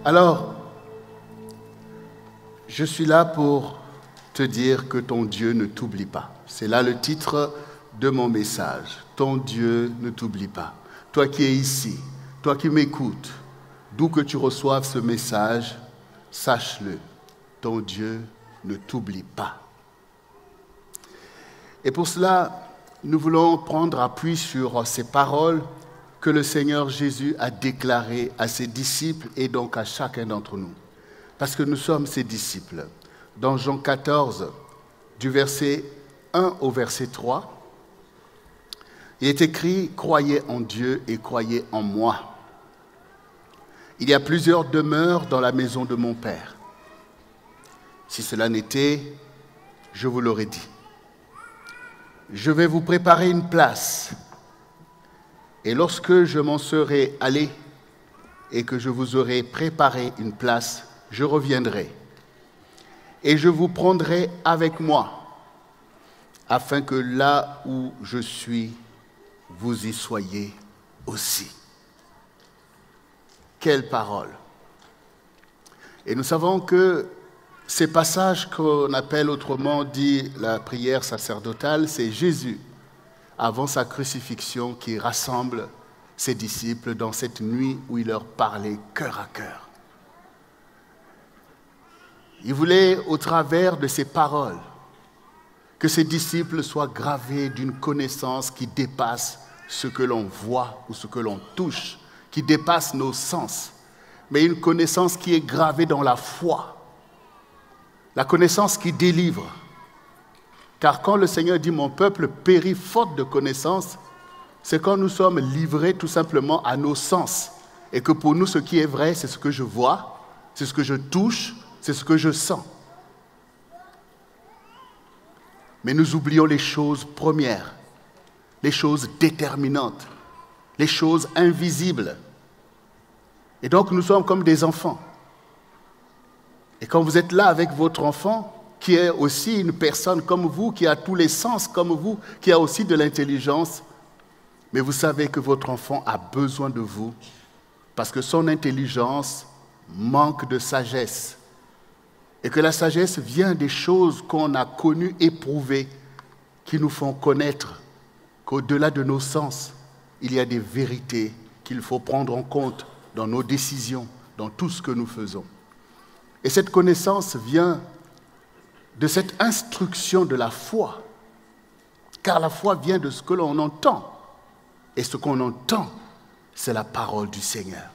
Alors, je suis là pour te dire que ton Dieu ne t'oublie pas. C'est là le titre de mon message. Ton Dieu ne t'oublie pas. Toi qui es ici, toi qui m'écoutes, d'où que tu reçoives ce message, sache-le, ton Dieu ne t'oublie pas. Et pour cela, nous voulons prendre appui sur ces paroles que le Seigneur Jésus a déclarées à ses disciples et donc à chacun d'entre nous. Parce que nous sommes ses disciples. Dans Jean 14, du verset 1 au verset 3, il est écrit « Croyez en Dieu et croyez en moi. Il y a plusieurs demeures dans la maison de mon Père. Si cela n'était, je vous l'aurais dit. Je vais vous préparer une place. Et lorsque je m'en serai allé et que je vous aurai préparé une place, je reviendrai. Et je vous prendrai avec moi, afin que là où je suis, vous y soyez aussi. » Quelle parole! Et nous savons que ces passages qu'on appelle autrement dit la prière sacerdotale, c'est Jésus, avant sa crucifixion, qui rassemble ses disciples dans cette nuit où il leur parlait cœur à cœur. Il voulait, au travers de ces paroles, que ses disciples soient gravés d'une connaissance qui dépasse ce que l'on voit ou ce que l'on touche, qui dépasse nos sens, mais une connaissance qui est gravée dans la foi. La connaissance qui délivre. Car quand le Seigneur dit « Mon peuple périt faute de connaissance », c'est quand nous sommes livrés tout simplement à nos sens. Et que pour nous, ce qui est vrai, c'est ce que je vois, c'est ce que je touche, c'est ce que je sens. Mais nous oublions les choses premières, les choses déterminantes, les choses invisibles. Et donc nous sommes comme des enfants. Et quand vous êtes là avec votre enfant, qui est aussi une personne comme vous, qui a tous les sens comme vous, qui a aussi de l'intelligence, mais vous savez que votre enfant a besoin de vous, parce que son intelligence manque de sagesse. Et que la sagesse vient des choses qu'on a connues, éprouvées, qui nous font connaître qu'au-delà de nos sens, il y a des vérités qu'il faut prendre en compte dans nos décisions, dans tout ce que nous faisons. Et cette connaissance vient de cette instruction de la foi, car la foi vient de ce que l'on entend. Et ce qu'on entend, c'est la parole du Seigneur.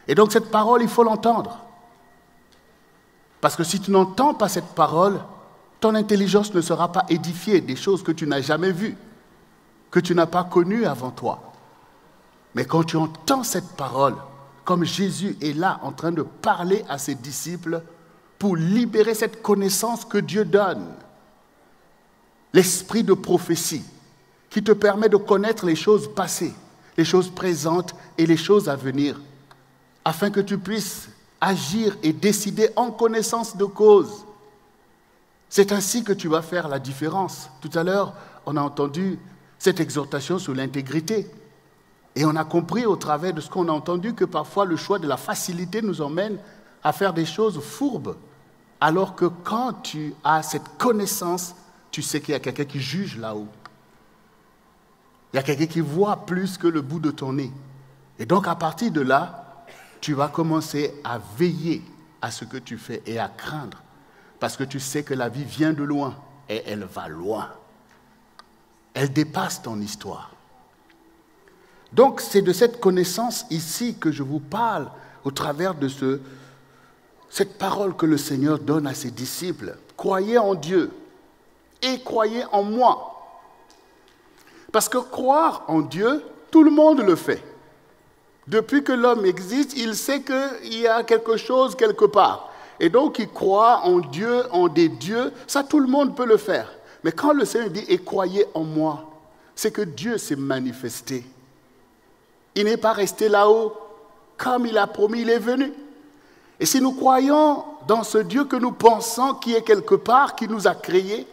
Et donc cette parole, il faut l'entendre. Parce que si tu n'entends pas cette parole, ton intelligence ne sera pas édifiée des choses que tu n'as jamais vues, que tu n'as pas connues avant toi. Mais quand tu entends cette parole, comme Jésus est là en train de parler à ses disciples pour libérer cette connaissance que Dieu donne, l'esprit de prophétie qui te permet de connaître les choses passées, les choses présentes et les choses à venir, afin que tu puisses agir et décider en connaissance de cause. C'est ainsi que tu vas faire la différence. Tout à l'heure, on a entendu cette exhortation sur l'intégrité. Et on a compris au travers de ce qu'on a entendu que parfois le choix de la facilité nous emmène à faire des choses fourbes. Alors que quand tu as cette connaissance, tu sais qu'il y a quelqu'un qui juge là-haut. Il y a quelqu'un qui voit plus que le bout de ton nez. Et donc à partir de là, tu vas commencer à veiller à ce que tu fais et à craindre. Parce que tu sais que la vie vient de loin et elle va loin. Elle dépasse ton histoire. Donc c'est de cette connaissance ici que je vous parle au travers de cette parole que le Seigneur donne à ses disciples. Croyez en Dieu et croyez en moi. Parce que croire en Dieu, tout le monde le fait. Depuis que l'homme existe, il sait qu'il y a quelque chose quelque part. Et donc il croit en Dieu, en des dieux. Ça, tout le monde peut le faire. Mais quand le Seigneur dit « et croyez en moi », c'est que Dieu s'est manifesté. Il n'est pas resté là-haut. Comme il a promis, il est venu. Et si nous croyons dans ce Dieu que nous pensons qui est quelque part, qui nous a créés,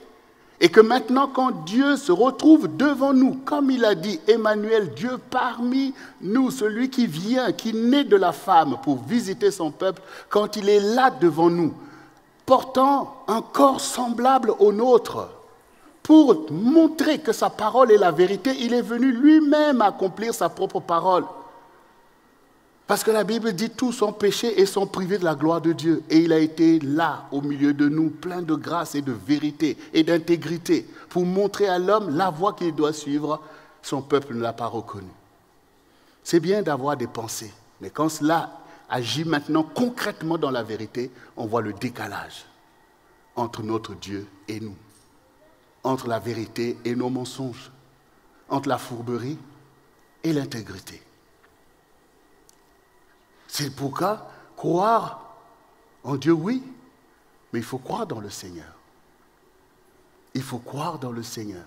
Et que maintenant, quand Dieu se retrouve devant nous, comme il a dit, Emmanuel, Dieu parmi nous, celui qui vient, qui naît de la femme pour visiter son peuple, quand il est là devant nous, portant un corps semblable au nôtre, pour montrer que sa parole est la vérité, il est venu lui-même accomplir sa propre parole. Parce que la Bible dit tous sont péchés et sont privés de la gloire de Dieu. Et il a été là, au milieu de nous, plein de grâce et de vérité et d'intégrité, pour montrer à l'homme la voie qu'il doit suivre. Son peuple ne l'a pas reconnu. C'est bien d'avoir des pensées, mais quand cela agit maintenant concrètement dans la vérité, on voit le décalage entre notre Dieu et nous, entre la vérité et nos mensonges, entre la fourberie et l'intégrité. C'est pourquoi croire en Dieu, oui, mais il faut croire dans le Seigneur. Il faut croire dans le Seigneur.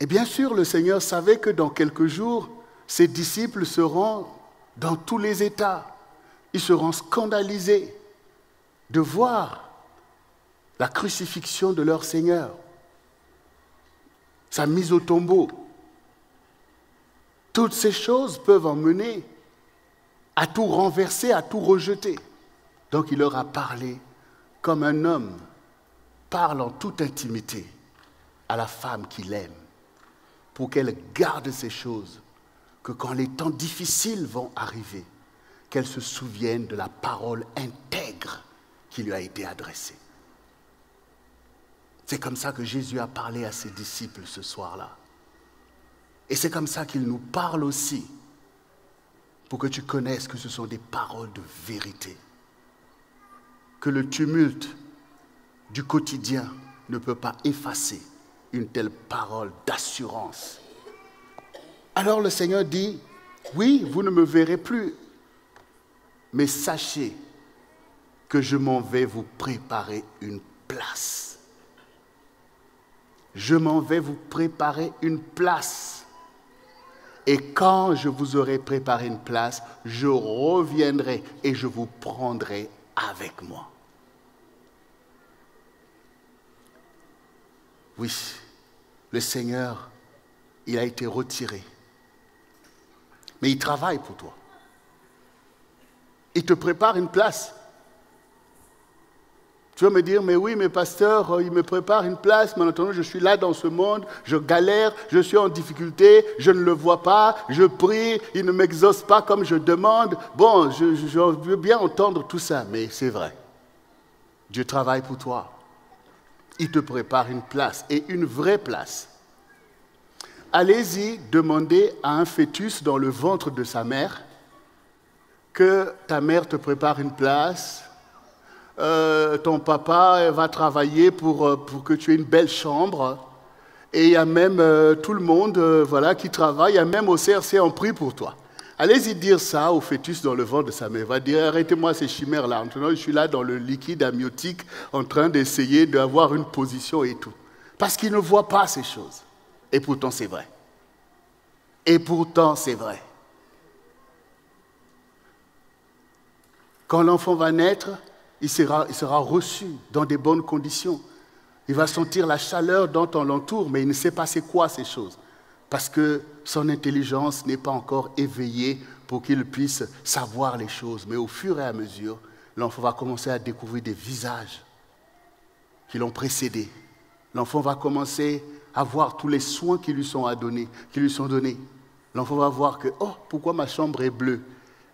Et bien sûr, le Seigneur savait que dans quelques jours, ses disciples seront dans tous les états. Ils seront scandalisés de voir la crucifixion de leur Seigneur, sa mise au tombeau. Toutes ces choses peuvent emmener à tout renverser, à tout rejeter. Donc il leur a parlé comme un homme parle en toute intimité à la femme qu'il aime, pour qu'elle garde ces choses, que quand les temps difficiles vont arriver, qu'elle se souvienne de la parole intègre qui lui a été adressée. C'est comme ça que Jésus a parlé à ses disciples ce soir-là. Et c'est comme ça qu'il nous parle aussi, pour que tu connaisses que ce sont des paroles de vérité. Que le tumulte du quotidien ne peut pas effacer une telle parole d'assurance. Alors le Seigneur dit, oui, vous ne me verrez plus, mais sachez que je m'en vais vous préparer une place. Je m'en vais vous préparer une place. Et quand je vous aurai préparé une place, je reviendrai et je vous prendrai avec moi. Oui, le Seigneur, il a été retiré. Mais il travaille pour toi. Il te prépare une place. Tu vas me dire, mais oui, mais pasteur, il me prépare une place, mais en attendant, je suis là dans ce monde, je galère, je suis en difficulté, je ne le vois pas, je prie, il ne m'exauce pas comme je demande. Bon, je veux bien entendre tout ça, mais c'est vrai. Dieu travaille pour toi. Il te prépare une place, et une vraie place. Allez-y demander à un fœtus dans le ventre de sa mère que ta mère te prépare une place. Ton papa va travailler pour que tu aies une belle chambre. Et il y a même tout le monde voilà, qui travaille. Il y a même au CRC, on prie pour toi. Allez-y dire ça au fœtus dans le ventre de sa mère. Il va dire, arrêtez-moi ces chimères-là. Maintenant, je suis là dans le liquide amniotique en train d'essayer d'avoir une position et tout. Parce qu'il ne voit pas ces choses. Et pourtant, c'est vrai. Et pourtant, c'est vrai. Quand l'enfant va naître, il sera reçu dans des bonnes conditions. Il va sentir la chaleur dont on l'entoure, mais il ne sait pas c'est quoi ces choses. Parce que son intelligence n'est pas encore éveillée pour qu'il puisse savoir les choses. Mais au fur et à mesure, l'enfant va commencer à découvrir des visages qui l'ont précédé. L'enfant va commencer à voir tous les soins qui lui sont donnés. L'enfant va voir que, oh, pourquoi ma chambre est bleue?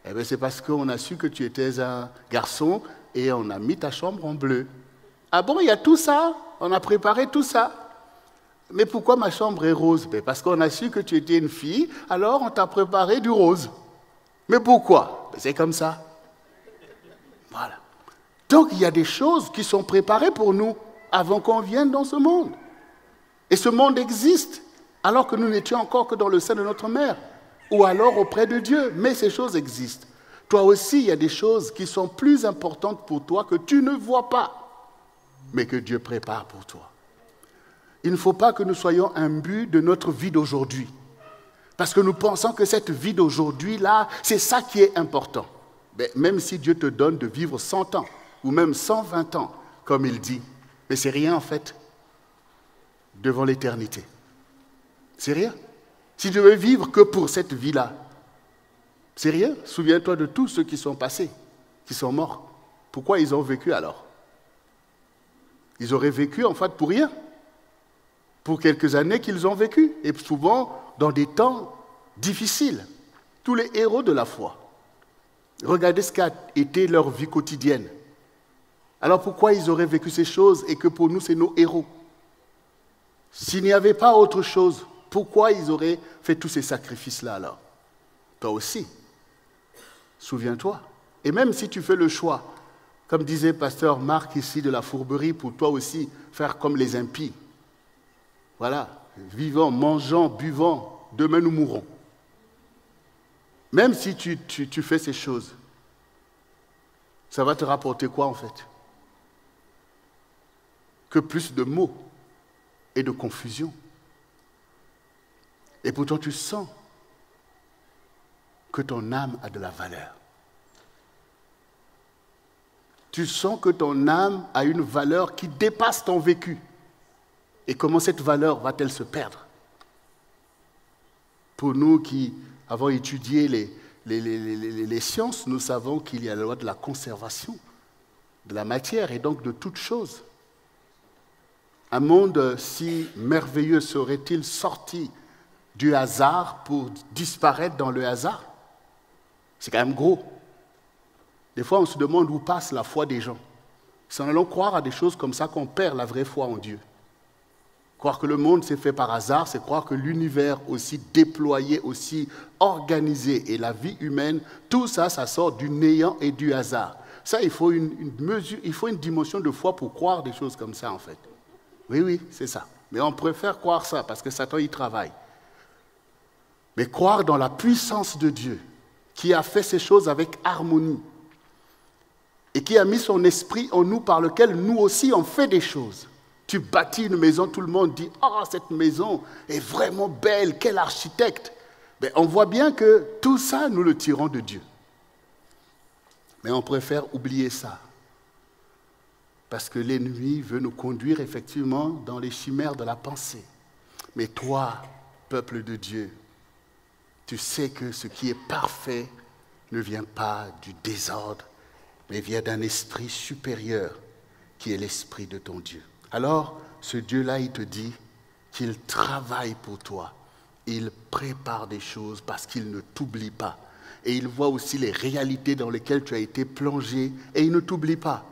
Eh bien, c'est parce qu'on a su que tu étais un garçon et on a mis ta chambre en bleu. Ah bon, il y a tout ça? On a préparé tout ça. Mais pourquoi ma chambre est rose? Ben parce qu'on a su que tu étais une fille, alors on t'a préparé du rose. Mais pourquoi? Ben c'est comme ça. Voilà. Donc il y a des choses qui sont préparées pour nous avant qu'on vienne dans ce monde. Et ce monde existe alors que nous n'étions encore que dans le sein de notre mère ou alors auprès de Dieu. Mais ces choses existent. Toi aussi, il y a des choses qui sont plus importantes pour toi que tu ne vois pas, mais que Dieu prépare pour toi. Il ne faut pas que nous soyons imbus de notre vie d'aujourd'hui. Parce que nous pensons que cette vie d'aujourd'hui-là, c'est ça qui est important. Mais même si Dieu te donne de vivre 100 ans, ou même 120 ans, comme il dit, Mais c'est rien en fait devant l'éternité. C'est rien. Si je veux vivre que pour cette vie-là, c'est rien. Souviens-toi de tous ceux qui sont passés, qui sont morts. Pourquoi ils ont vécu alors? Ils auraient vécu en fait pour rien. Pour quelques années qu'ils ont vécu. Et souvent dans des temps difficiles. Tous les héros de la foi. Regardez ce qu'a été leur vie quotidienne. Alors pourquoi ils auraient vécu ces choses et que pour nous c'est nos héros? S'il n'y avait pas autre chose, pourquoi ils auraient fait tous ces sacrifices-là alors? Toi aussi, souviens-toi. Et même si tu fais le choix, comme disait pasteur Marc ici de la Fourberie, pour toi aussi faire comme les impies. Voilà, vivant, mangeant, buvant, demain nous mourrons. Même si tu fais ces choses, ça va te rapporter quoi en fait? Que plus de mots et de confusion. Et pourtant tu sens que ton âme a de la valeur. Tu sens que ton âme a une valeur qui dépasse ton vécu. Et comment cette valeur va-t-elle se perdre? Pour nous qui avons étudié les sciences, nous savons qu'il y a la loi de la conservation de la matière et donc de toute chose. Un monde si merveilleux serait-il sorti du hasard pour disparaître dans le hasard? C'est quand même gros. Des fois, on se demande où passe la foi des gens. Si nous allons croire à des choses comme ça, qu'on perd la vraie foi en Dieu. Croire que le monde s'est fait par hasard, c'est croire que l'univers aussi déployé, aussi organisé, et la vie humaine, tout ça, ça sort du néant et du hasard. Ça, il faut une mesure, il faut une dimension de foi pour croire des choses comme ça, en fait. Oui, c'est ça. Mais on préfère croire ça, parce que Satan y travaille. Mais croire dans la puissance de Dieu, qui a fait ces choses avec harmonie, et qui a mis son esprit en nous, par lequel nous aussi on fait des choses. Tu bâtis une maison, tout le monde dit « Ah, cette maison est vraiment belle, quel architecte !» Mais on voit bien que tout ça, nous le tirons de Dieu. Mais on préfère oublier ça. Parce que l'ennemi veut nous conduire effectivement dans les chimères de la pensée. Mais toi, peuple de Dieu, tu sais que ce qui est parfait ne vient pas du désordre, mais vient d'un esprit supérieur qui est l'esprit de ton Dieu. Alors, ce Dieu-là, il te dit qu'il travaille pour toi. Il prépare des choses parce qu'il ne t'oublie pas. Et il voit aussi les réalités dans lesquelles tu as été plongé et il ne t'oublie pas.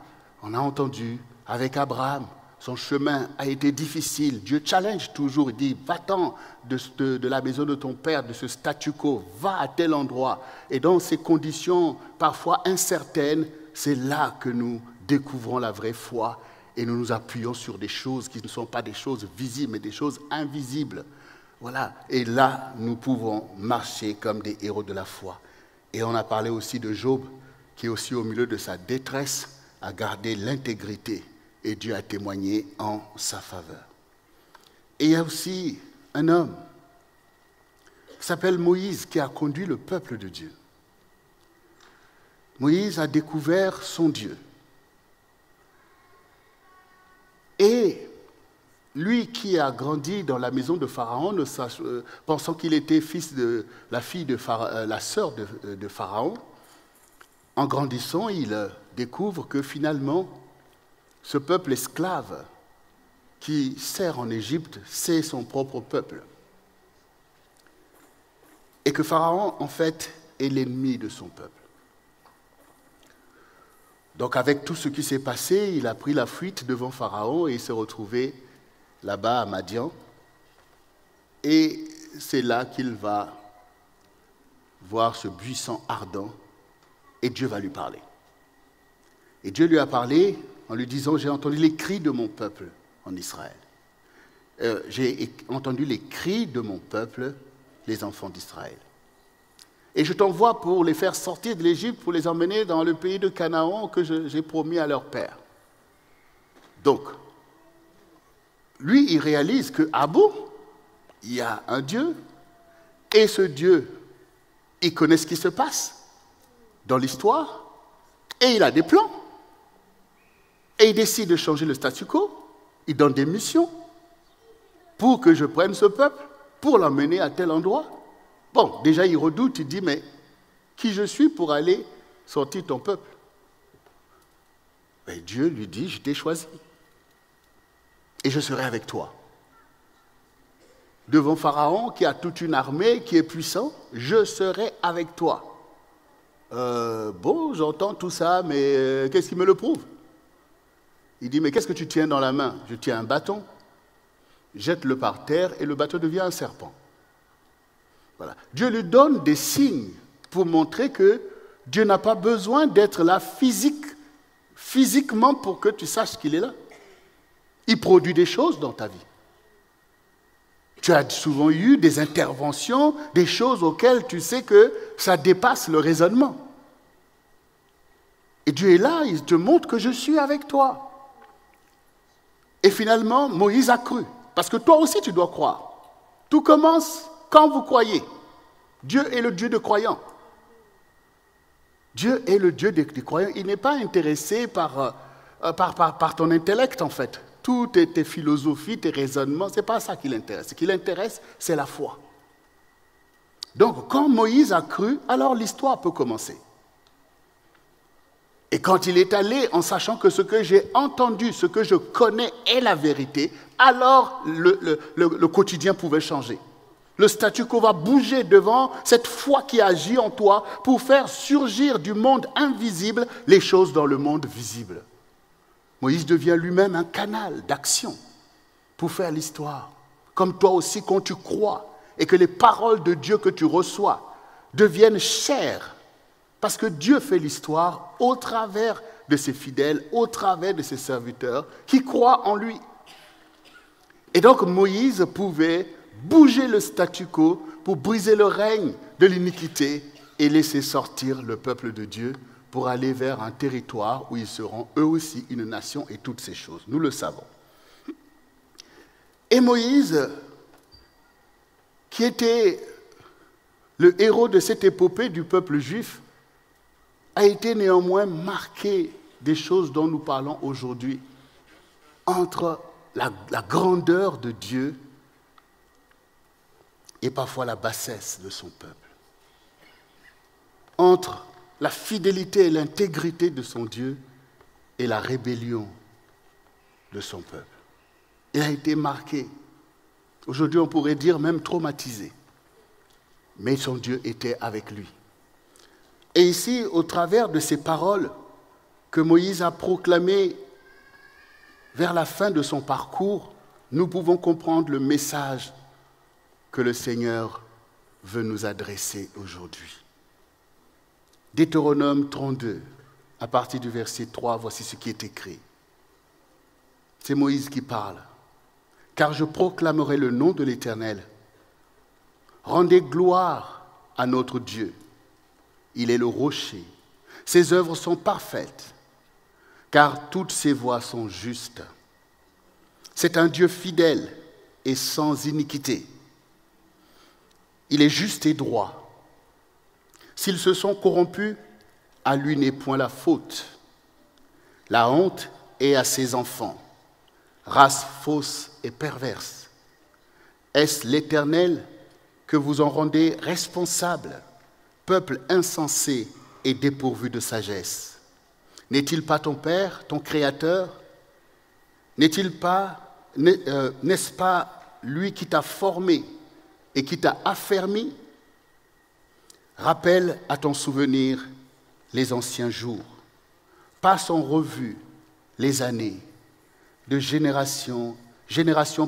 On a entendu avec Abraham, son chemin a été difficile. Dieu challenge toujours, il dit, va-t'en de la maison de ton père, de ce statu quo, va à tel endroit. Et dans ces conditions parfois incertaines, c'est là que nous découvrons la vraie foi et nous nous appuyons sur des choses qui ne sont pas des choses visibles, mais des choses invisibles. Voilà. Et là, nous pouvons marcher comme des héros de la foi. Et on a parlé aussi de Job, qui aussi au milieu de sa détresse a gardé l'intégrité et Dieu a témoigné en sa faveur. Et il y a aussi un homme qui s'appelle Moïse, qui a conduit le peuple de Dieu. Moïse a découvert son Dieu. Et lui qui a grandi dans la maison de Pharaon, pensant qu'il était fils de la fille de la sœur de Pharaon, en grandissant, il découvre que finalement, ce peuple esclave qui sert en Égypte, c'est son propre peuple. Et que Pharaon, en fait, est l'ennemi de son peuple. Donc avec tout ce qui s'est passé, il a pris la fuite devant Pharaon et il s'est retrouvé là-bas à Madian. Et c'est là qu'il va voir ce buisson ardent et Dieu va lui parler. Et Dieu lui a parlé en lui disant, j'ai entendu les cris de mon peuple en Israël. J'ai entendu les cris de mon peuple, les enfants d'Israël. Et je t'envoie pour les faire sortir de l'Égypte, pour les emmener dans le pays de Canaan que j'ai promis à leur père. Donc, lui, il réalise que, ah bon, il y a un Dieu, et ce Dieu, il connaît ce qui se passe dans l'histoire, et il a des plans. Et il décide de changer le statu quo. Il donne des missions pour que je prenne ce peuple, pour l'emmener à tel endroit. Bon, déjà il redoute, il dit, mais qui je suis pour aller sortir ton peuple? Et Dieu lui dit, je t'ai choisi. Et je serai avec toi. Devant Pharaon, qui a toute une armée, qui est puissant, je serai avec toi. Bon, j'entends tout ça, mais qu'est-ce qui me le prouve? Il dit, mais qu'est-ce que tu tiens dans la main? Je tiens un bâton. Jette-le par terre et le bâton devient un serpent. Voilà. Dieu lui donne des signes pour montrer que Dieu n'a pas besoin d'être là physiquement pour que tu saches qu'il est là. Il produit des choses dans ta vie. Tu as souvent eu des interventions, des choses auxquelles tu sais que ça dépasse le raisonnement. Et Dieu est là, il te montre que je suis avec toi. Et finalement, Moïse a cru. Parce que toi aussi, tu dois croire. Tout commence quand vous croyez. Dieu est le Dieu de croyants. Dieu est le Dieu des croyants. Il n'est pas intéressé par ton intellect, en fait. Toutes tes philosophies, tes raisonnements, ce n'est pas ça qui l'intéresse. Ce qui l'intéresse, c'est la foi. Donc, quand Moïse a cru, alors l'histoire peut commencer. Et quand il est allé en sachant que ce que j'ai entendu, ce que je connais est la vérité, alors le quotidien pouvait changer. Le statu quo va bouger devant cette foi qui agit en toi pour faire surgir du monde invisible les choses dans le monde visible. Moïse devient lui-même un canal d'action pour faire l'histoire. Comme toi aussi, quand tu crois et que les paroles de Dieu que tu reçois deviennent chères, parce que Dieu fait l'histoire au travers de ses fidèles, au travers de ses serviteurs qui croient en lui. Et donc Moïse pouvait bouger le statu quo pour briser le règne de l'iniquité et laisser sortir le peuple de Dieu pour aller vers un territoire où ils seront eux aussi une nation et toutes ces choses. Nous le savons. Et Moïse, qui était le héros de cette épopée du peuple juif, a été néanmoins marqué des choses dont nous parlons aujourd'hui, entre la grandeur de Dieu et parfois la bassesse de son peuple, entre la fidélité et l'intégrité de son Dieu et la rébellion de son peuple. Il a été marqué, aujourd'hui on pourrait dire même traumatisé, mais son Dieu était avec lui. Et ici, au travers de ces paroles que Moïse a proclamées vers la fin de son parcours, nous pouvons comprendre le message que le Seigneur veut nous adresser aujourd'hui. Deutéronome 32, à partir du verset 3, voici ce qui est écrit. C'est Moïse qui parle. « Car je proclamerai le nom de l'Éternel. Rendez gloire à notre Dieu. Il est le rocher. Ses œuvres sont parfaites, car toutes ses voies sont justes. C'est un Dieu fidèle et sans iniquité. Il est juste et droit. S'ils se sont corrompus, à lui n'est point la faute. La honte est à ses enfants, race fausse et perverse. Est-ce l'Éternel que vous en rendez responsable, peuple insensé et dépourvu de sagesse? N'est-il pas ton Père, ton Créateur? N'est-ce pas lui qui t'a formé et qui t'a affermi? Rappelle à ton souvenir les anciens jours. Passe en revue les années, de génération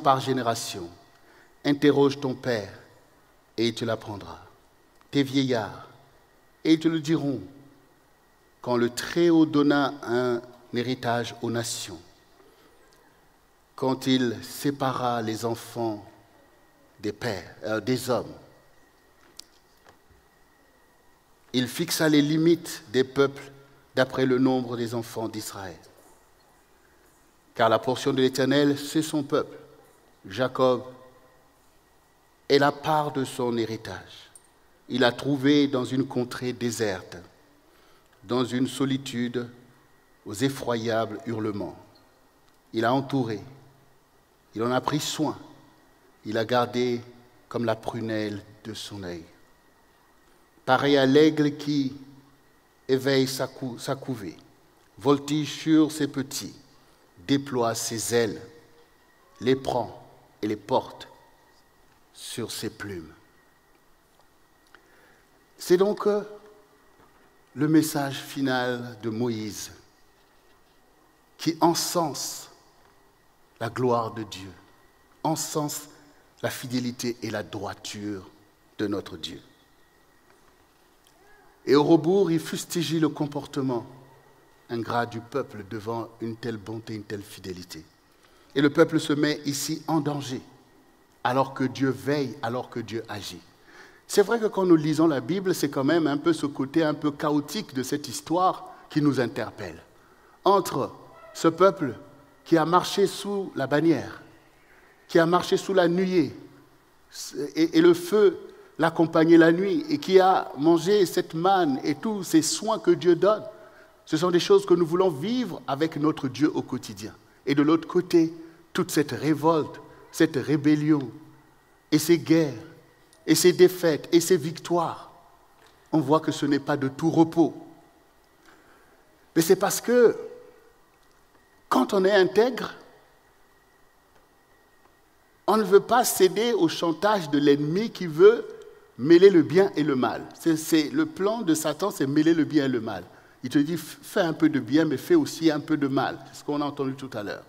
par génération. Interroge ton Père et il te l'apprendra. Tes vieillards, et ils te le diront, quand le Très-Haut donna un héritage aux nations, quand il sépara les enfants des hommes, il fixa les limites des peuples d'après le nombre des enfants d'Israël. Car la portion de l'Éternel, c'est son peuple. Jacob est la part de son héritage. Il a trouvé dans une contrée déserte, dans une solitude aux effroyables hurlements. Il a entouré, Il en a pris soin. Il a gardé comme la prunelle de son œil. Pareil à l'aigle qui éveille sa couvée, voltige sur ses petits, déploie ses ailes, les prend et les porte sur ses plumes. C'est donc le message final de Moïse qui encense la gloire de Dieu, encense la fidélité et la droiture de notre Dieu. Et au rebours, il fustige le comportement ingrat du peuple devant une telle bonté, une telle fidélité. Et le peuple se met ici en danger, alors que Dieu veille, alors que Dieu agit. C'est vrai que quand nous lisons la Bible, c'est quand même un peu ce côté un peu chaotique de cette histoire qui nous interpelle. Entre ce peuple qui a marché sous la bannière, qui a marché sous la nuée, et le feu l'accompagnait la nuit, et qui a mangé cette manne et tous ces soins que Dieu donne, ce sont des choses que nous voulons vivre avec notre Dieu au quotidien. Et de l'autre côté, toute cette révolte, cette rébellion, et ces guerres, et ces défaites, et ces victoires, on voit que ce n'est pas de tout repos. Mais c'est parce que, quand on est intègre, on ne veut pas céder au chantage de l'ennemi qui veut mêler le bien et le mal. C'est le plan de Satan, c'est mêler le bien et le mal. Il te dit, fais un peu de bien, mais fais aussi un peu de mal. C'est ce qu'on a entendu tout à l'heure.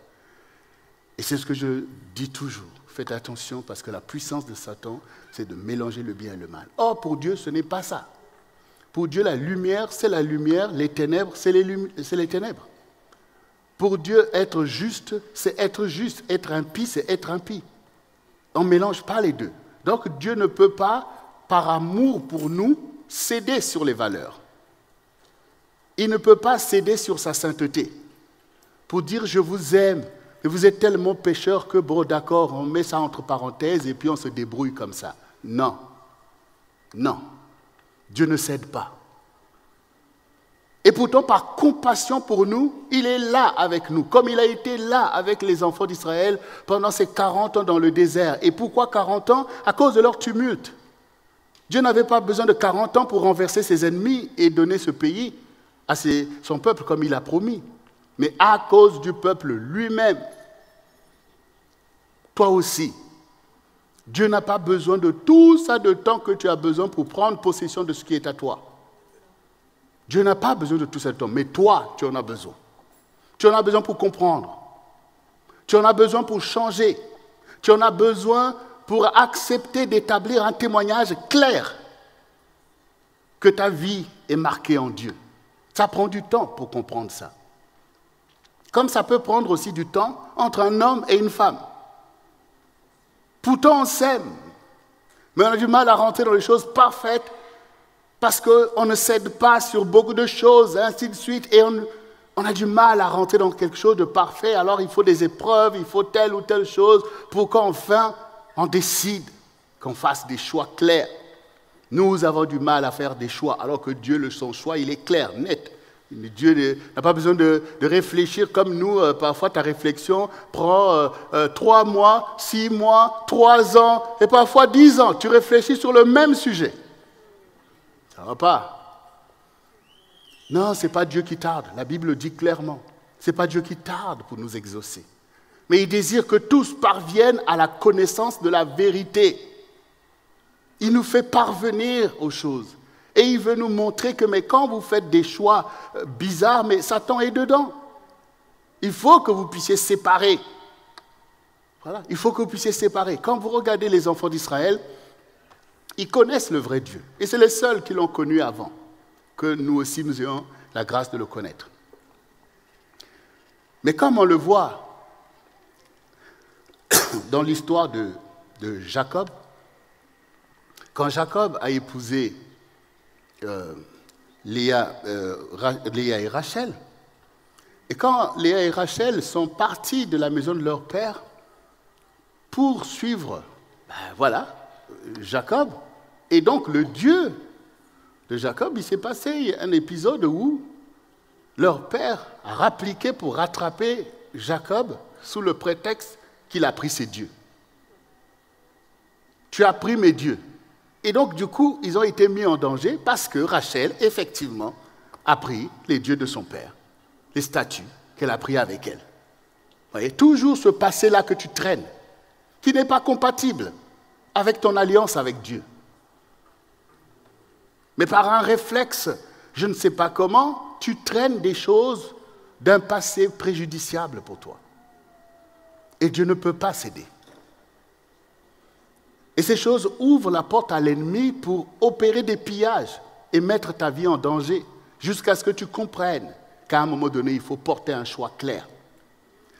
Et c'est ce que je dis toujours. Faites attention parce que la puissance de Satan, c'est de mélanger le bien et le mal. Or, pour Dieu, ce n'est pas ça. Pour Dieu, la lumière, c'est la lumière. Les ténèbres, c'est les ténèbres. Pour Dieu, être juste, c'est être juste. Être impie, c'est être impie. On ne mélange pas les deux. Donc, Dieu ne peut pas, par amour pour nous, céder sur les valeurs. Il ne peut pas céder sur sa sainteté. Pour dire, je vous aime, mais vous êtes tellement pécheurs que, bon, d'accord, on met ça entre parenthèses et puis on se débrouille comme ça. Non. Non. Dieu ne cède pas. Et pourtant, par compassion pour nous, il est là avec nous, comme il a été là avec les enfants d'Israël pendant ces 40 ans dans le désert. Et pourquoi 40 ans? À cause de leur tumulte. Dieu n'avait pas besoin de 40 ans pour renverser ses ennemis et donner ce pays à son peuple comme il a promis. Mais à cause du peuple lui-même, toi aussi, Dieu n'a pas besoin de tout ça de temps que tu as besoin pour prendre possession de ce qui est à toi. Dieu n'a pas besoin de tout ça de temps, mais toi, tu en as besoin. Tu en as besoin pour comprendre. Tu en as besoin pour changer. Tu en as besoin pour accepter d'établir un témoignage clair que ta vie est marquée en Dieu. Ça prend du temps pour comprendre ça. Comme ça peut prendre aussi du temps entre un homme et une femme. Pourtant, on s'aime, mais on a du mal à rentrer dans les choses parfaites parce qu'on ne cède pas sur beaucoup de choses, ainsi de suite, et on a du mal à rentrer dans quelque chose de parfait. Alors il faut des épreuves, il faut telle ou telle chose pour qu'enfin on décide, qu'on fasse des choix clairs. Nous avons du mal à faire des choix, alors que Dieu, son choix, il est clair, net. Dieu n'a pas besoin de réfléchir comme nous. Parfois, ta réflexion prend 3 mois, 6 mois, 3 ans, et parfois 10 ans. Tu réfléchis sur le même sujet. Ça ne va pas. Non, ce n'est pas Dieu qui tarde. La Bible le dit clairement. Ce n'est pas Dieu qui tarde pour nous exaucer. Mais il désire que tous parviennent à la connaissance de la vérité. Il nous fait parvenir aux choses. Et il veut nous montrer que mais quand vous faites des choix bizarres, mais Satan est dedans. Il faut que vous puissiez séparer. Voilà, il faut que vous puissiez séparer. Quand vous regardez les enfants d'Israël, ils connaissent le vrai Dieu. Et c'est les seuls qui l'ont connu avant, que nous aussi nous ayons la grâce de le connaître. Mais comme on le voit dans l'histoire de Jacob, quand Jacob a épousé Léa et Rachel, et quand Léa et Rachel sont partis de la maison de leur père pour suivre, Jacob, et donc le Dieu de Jacob, il s'est passé un épisode où leur père a rappliqué pour rattraper Jacob sous le prétexte qu'il a pris ses dieux. Tu as pris mes dieux. Et donc, du coup, ils ont été mis en danger parce que Rachel, effectivement, a pris les dieux de son père, les statues qu'elle a pris avec elle. Vous voyez, toujours ce passé-là que tu traînes, qui n'est pas compatible avec ton alliance avec Dieu. Mais par un réflexe, je ne sais pas comment, tu traînes des choses d'un passé préjudiciable pour toi. Et Dieu ne peut pas céder. Et ces choses ouvrent la porte à l'ennemi pour opérer des pillages et mettre ta vie en danger jusqu'à ce que tu comprennes qu'à un moment donné, il faut porter un choix clair.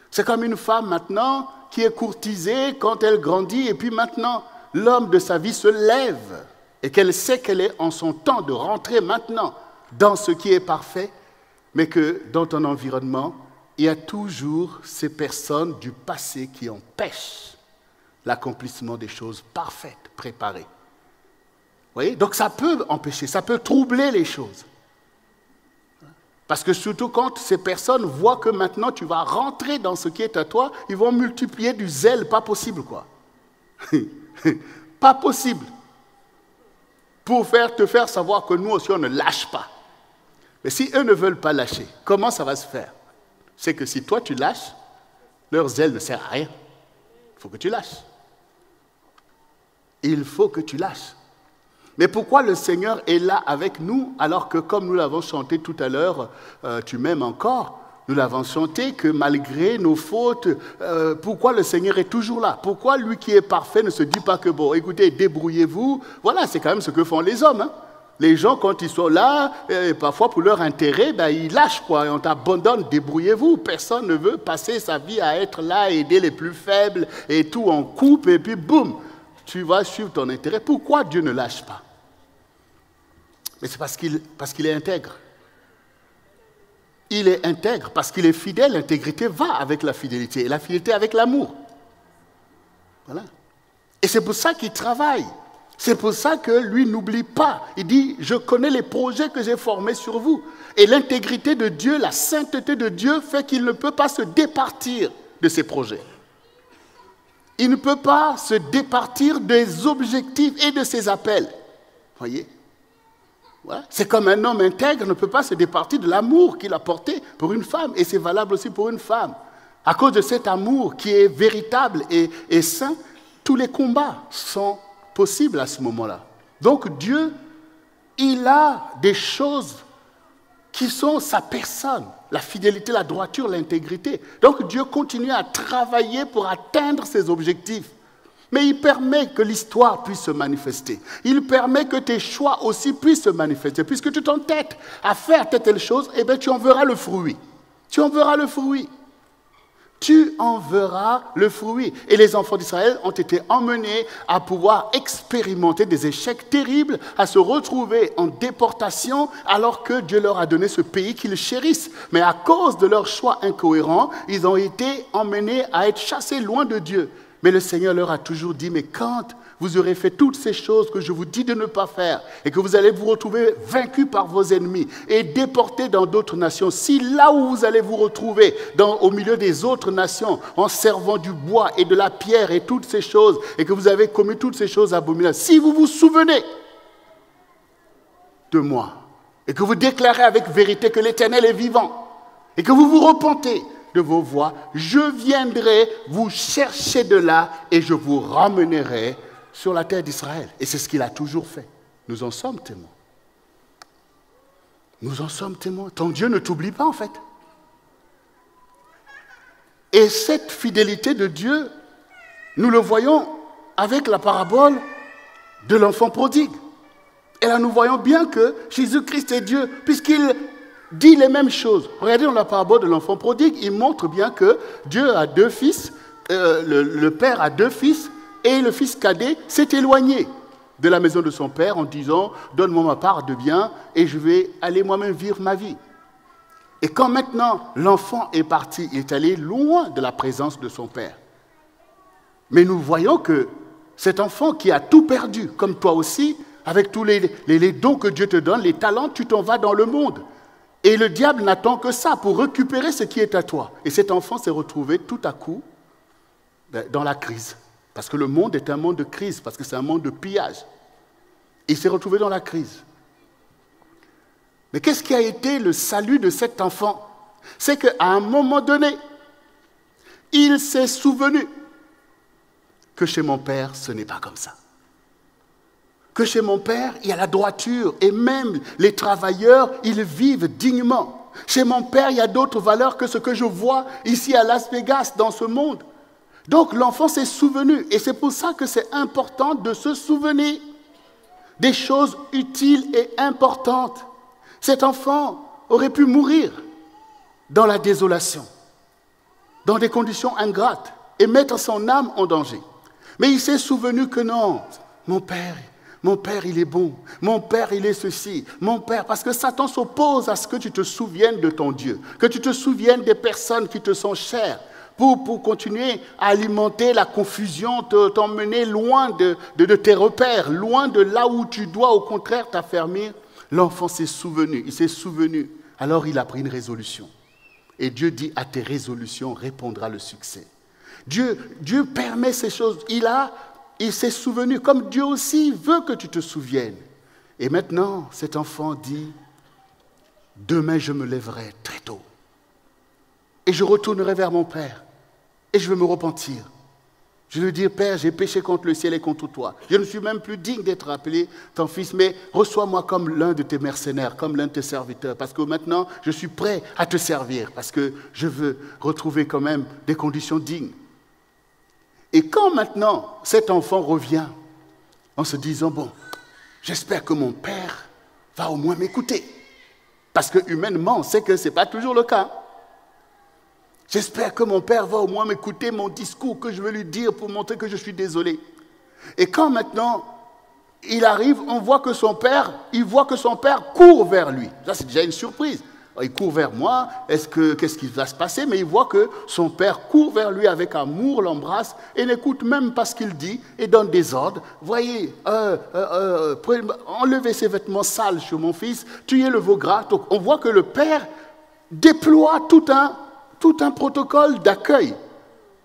C'est comme une femme maintenant qui est courtisée quand elle grandit et puis maintenant, l'homme de sa vie se lève et qu'elle sait qu'elle est en son temps de rentrer maintenant dans ce qui est parfait, mais que dans ton environnement, il y a toujours ces personnes du passé qui empêchent l'accomplissement des choses parfaites, préparées. Vous voyez? Donc ça peut empêcher, ça peut troubler les choses. Parce que surtout quand ces personnes voient que maintenant tu vas rentrer dans ce qui est à toi, ils vont multiplier du zèle, pas possible quoi. Pas possible. Pour te faire savoir que nous aussi on ne lâche pas. Mais si eux ne veulent pas lâcher, comment ça va se faire? C'est que si toi tu lâches, leur zèle ne sert à rien. Il faut que tu lâches. Il faut que tu lâches. Mais pourquoi le Seigneur est là avec nous alors que, comme nous l'avons chanté tout à l'heure, tu m'aimes encore, nous l'avons chanté que malgré nos fautes, pourquoi le Seigneur est toujours là? Pourquoi lui qui est parfait ne se dit pas que, bon, écoutez, débrouillez-vous? Voilà, c'est quand même ce que font les hommes. Hein. Les gens, quand ils sont là, parfois pour leur intérêt, ben, ils lâchent, quoi. On t'abandonne, débrouillez-vous. Personne ne veut passer sa vie à être là, aider les plus faibles et tout en coupe, et puis boum, tu vas suivre ton intérêt. Pourquoi Dieu ne lâche pas? Mais c'est parce qu'il est intègre. Il est intègre parce qu'il est fidèle. L'intégrité va avec la fidélité et la fidélité avec l'amour. Voilà. Et c'est pour ça qu'il travaille. C'est pour ça que lui n'oublie pas. Il dit, je connais les projets que j'ai formés sur vous. Et l'intégrité de Dieu, la sainteté de Dieu fait qu'il ne peut pas se départir de ses projets. Il ne peut pas se départir des objectifs et de ses appels. Voyez? Ouais. C'est comme un homme intègre ne peut pas se départir de l'amour qu'il a porté pour une femme. Et c'est valable aussi pour une femme. À cause de cet amour qui est véritable et saint, tous les combats sont possibles à ce moment-là. Donc Dieu, il a des choses qui sont sa personne. La fidélité, la droiture, l'intégrité. Donc Dieu continue à travailler pour atteindre ses objectifs. Mais il permet que l'histoire puisse se manifester. Il permet que tes choix aussi puissent se manifester. Puisque tu t'entêtes à faire telle chose, eh bien tu en verras le fruit. Tu en verras le fruit. Tu en verras le fruit. Et les enfants d'Israël ont été emmenés à pouvoir expérimenter des échecs terribles, à se retrouver en déportation alors que Dieu leur a donné ce pays qu'ils chérissent. Mais à cause de leurs choix incohérents, ils ont été emmenés à être chassés loin de Dieu. Mais le Seigneur leur a toujours dit, mais quand vous aurez fait toutes ces choses que je vous dis de ne pas faire et que vous allez vous retrouver vaincus par vos ennemis et déportés dans d'autres nations, si là où vous allez vous retrouver au milieu des autres nations en servant du bois et de la pierre et toutes ces choses et que vous avez commis toutes ces choses abominables, si vous vous souvenez de moi et que vous déclarez avec vérité que l'Éternel est vivant et que vous vous repentez de vos voies, je viendrai vous chercher de là et je vous ramènerai sur la terre d'Israël. Et c'est ce qu'il a toujours fait. Nous en sommes témoins. Nous en sommes témoins. Ton Dieu ne t'oublie pas en fait. Et cette fidélité de Dieu, nous le voyons avec la parabole de l'enfant prodigue. Et là nous voyons bien que Jésus-Christ est Dieu, puisqu'il dit les mêmes choses. Regardez dans la parabole de l'enfant prodigue, il montre bien que Dieu a deux fils, le père a deux fils, et le fils cadet s'est éloigné de la maison de son père en disant « Donne-moi ma part de bien et je vais aller moi-même vivre ma vie ». Et quand maintenant l'enfant est parti, il est allé loin de la présence de son père. Mais nous voyons que cet enfant qui a tout perdu, comme toi aussi, avec tous les dons que Dieu te donne, les talents, tu t'en vas dans le monde. Et le diable n'attend que ça pour récupérer ce qui est à toi. Et cet enfant s'est retrouvé tout à coup dans la crise. Parce que le monde est un monde de crise, parce que c'est un monde de pillage. Il s'est retrouvé dans la crise. Mais qu'est-ce qui a été le salut de cet enfant? C'est qu'à un moment donné, il s'est souvenu que chez mon père, ce n'est pas comme ça. Que chez mon père, il y a la droiture et même les travailleurs, ils vivent dignement. Chez mon père, il y a d'autres valeurs que ce que je vois ici à Las Vegas, dans ce monde. Donc l'enfant s'est souvenu et c'est pour ça que c'est important de se souvenir des choses utiles et importantes. Cet enfant aurait pu mourir dans la désolation, dans des conditions ingrates et mettre son âme en danger. Mais il s'est souvenu que non, mon père, il est bon. Mon père, il est ceci. Mon père, parce que Satan s'oppose à ce que tu te souviennes de ton Dieu, que tu te souviennes des personnes qui te sont chères, pour continuer à alimenter la confusion, t'emmener loin de tes repères, loin de là où tu dois au contraire t'affermir. L'enfant s'est souvenu, il s'est souvenu. Alors il a pris une résolution. Et Dieu dit, à tes résolutions répondra le succès. Dieu permet ces choses. Il s'est souvenu, comme Dieu aussi veut que tu te souviennes. Et maintenant, cet enfant dit, demain je me lèverai très tôt. Et je retournerai vers mon père. Et je vais me repentir. Je vais lui dire, Père, j'ai péché contre le ciel et contre toi. Je ne suis même plus digne d'être appelé ton fils, mais reçois-moi comme l'un de tes mercenaires, comme l'un de tes serviteurs, parce que maintenant, je suis prêt à te servir, parce que je veux retrouver quand même des conditions dignes. Et quand maintenant, cet enfant revient, en se disant, bon, j'espère que mon père va au moins m'écouter. Parce que humainement, on sait que ce n'est pas toujours le cas. J'espère que mon père va au moins m'écouter mon discours que je vais lui dire pour montrer que je suis désolé. Et quand maintenant il arrive, il voit que son père court vers lui. Ça, c'est déjà une surprise. Il court vers moi, qu'est-ce qui va se passer? Mais il voit que son père court vers lui avec amour, l'embrasse et n'écoute même pas ce qu'il dit et donne des ordres. Voyez, enlevez ces vêtements sales sur mon fils, tuez le veau gras. Donc, on voit que le père déploie tout un protocole d'accueil.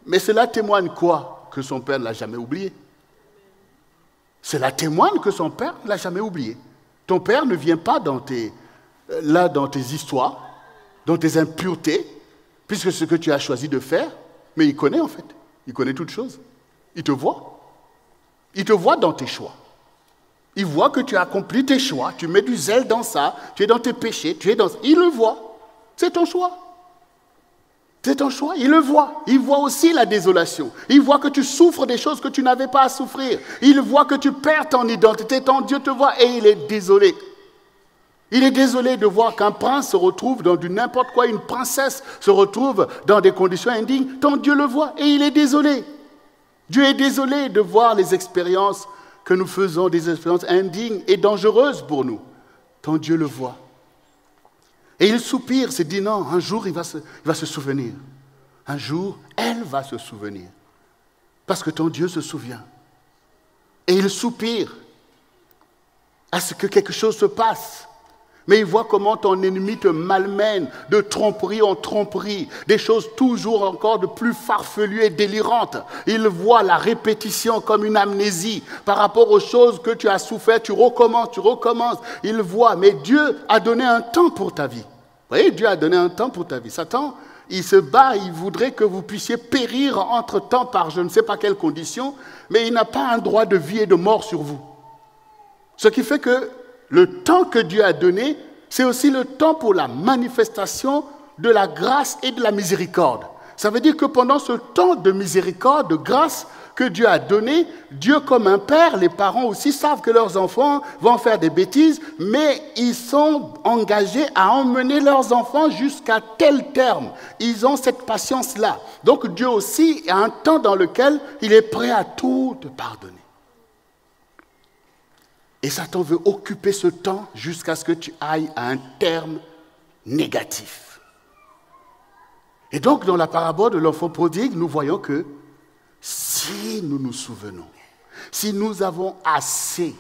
Mais cela témoigne quoi? Que son père ne l'a jamais oublié. Cela témoigne que son père ne l'a jamais oublié. Ton père ne vient pas dans tes histoires, dans tes impuretés, puisque ce que tu as choisi de faire, mais il connaît en fait. Il connaît toutes choses. Il te voit. Il te voit dans tes choix. Il voit que tu as accompli tes choix, tu mets du zèle dans ça, tu es dans tes péchés, il le voit. C'est ton choix. C'est ton choix, il le voit. Il voit aussi la désolation. Il voit que tu souffres des choses que tu n'avais pas à souffrir. Il voit que tu perds ton identité. Ton Dieu te voit et il est désolé. Il est désolé de voir qu'un prince se retrouve dans du n'importe quoi, une princesse se retrouve dans des conditions indignes. Ton Dieu le voit et il est désolé. Dieu est désolé de voir les expériences que nous faisons, des expériences indignes et dangereuses pour nous. Ton Dieu le voit. Et il soupire, se dit non, un jour il va se souvenir. Un jour, elle va se souvenir. Parce que ton Dieu se souvient. Et il soupire à ce que quelque chose se passe. Mais il voit comment ton ennemi te malmène de tromperie en tromperie, des choses toujours encore de plus farfelues et délirantes. Il voit la répétition comme une amnésie par rapport aux choses que tu as souffert, tu recommences. Il voit, mais Dieu a donné un temps pour ta vie. Vous voyez, Dieu a donné un temps pour ta vie. Satan, il se bat, il voudrait que vous puissiez périr entre-temps par je ne sais pas quelles conditions, mais il n'a pas un droit de vie et de mort sur vous. Ce qui fait que le temps que Dieu a donné, c'est aussi le temps pour la manifestation de la grâce et de la miséricorde. Ça veut dire que pendant ce temps de miséricorde, de grâce que Dieu a donné, Dieu comme un père, les parents aussi savent que leurs enfants vont faire des bêtises, mais ils sont engagés à emmener leurs enfants jusqu'à tel terme. Ils ont cette patience-là. Donc Dieu aussi a un temps dans lequel il est prêt à tout te pardonner. Et Satan veut occuper ce temps jusqu'à ce que tu ailles à un terme négatif. Et donc, dans la parabole de l'enfant prodigue, nous voyons que si nous nous souvenons, si nous avons assez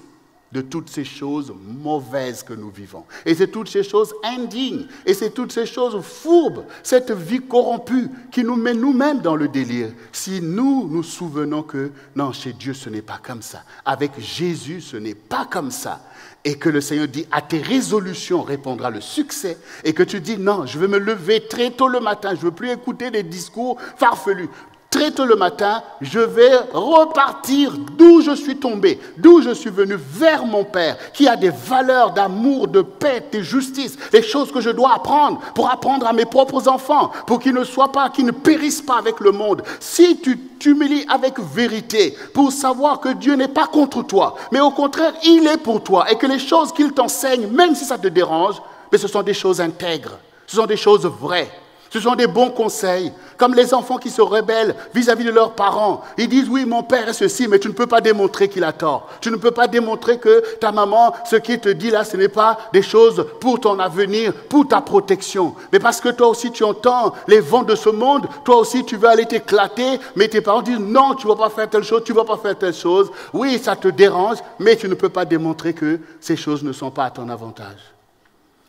de toutes ces choses mauvaises que nous vivons. Et c'est toutes ces choses indignes, et c'est toutes ces choses fourbes, cette vie corrompue qui nous met nous-mêmes dans le délire. Si nous nous souvenons que non, chez Dieu ce n'est pas comme ça, avec Jésus ce n'est pas comme ça, et que le Seigneur dit à tes résolutions répondra le succès, et que tu dis non, je vais me lever très tôt le matin, je ne veux plus écouter des discours farfelus. Très tôt le matin, je vais repartir d'où je suis tombé, d'où je suis venu, vers mon Père, qui a des valeurs d'amour, de paix, de justice, des choses que je dois apprendre pour apprendre à mes propres enfants, pour qu'ils ne soient pas, qu'ils ne périssent pas avec le monde. Si tu t'humilies avec vérité, pour savoir que Dieu n'est pas contre toi, mais au contraire, il est pour toi, et que les choses qu'il t'enseigne, même si ça te dérange, mais ce sont des choses intègres, ce sont des choses vraies. Ce sont des bons conseils, comme les enfants qui se rebellent vis-à-vis de leurs parents. Ils disent, oui, mon père est ceci, mais tu ne peux pas démontrer qu'il a tort. Tu ne peux pas démontrer que ta maman, ce qu'il te dit là, ce n'est pas des choses pour ton avenir, pour ta protection. Mais parce que toi aussi, tu entends les vents de ce monde, toi aussi, tu veux aller t'éclater, mais tes parents disent, non, tu ne vas pas faire telle chose, tu ne vas pas faire telle chose. Oui, ça te dérange, mais tu ne peux pas démontrer que ces choses ne sont pas à ton avantage.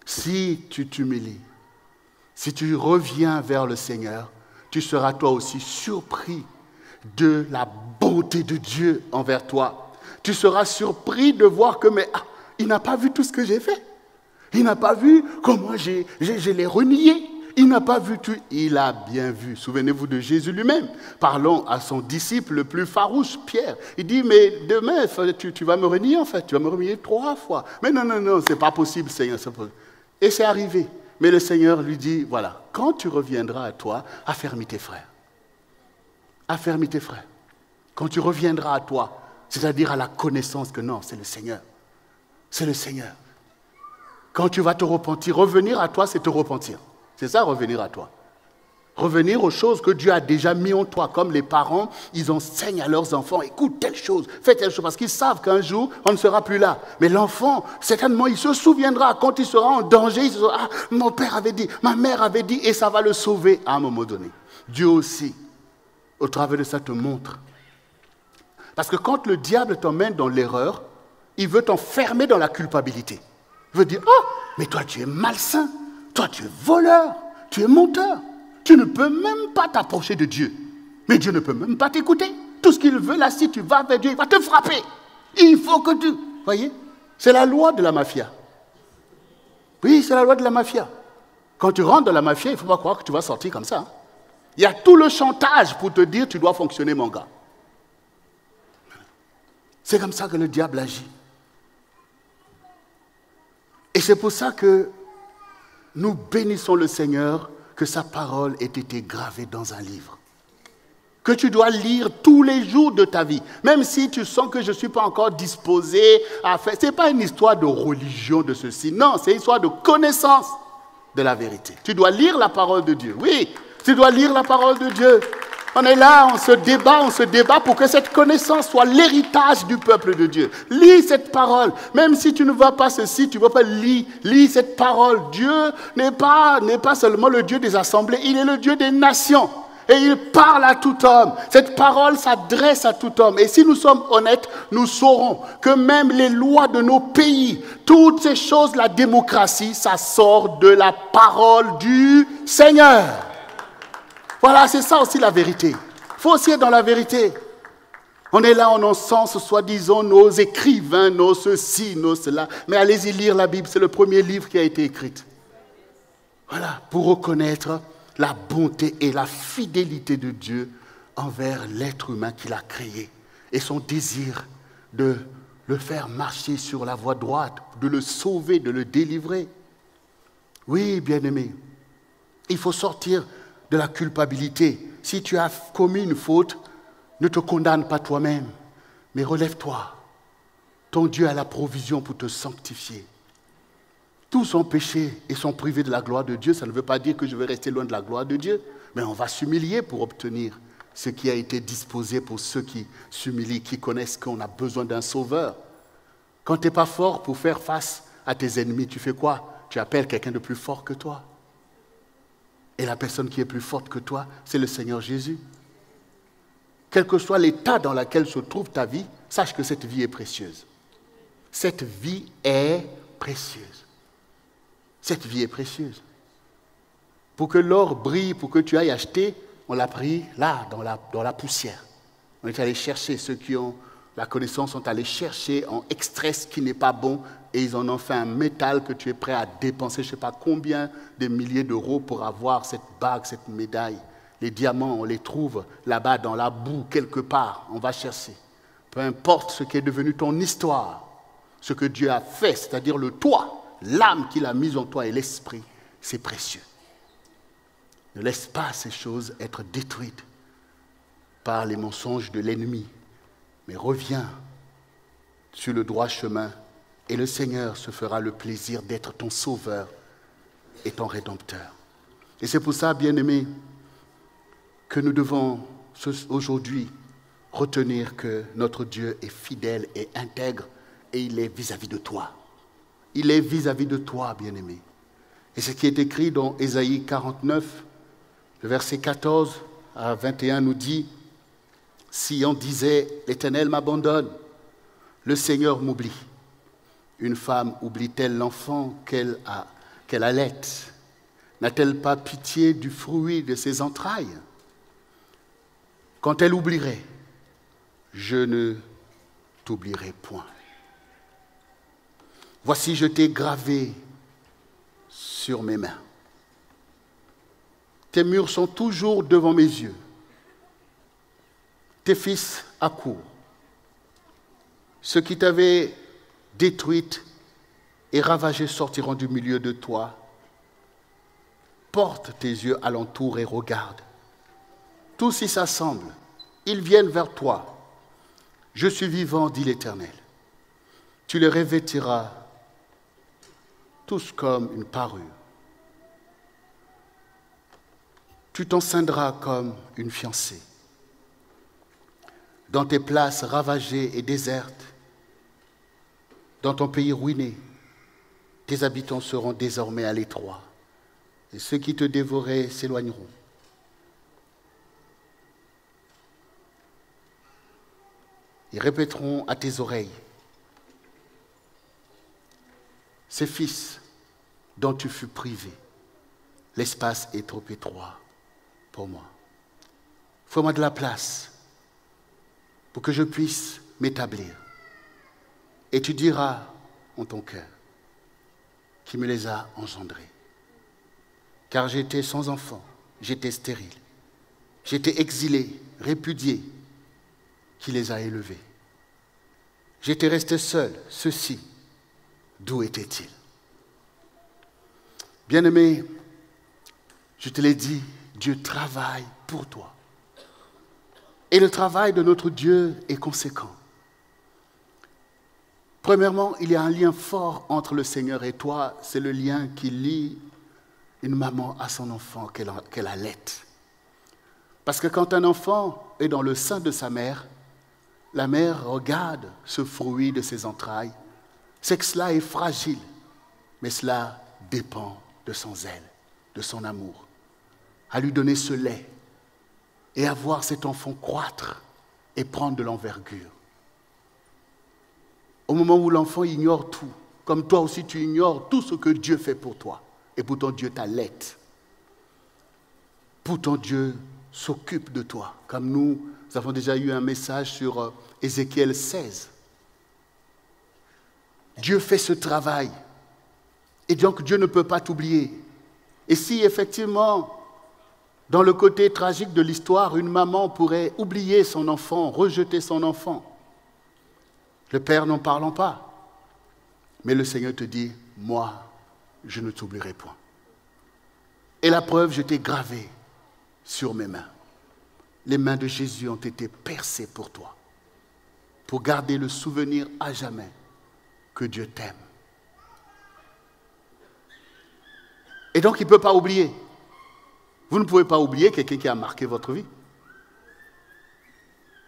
Si tu t'humilies, si tu reviens vers le Seigneur, tu seras toi aussi surpris de la bonté de Dieu envers toi. Tu seras surpris de voir que, mais il n'a pas vu tout ce que j'ai fait. Il n'a pas vu comment je l'ai renié. Il n'a pas vu tout. Il a bien vu. Souvenez-vous de Jésus lui-même. Parlons à son disciple le plus farouche, Pierre. Il dit, mais demain, tu vas me renier en fait. Tu vas me renier 3 fois. Mais non, c'est pas possible, Seigneur. Et c'est arrivé. Mais le Seigneur lui dit, voilà, quand tu reviendras à toi, affermis tes frères. Affermis tes frères. Quand tu reviendras à toi, c'est-à-dire à la connaissance que non, c'est le Seigneur. C'est le Seigneur. Quand tu vas te repentir, revenir à toi, c'est te repentir. C'est ça, revenir à toi. Revenir aux choses que Dieu a déjà mis en toi, comme les parents, ils enseignent à leurs enfants, écoute telle chose, fais telle chose, parce qu'ils savent qu'un jour, on ne sera plus là. Mais l'enfant, certainement, il se souviendra, quand il sera en danger, il se dira, ah, mon père avait dit, ma mère avait dit, et ça va le sauver à un moment donné. Dieu aussi, au travers de ça, te montre. Parce que quand le diable t'emmène dans l'erreur, il veut t'enfermer dans la culpabilité. Il veut dire, oh, mais toi tu es malsain, toi tu es voleur, tu es menteur. Tu ne peux même pas t'approcher de Dieu. Mais Dieu ne peut même pas t'écouter. Tout ce qu'il veut, là, si tu vas vers Dieu, il va te frapper. Il faut que tu... Voyez, c'est la loi de la mafia. Oui, c'est la loi de la mafia. Quand tu rentres dans la mafia, il ne faut pas croire que tu vas sortir comme ça. Il y a tout le chantage pour te dire tu dois fonctionner, mon gars. C'est comme ça que le diable agit. Et c'est pour ça que nous bénissons le Seigneur que sa parole ait été gravée dans un livre. Que tu dois lire tous les jours de ta vie. Même si tu sens que je ne suis pas encore disposé à faire... Ce n'est pas une histoire de religion de ceci. Non, c'est une histoire de connaissance de la vérité. Tu dois lire la parole de Dieu. Oui, tu dois lire la parole de Dieu. On est là, on se débat pour que cette connaissance soit l'héritage du peuple de Dieu. Lis cette parole. Même si tu ne vois pas ceci, tu ne vois pas, lis cette parole. Dieu n'est pas seulement le Dieu des assemblées, il est le Dieu des nations. Et il parle à tout homme. Cette parole s'adresse à tout homme. Et si nous sommes honnêtes, nous saurons que même les lois de nos pays, toutes ces choses, la démocratie, ça sort de la parole du Seigneur. Voilà, c'est ça aussi la vérité. Il faut aussi être dans la vérité. On est là, on encense soi-disant nos écrivains, nos ceci, nos cela. Mais allez-y lire la Bible, c'est le premier livre qui a été écrit. Voilà, pour reconnaître la bonté et la fidélité de Dieu envers l'être humain qu'il a créé. Et son désir de le faire marcher sur la voie droite, de le sauver, de le délivrer. Oui, bien-aimé, il faut sortir de la culpabilité. Si tu as commis une faute, ne te condamne pas toi-même, mais relève-toi. Ton Dieu a la provision pour te sanctifier. Tous sont péchés et sont privés de la gloire de Dieu. Ça ne veut pas dire que je vais rester loin de la gloire de Dieu, mais on va s'humilier pour obtenir ce qui a été disposé pour ceux qui s'humilient, qui connaissent qu'on a besoin d'un sauveur. Quand tu n'es pas fort pour faire face à tes ennemis, tu fais quoi? Tu appelles quelqu'un de plus fort que toi. Et la personne qui est plus forte que toi, c'est le Seigneur Jésus. Quel que soit l'état dans lequel se trouve ta vie, sache que cette vie est précieuse. Cette vie est précieuse. Cette vie est précieuse. Pour que l'or brille, pour que tu ailles acheter, on l'a pris là, dans la poussière. On est allé chercher, ceux qui ont la connaissance sont allés chercher en extrait ce qui n'est pas bon et ils en ont fait un métal que tu es prêt à dépenser, je ne sais pas combien de milliers d'euros pour avoir cette bague, cette médaille. Les diamants, on les trouve là-bas dans la boue, quelque part, on va chercher. Peu importe ce qui est devenu ton histoire, ce que Dieu a fait, c'est-à-dire le toi, l'âme qu'il a mise en toi et l'esprit, c'est précieux. Ne laisse pas ces choses être détruites par les mensonges de l'ennemi, mais reviens sur le droit chemin et le Seigneur se fera le plaisir d'être ton sauveur et ton rédempteur. Et c'est pour ça, bien-aimés, que nous devons aujourd'hui retenir que notre Dieu est fidèle et intègre et il est vis-à-vis de toi. Il est vis-à-vis de toi, bien-aimé. Et ce qui est écrit dans Ésaïe 49, le verset 14 à 21 nous dit « Si on disait « L'Éternel m'abandonne, le Seigneur m'oublie. Une femme oublie-t-elle l'enfant qu'elle allaite? N'a-t-elle pas pitié du fruit de ses entrailles? Quand elle oublierait, je ne t'oublierai point. Voici, je t'ai gravé sur mes mains. Tes murs sont toujours devant mes yeux. Tes fils accourent. Ceux qui t'avaient détruite et ravagée sortiront du milieu de toi. Porte tes yeux alentour et regarde. Tous s'y s'assemblent. Ils viennent vers toi. Je suis vivant, dit l'Éternel. Tu les revêtiras tous comme une parure. Tu t'enceindras comme une fiancée. Dans tes places ravagées et désertes, dans ton pays ruiné, tes habitants seront désormais à l'étroit, et ceux qui te dévoraient s'éloigneront. Ils répéteront à tes oreilles, ces fils dont tu fus privé, l'espace est trop étroit pour moi. Fais-moi de la place pour que je puisse m'établir. Et tu diras en ton cœur qui me les a engendrés. Car j'étais sans enfant, j'étais stérile, j'étais exilé, répudié, qui les a élevés. J'étais resté seul, ceux-ci, d'où étaient-ils? Bien-aimé, je te l'ai dit, Dieu travaille pour toi. Et le travail de notre Dieu est conséquent. Premièrement, il y a un lien fort entre le Seigneur et toi. C'est le lien qui lie une maman à son enfant qu'elle allaite. Parce que quand un enfant est dans le sein de sa mère, la mère regarde ce fruit de ses entrailles. C'est que cela est fragile, mais cela dépend de son zèle, de son amour. À lui donner ce lait et à voir cet enfant croître et prendre de l'envergure. Au moment où l'enfant ignore tout, comme toi aussi tu ignores tout ce que Dieu fait pour toi, et pourtant Dieu t'allaite. Pourtant Dieu s'occupe de toi, comme nous avons déjà eu un message sur Ézéchiel 16. Dieu fait ce travail, et donc Dieu ne peut pas t'oublier. Et si effectivement, dans le côté tragique de l'histoire, une maman pourrait oublier son enfant, rejeter son enfant, le Père n'en parlant pas. Mais le Seigneur te dit, moi, je ne t'oublierai point. Et la preuve, je t'ai gravé sur mes mains. Les mains de Jésus ont été percées pour toi, pour garder le souvenir à jamais que Dieu t'aime. Et donc, il ne peut pas oublier. Vous ne pouvez pas oublier quelqu'un qui a marqué votre vie.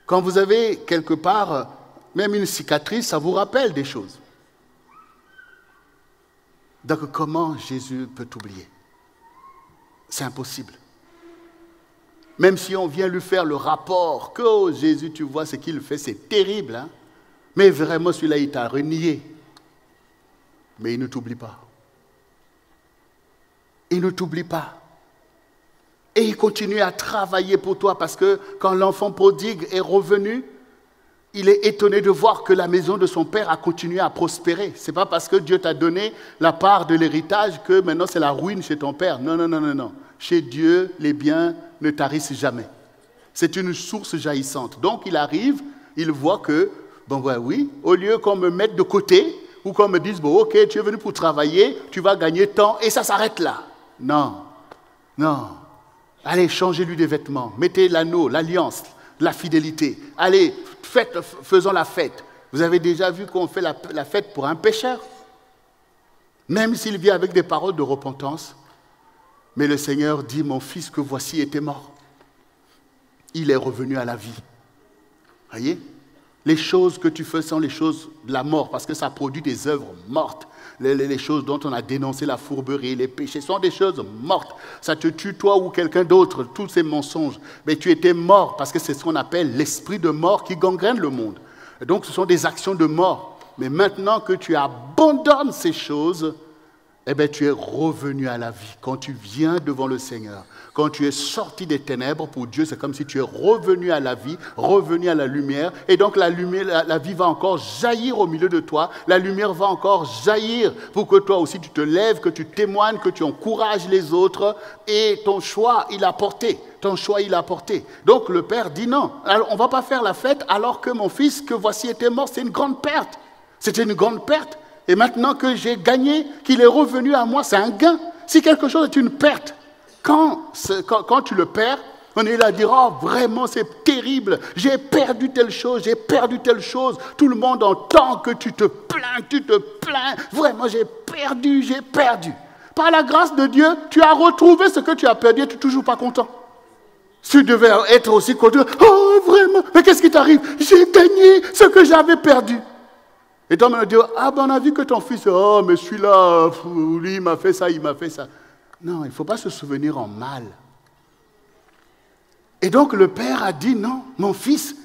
Quand vous avez quelque part, même une cicatrice, ça vous rappelle des choses. Donc comment Jésus peut t'oublier? C'est impossible. Même si on vient lui faire le rapport, que oh, Jésus, tu vois ce qu'il fait, c'est terrible. Hein? Mais vraiment, celui-là, il t'a renié. Mais il ne t'oublie pas. Il ne t'oublie pas. Et il continue à travailler pour toi parce que quand l'enfant prodigue est revenu, il est étonné de voir que la maison de son père a continué à prospérer. Ce n'est pas parce que Dieu t'a donné la part de l'héritage que maintenant c'est la ruine chez ton père. Non, non, non, non, non. Chez Dieu, les biens ne tarissent jamais. C'est une source jaillissante. Donc il arrive, il voit que, bon ouais, oui, au lieu qu'on me mette de côté ou qu'on me dise, bon ok, tu es venu pour travailler, tu vas gagner tant et ça s'arrête là. Non, non. Allez, changez-lui des vêtements, mettez l'anneau, l'alliance, la fidélité. Allez, faisons la fête. Vous avez déjà vu qu'on fait la fête pour un pécheur? Même s'il vient avec des paroles de repentance. Mais le Seigneur dit, mon fils que voici était mort. Il est revenu à la vie. Voyez? Les choses que tu fais sont les choses de la mort, parce que ça produit des œuvres mortes. Les choses dont on a dénoncé la fourberie, les péchés, sont des choses mortes. Ça te tue toi ou quelqu'un d'autre, tous ces mensonges. Mais tu étais mort, parce que c'est ce qu'on appelle l'esprit de mort qui gangrène le monde. Et donc ce sont des actions de mort. Mais maintenant que tu abandonnes ces choses, eh bien, tu es revenu à la vie. Quand tu viens devant le Seigneur, quand tu es sorti des ténèbres, pour Dieu, c'est comme si tu es revenu à la vie, revenu à la lumière. Et donc, la vie va encore jaillir au milieu de toi. La lumière va encore jaillir pour que toi aussi, tu te lèves, que tu témoignes, que tu encourages les autres. Et ton choix, il a porté. Ton choix, il a porté. Donc, le Père dit non. Alors, on ne va pas faire la fête alors que mon fils, que voici, était mort. C'est une grande perte. C'était une grande perte. Et maintenant que j'ai gagné, qu'il est revenu à moi, c'est un gain. Si quelque chose est une perte, quand tu le perds, on est là à dire, oh vraiment c'est terrible, j'ai perdu telle chose, j'ai perdu telle chose. Tout le monde entend que tu te plains, vraiment j'ai perdu. Par la grâce de Dieu, tu as retrouvé ce que tu as perdu et tu n'es toujours pas content. Tu devais être aussi content, oh vraiment, mais qu'est-ce qui t'arrive? J'ai gagné ce que j'avais perdu. Et toi, on me dit, ah ben on a vu que ton fils, oh mais celui-là, lui il m'a fait ça. Non, il ne faut pas se souvenir en mal. Et donc le Père a dit, non, mon fils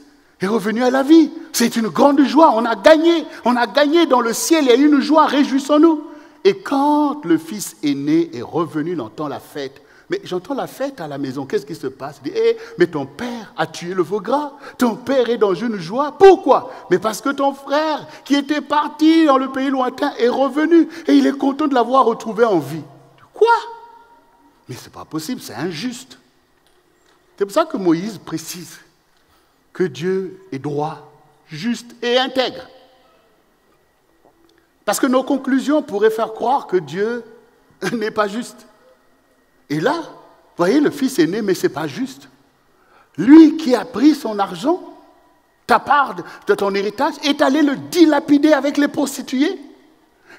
est revenu à la vie. C'est une grande joie, on a gagné dans le ciel, il y a une joie, réjouissons-nous. Et quand le fils aîné est revenu, il entend la fête. Mais j'entends la fête à la maison, qu'est-ce qui se passe? Il dit, mais ton père a tué le veau gras, ton père est dans une joie. Pourquoi? Mais parce que ton frère, qui était parti dans le pays lointain, est revenu et il est content de l'avoir retrouvé en vie. Quoi? Mais ce n'est pas possible, c'est injuste. C'est pour ça que Moïse précise que Dieu est droit, juste et intègre. Parce que nos conclusions pourraient faire croire que Dieu n'est pas juste. Et là, vous voyez, le fils aîné, mais ce n'est pas juste. Lui qui a pris son argent, ta part de ton héritage, est allé le dilapider avec les prostituées.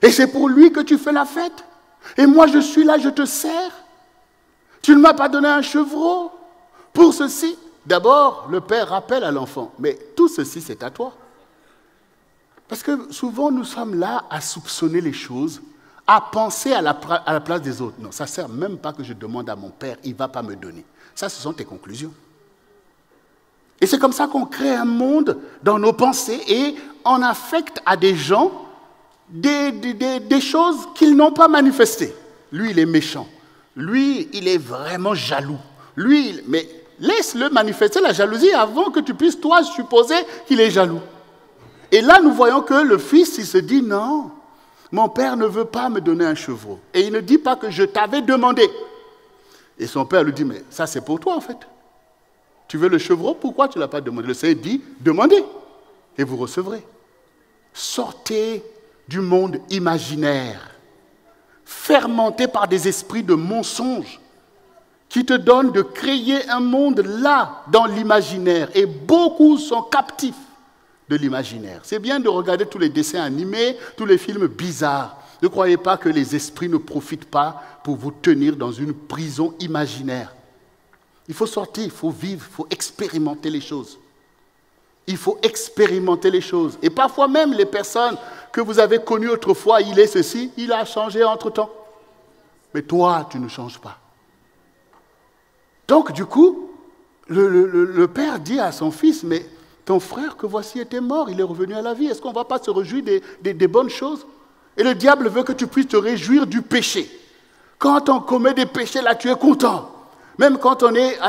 Et c'est pour lui que tu fais la fête. Et moi, je suis là, je te sers. Tu ne m'as pas donné un chevreau pour ceci. D'abord, le père rappelle à l'enfant, mais tout ceci, c'est à toi. Parce que souvent, nous sommes là à soupçonner les choses, à penser à la place des autres. Non, ça ne sert même pas que je demande à mon père, il ne va pas me donner. Ça, ce sont tes conclusions. Et c'est comme ça qu'on crée un monde dans nos pensées et on affecte à des gens des choses qu'ils n'ont pas manifestées. Lui, il est méchant. Lui, il est vraiment jaloux. Lui, mais laisse-le manifester la jalousie avant que tu puisses, toi, supposer qu'il est jaloux. Et là, nous voyons que le fils, il se dit, non, mon père ne veut pas me donner un chevreau. Et il ne dit pas que je t'avais demandé. Et son père lui dit, mais ça, c'est pour toi, en fait. Tu veux le chevreau, pourquoi tu ne l'as pas demandé? Le Seigneur dit, demandez, et vous recevrez. Sortez du monde imaginaire, fermenté par des esprits de mensonges, qui te donnent de créer un monde là, dans l'imaginaire. Et beaucoup sont captifs de l'imaginaire. C'est bien de regarder tous les dessins animés, tous les films bizarres. Ne croyez pas que les esprits ne profitent pas pour vous tenir dans une prison imaginaire. Il faut sortir, il faut vivre, il faut expérimenter les choses. Il faut expérimenter les choses. Et parfois même les personnes que vous avez connues autrefois, il est ceci, il a changé entre-temps. Mais toi, tu ne changes pas. Donc du coup, le père dit à son fils, mais ton frère que voici était mort, il est revenu à la vie. Est-ce qu'on ne va pas se réjouir des bonnes choses? Et le diable veut que tu puisses te réjouir du péché. Quand on commet des péchés, là, tu es content. Même quand on est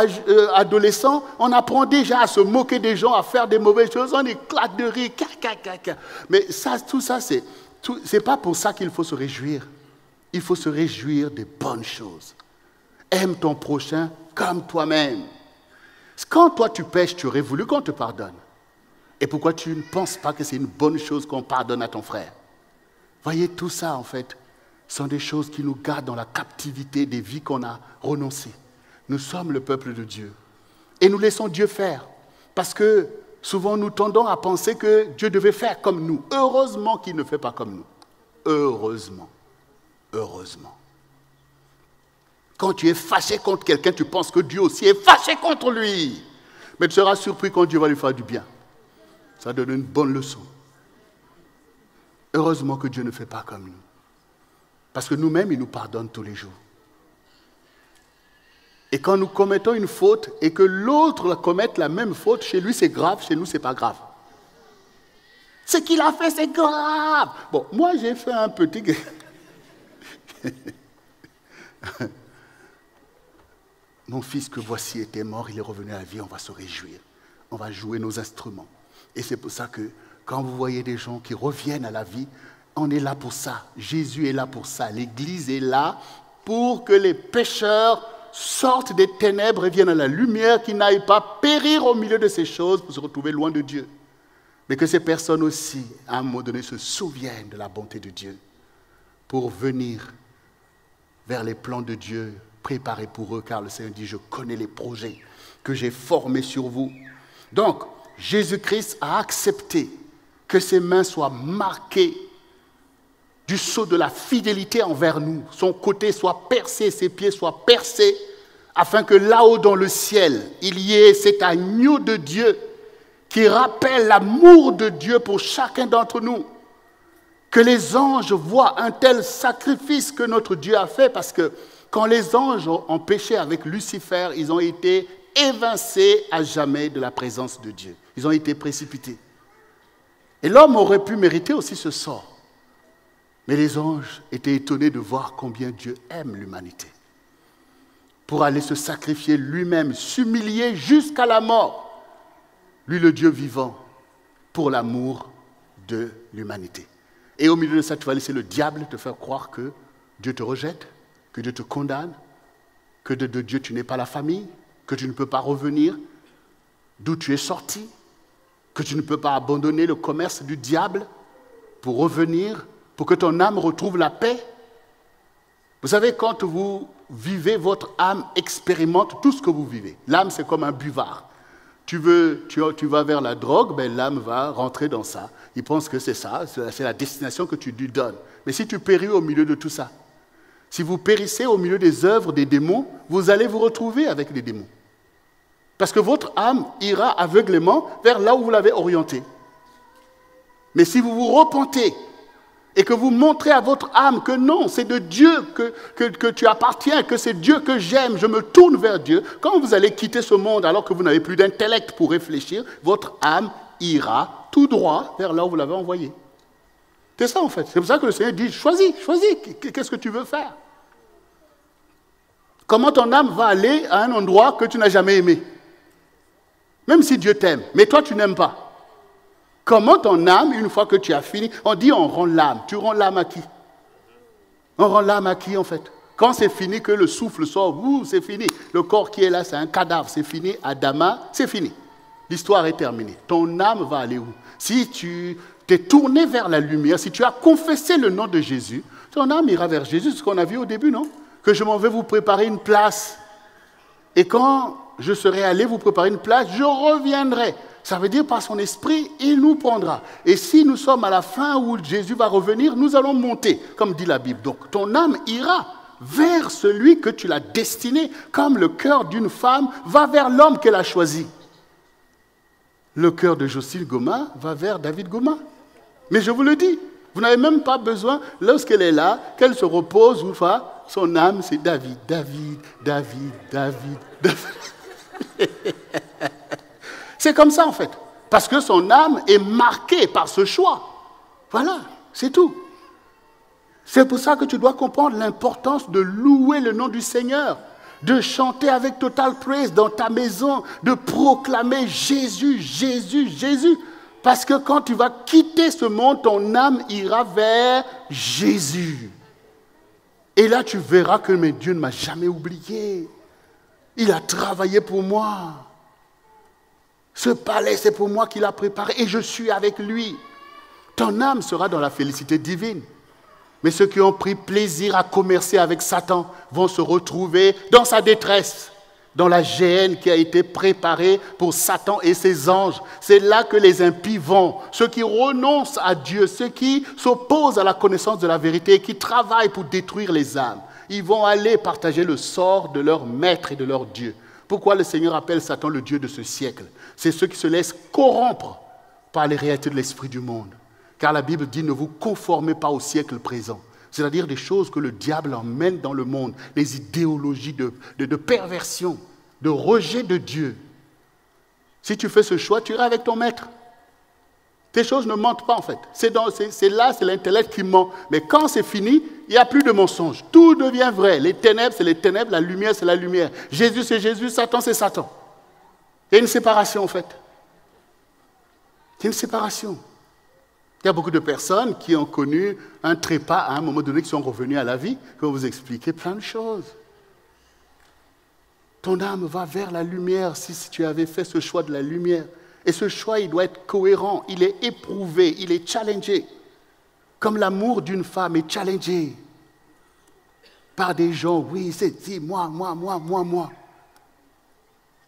adolescent, on apprend déjà à se moquer des gens, à faire des mauvaises choses, on éclate de rire. Mais ça, tout ça, c'est pas pour ça qu'il faut se réjouir. Il faut se réjouir des bonnes choses. Aime ton prochain comme toi-même. Quand toi tu pêches, tu aurais voulu qu'on te pardonne. Et pourquoi tu ne penses pas que c'est une bonne chose qu'on pardonne à ton frère? Voyez, tout ça, en fait, sont des choses qui nous gardent dans la captivité des vies qu'on a renoncées. Nous sommes le peuple de Dieu. Et nous laissons Dieu faire. Parce que souvent, nous tendons à penser que Dieu devait faire comme nous. Heureusement qu'il ne fait pas comme nous. Heureusement. Heureusement. Quand tu es fâché contre quelqu'un, tu penses que Dieu aussi est fâché contre lui. Mais tu seras surpris quand Dieu va lui faire du bien. Ça donne une bonne leçon. Heureusement que Dieu ne fait pas comme nous. Parce que nous-mêmes, il nous pardonne tous les jours. Et quand nous commettons une faute et que l'autre commette la même faute, chez lui c'est grave, chez nous c'est pas grave. Ce qu'il a fait, c'est grave. Bon, moi j'ai fait un petit... Mon fils que voici était mort, il est revenu à la vie, on va se réjouir. On va jouer nos instruments. Et c'est pour ça que quand vous voyez des gens qui reviennent à la vie, on est là pour ça. Jésus est là pour ça. L'Église est là pour que les pécheurs sortent des ténèbres et viennent à la lumière, qu'ils n'aillent pas périr au milieu de ces choses pour se retrouver loin de Dieu. Mais que ces personnes aussi, à un moment donné, se souviennent de la bonté de Dieu pour venir vers les plans de Dieu préparés pour eux, car le Seigneur dit, je connais les projets que j'ai formés sur vous. Donc, Jésus-Christ a accepté que ses mains soient marquées du sceau de la fidélité envers nous, son côté soit percé, ses pieds soient percés, afin que là-haut dans le ciel, il y ait cet agneau de Dieu qui rappelle l'amour de Dieu pour chacun d'entre nous. Que les anges voient un tel sacrifice que notre Dieu a fait, parce que quand les anges ont péché avec Lucifer, ils ont été évincés à jamais de la présence de Dieu. Ils ont été précipités. Et l'homme aurait pu mériter aussi ce sort. Mais les anges étaient étonnés de voir combien Dieu aime l'humanité. Pour aller se sacrifier lui-même, s'humilier jusqu'à la mort. Lui, le Dieu vivant, pour l'amour de l'humanité. Et au milieu de ça, tu vas laisser le diable te faire croire que Dieu te rejette, que Dieu te condamne, que de Dieu tu n'es pas la famille, que tu ne peux pas revenir d'où tu es sorti, que tu ne peux pas abandonner le commerce du diable pour revenir, pour que ton âme retrouve la paix. Vous savez, quand vous vivez, votre âme expérimente tout ce que vous vivez. L'âme, c'est comme un buvard. Tu vas vers la drogue, ben, l'âme va rentrer dans ça. Il pense que c'est ça, c'est la destination que tu lui donnes. Mais si tu péris au milieu de tout ça, si vous périssez au milieu des œuvres des démons, vous allez vous retrouver avec les démons. Parce que votre âme ira aveuglément vers là où vous l'avez orientée. Mais si vous vous repentez et que vous montrez à votre âme que non, c'est de Dieu que tu appartiens, que c'est Dieu que j'aime, je me tourne vers Dieu, quand vous allez quitter ce monde alors que vous n'avez plus d'intellect pour réfléchir, votre âme ira tout droit vers là où vous l'avez envoyé. C'est ça en fait. C'est pour ça que le Seigneur dit, choisis, qu'est-ce que tu veux faire? Comment ton âme va aller à un endroit que tu n'as jamais aimé? Même si Dieu t'aime, mais toi tu n'aimes pas. Comment ton âme, une fois que tu as fini, on dit on rend l'âme. Tu rends l'âme à qui? On rend l'âme à qui en fait? Quand c'est fini, que le souffle sort, c'est fini. Le corps qui est là, c'est un cadavre, c'est fini. Adama, c'est fini. L'histoire est terminée. Ton âme va aller où? Si tu t'es tourné vers la lumière, si tu as confessé le nom de Jésus, ton âme ira vers Jésus, ce qu'on a vu au début, non? Que je m'en vais vous préparer une place. Et quand je serai allé vous préparer une place, je reviendrai. Ça veut dire par son esprit, il nous prendra. Et si nous sommes à la fin où Jésus va revenir, nous allons monter, comme dit la Bible. Donc ton âme ira vers celui que tu l'as destiné, comme le cœur d'une femme va vers l'homme qu'elle a choisi. Le cœur de Jocelyne Goma va vers David Goma. Mais je vous le dis, vous n'avez même pas besoin, lorsqu'elle est là, qu'elle se repose, ou pas, son âme c'est David. C'est comme ça en fait. Parce que son âme est marquée par ce choix. Voilà, c'est tout. C'est pour ça que tu dois comprendre l'importance de louer le nom du Seigneur, de chanter avec total praise dans ta maison, de proclamer Jésus, Jésus, Jésus. Parce que quand tu vas quitter ce monde, ton âme ira vers Jésus. Et là, tu verras que mais Dieu ne m'a jamais oublié. Il a travaillé pour moi. Ce palais, c'est pour moi qu'il a préparé et je suis avec lui. Ton âme sera dans la félicité divine. Mais ceux qui ont pris plaisir à commercer avec Satan vont se retrouver dans sa détresse, dans la géhenne qui a été préparée pour Satan et ses anges. C'est là que les impies vont, ceux qui renoncent à Dieu, ceux qui s'opposent à la connaissance de la vérité et qui travaillent pour détruire les âmes. Ils vont aller partager le sort de leur maître et de leur Dieu. Pourquoi le Seigneur appelle Satan le Dieu de ce siècle? C'est ceux qui se laissent corrompre par les réalités de l'esprit du monde. Car la Bible dit, ne vous conformez pas au siècle présent. C'est-à-dire des choses que le diable emmène dans le monde, les idéologies de perversion, de rejet de Dieu. Si tu fais ce choix, tu iras avec ton maître. Tes choses ne mentent pas en fait. C'est là, c'est l'intellect qui ment. Mais quand c'est fini, il n'y a plus de mensonges. Tout devient vrai. Les ténèbres, c'est les ténèbres. La lumière, c'est la lumière. Jésus, c'est Jésus. Satan, c'est Satan. Il y a une séparation en fait. Il y a une séparation. Il y a beaucoup de personnes qui ont connu un trépas à un moment donné, qui sont revenus à la vie, qui vont vous expliquer plein de choses. Ton âme va vers la lumière si tu avais fait ce choix de la lumière. Et ce choix, il doit être cohérent, il est éprouvé, il est challengé. Comme l'amour d'une femme est challengé par des gens, oui, c'est dit, moi.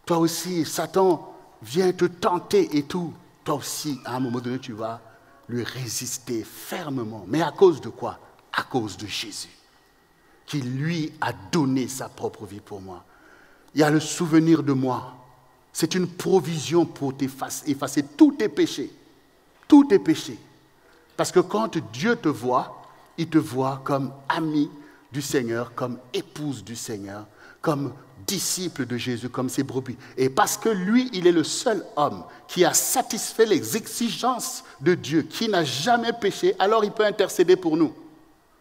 Toi aussi, Satan vient te tenter et tout. Toi aussi, à un moment donné, tu vas lui résister fermement. Mais à cause de quoi? À cause de Jésus, qui lui a donné sa propre vie pour moi. Il y a le souvenir de moi. C'est une provision pour effacer tous tes péchés. Tous tes péchés. Parce que quand Dieu te voit, il te voit comme ami du Seigneur, comme épouse du Seigneur, comme disciple de Jésus, comme ses brebis. Et parce que lui, il est le seul homme qui a satisfait les exigences de Dieu, qui n'a jamais péché, alors il peut intercéder pour nous.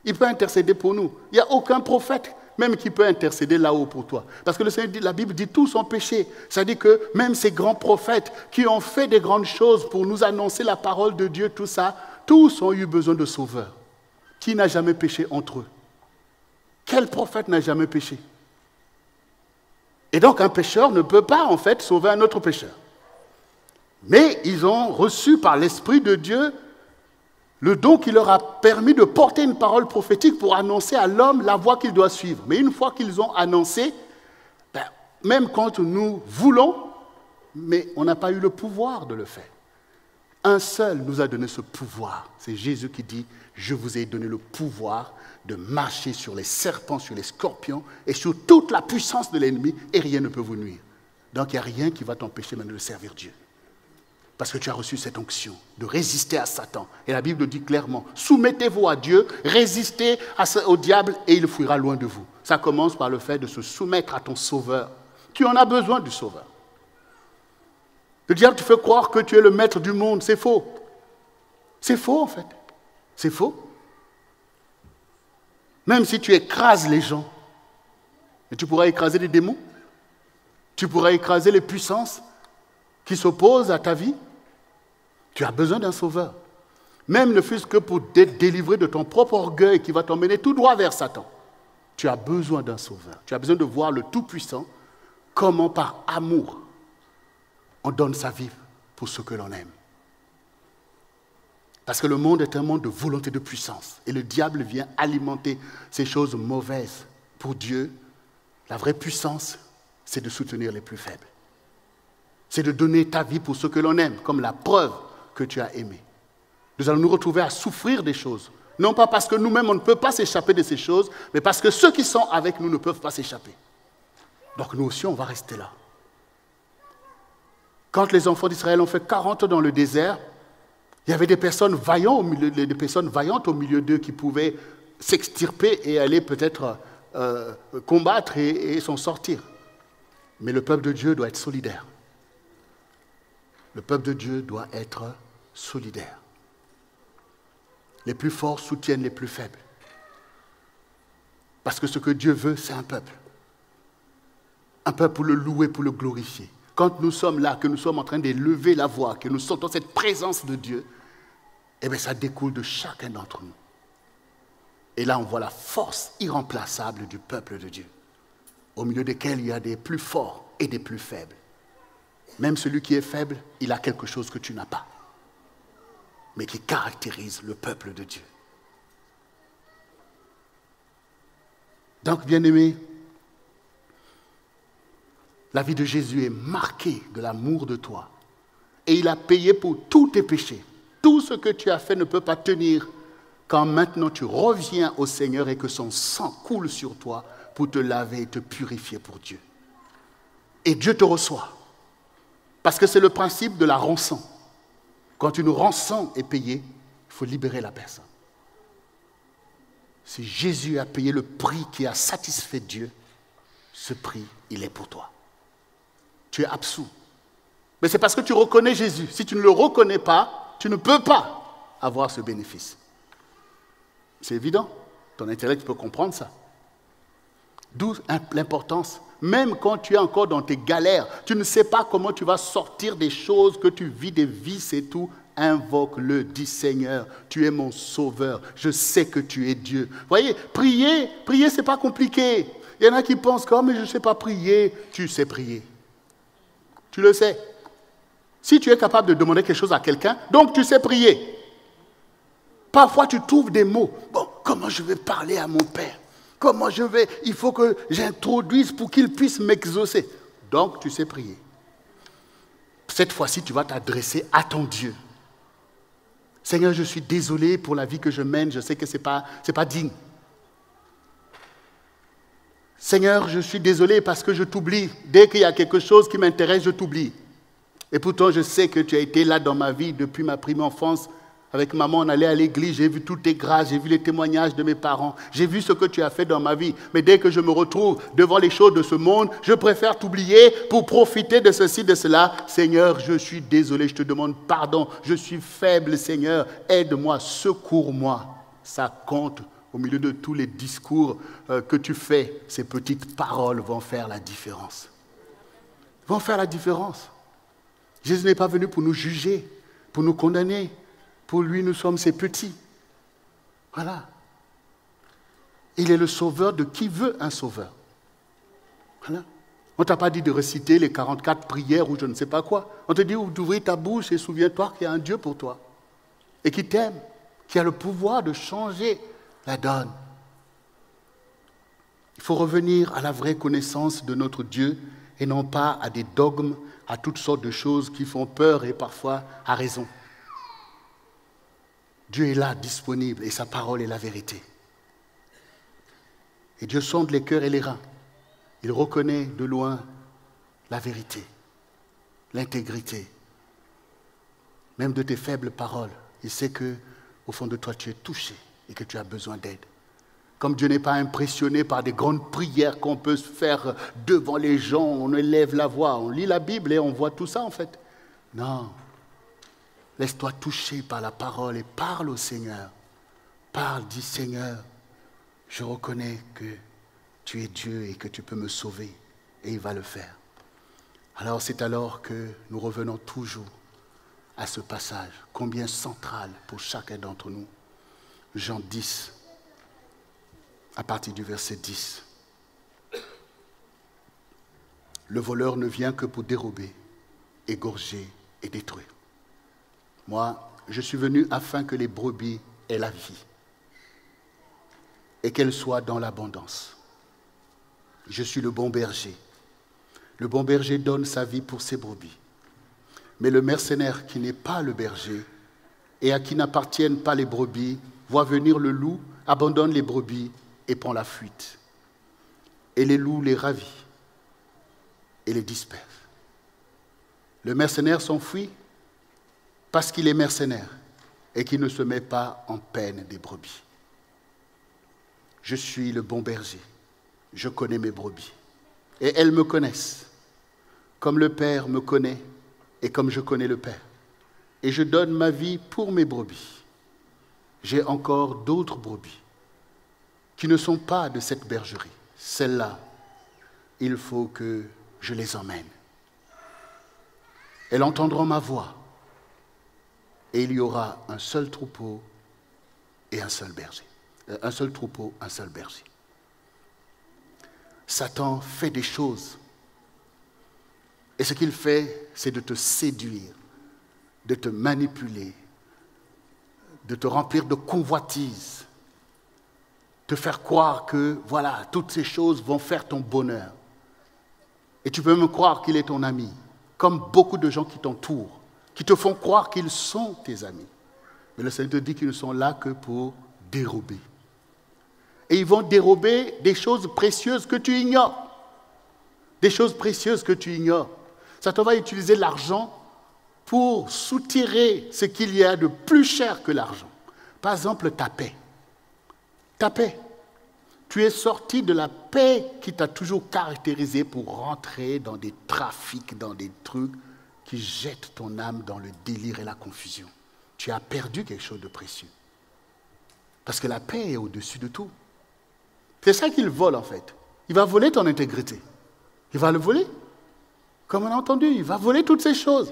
Il peut intercéder pour nous. Il n'y a aucun prophète même qui peut intercéder là-haut pour toi. Parce que la Bible dit tous ont péché. C'est-à-dire que même ces grands prophètes qui ont fait des grandes choses pour nous annoncer la parole de Dieu, tout ça, tous ont eu besoin de sauveurs. Qui n'a jamais péché entre eux? Quel prophète n'a jamais péché? Et donc un pécheur ne peut pas en fait sauver un autre pécheur. Mais ils ont reçu par l'Esprit de Dieu le don qui leur a permis de porter une parole prophétique pour annoncer à l'homme la voie qu'il doit suivre. Mais une fois qu'ils ont annoncé, même quand nous voulons, mais on n'a pas eu le pouvoir de le faire. Un seul nous a donné ce pouvoir. C'est Jésus qui dit, je vous ai donné le pouvoir de marcher sur les serpents, sur les scorpions et sur toute la puissance de l'ennemi et rien ne peut vous nuire. Donc il n'y a rien qui va t'empêcher maintenant de servir Dieu. Parce que tu as reçu cette onction de résister à Satan. Et la Bible dit clairement, soumettez-vous à Dieu, résistez au diable et il fuira loin de vous. Ça commence par le fait de se soumettre à ton sauveur. Tu en as besoin du sauveur. Le diable te fait croire que tu es le maître du monde. C'est faux. C'est faux en fait. C'est faux. Même si tu écrases les gens, et tu pourras écraser les démons, tu pourras écraser les puissances qui s'opposent à ta vie, tu as besoin d'un sauveur. Même ne fût-ce que pour te délivrer de ton propre orgueil qui va t'emmener tout droit vers Satan. Tu as besoin d'un sauveur. Tu as besoin de voir le Tout-Puissant, comment par amour on donne sa vie pour ce que l'on aime. Parce que le monde est un monde de volonté de puissance. Et le diable vient alimenter ces choses mauvaises. Pour Dieu, la vraie puissance, c'est de soutenir les plus faibles. C'est de donner ta vie pour ce que l'on aime, comme la preuve que tu as aimé. Nous allons nous retrouver à souffrir des choses. Non pas parce que nous-mêmes, on ne peut pas s'échapper de ces choses, mais parce que ceux qui sont avec nous ne peuvent pas s'échapper. Donc nous aussi, on va rester là. Quand les enfants d'Israël ont fait 40 ans dans le désert, il y avait des personnes vaillantes au milieu d'eux qui pouvaient s'extirper et aller peut-être combattre et s'en sortir. Mais le peuple de Dieu doit être solidaire. Le peuple de Dieu doit être solidaire. Les plus forts soutiennent les plus faibles. Parce que ce que Dieu veut, c'est un peuple. Un peuple pour le louer, pour le glorifier. Quand nous sommes là, que nous sommes en train de lever la voix, que nous sentons cette présence de Dieu, eh bien ça découle de chacun d'entre nous. Et là, on voit la force irremplaçable du peuple de Dieu, au milieu desquels il y a des plus forts et des plus faibles. Même celui qui est faible, il a quelque chose que tu n'as pas, mais qui caractérise le peuple de Dieu. Donc, bien-aimés, la vie de Jésus est marquée de l'amour de toi. Et il a payé pour tous tes péchés. Tout ce que tu as fait ne peut pas tenir quand maintenant tu reviens au Seigneur et que son sang coule sur toi pour te laver et te purifier pour Dieu. Et Dieu te reçoit. Parce que c'est le principe de la rançon. Quand une rançon est payée, il faut libérer la personne. Si Jésus a payé le prix qui a satisfait Dieu, ce prix, il est pour toi. Tu es absous. Mais c'est parce que tu reconnais Jésus. Si tu ne le reconnais pas, tu ne peux pas avoir ce bénéfice. C'est évident. Ton intellect peut comprendre ça. D'où l'importance. Même quand tu es encore dans tes galères, tu ne sais pas comment tu vas sortir des choses que tu vis, des vices et tout. Invoque-le, dis Seigneur, tu es mon sauveur, je sais que tu es Dieu. Vous voyez, prier, c'est pas compliqué. Il y en a qui pensent que mais je ne sais pas prier. Tu sais prier. Tu le sais. Si tu es capable de demander quelque chose à quelqu'un, donc tu sais prier. Parfois tu trouves des mots. Bon, comment je vais parler à mon père? Comment je vais? Il faut que j'introduise pour qu'il puisse m'exaucer. Donc tu sais prier. Cette fois-ci, tu vas t'adresser à ton Dieu. Seigneur, je suis désolé pour la vie que je mène, je sais que ce n'est pas digne. Seigneur, je suis désolé parce que je t'oublie. Dès qu'il y a quelque chose qui m'intéresse, je t'oublie. Et pourtant, je sais que tu as été là dans ma vie depuis ma prime enfance. Avec maman, on allait à l'église, j'ai vu toutes tes grâces, j'ai vu les témoignages de mes parents, j'ai vu ce que tu as fait dans ma vie. Mais dès que je me retrouve devant les choses de ce monde, je préfère t'oublier pour profiter de ceci, de cela. Seigneur, je suis désolé, je te demande pardon, je suis faible, Seigneur, aide-moi, secours-moi. Ça compte au milieu de tous les discours que tu fais. Ces petites paroles vont faire la différence. Vont faire la différence. Jésus n'est pas venu pour nous juger, pour nous condamner. Pour lui, nous sommes ses petits. Voilà. Il est le sauveur de qui veut un sauveur. Voilà. On ne t'a pas dit de réciter les 44 prières ou je ne sais pas quoi. On te dit d'ouvrir ta bouche et souviens-toi qu'il y a un Dieu pour toi. Et qui t'aime, qui a le pouvoir de changer la donne. Il faut revenir à la vraie connaissance de notre Dieu et non pas à des dogmes, à toutes sortes de choses qui font peur et parfois à raison. Dieu est là, disponible, et sa parole est la vérité. Et Dieu sonde les cœurs et les reins. Il reconnaît de loin la vérité, l'intégrité. Même de tes faibles paroles, il sait que, au fond de toi, tu es touché et que tu as besoin d'aide. Comme Dieu n'est pas impressionné par des grandes prières qu'on peut faire devant les gens, on élève la voix, on lit la Bible et on voit tout ça en fait. Non. Laisse-toi toucher par la parole et parle au Seigneur. Parle, dis Seigneur, je reconnais que tu es Dieu et que tu peux me sauver. Et il va le faire. Alors c'est alors que nous revenons toujours à ce passage, combien central pour chacun d'entre nous. Jean 10, à partir du verset 10. Le voleur ne vient que pour dérober, égorger et détruire. Moi, je suis venu afin que les brebis aient la vie et qu'elles soient dans l'abondance. Je suis le bon berger. Le bon berger donne sa vie pour ses brebis. Mais le mercenaire qui n'est pas le berger et à qui n'appartiennent pas les brebis voit venir le loup, abandonne les brebis et prend la fuite. Et les loups les ravit et les dispersent. Le mercenaire s'enfuit parce qu'il est mercenaire et qu'il ne se met pas en peine des brebis. Je suis le bon berger, je connais mes brebis, et elles me connaissent, comme le Père me connaît et comme je connais le Père. Et je donne ma vie pour mes brebis. J'ai encore d'autres brebis qui ne sont pas de cette bergerie. Celles-là, il faut que je les emmène. Elles entendront ma voix et il y aura un seul troupeau et un seul berger. Un seul troupeau, un seul berger. Satan fait des choses. Et ce qu'il fait, c'est de te séduire, de te manipuler, de te remplir de convoitises, te faire croire que, voilà, toutes ces choses vont faire ton bonheur. Et tu peux même croire qu'il est ton ami, comme beaucoup de gens qui t'entourent, qui te font croire qu'ils sont tes amis. Mais le Seigneur te dit qu'ils ne sont là que pour dérober. Et ils vont dérober des choses précieuses que tu ignores. Des choses précieuses que tu ignores. Satan va utiliser l'argent pour soutirer ce qu'il y a de plus cher que l'argent. Par exemple, ta paix. Ta paix. Tu es sorti de la paix qui t'a toujours caractérisé pour rentrer dans des trafics, dans des trucs qui jettent ton âme dans le délire et la confusion. Tu as perdu quelque chose de précieux. Parce que la paix est au-dessus de tout. C'est ça qu'il vole en fait. Il va voler ton intégrité. Il va le voler. Comme on a entendu, il va voler toutes ces choses.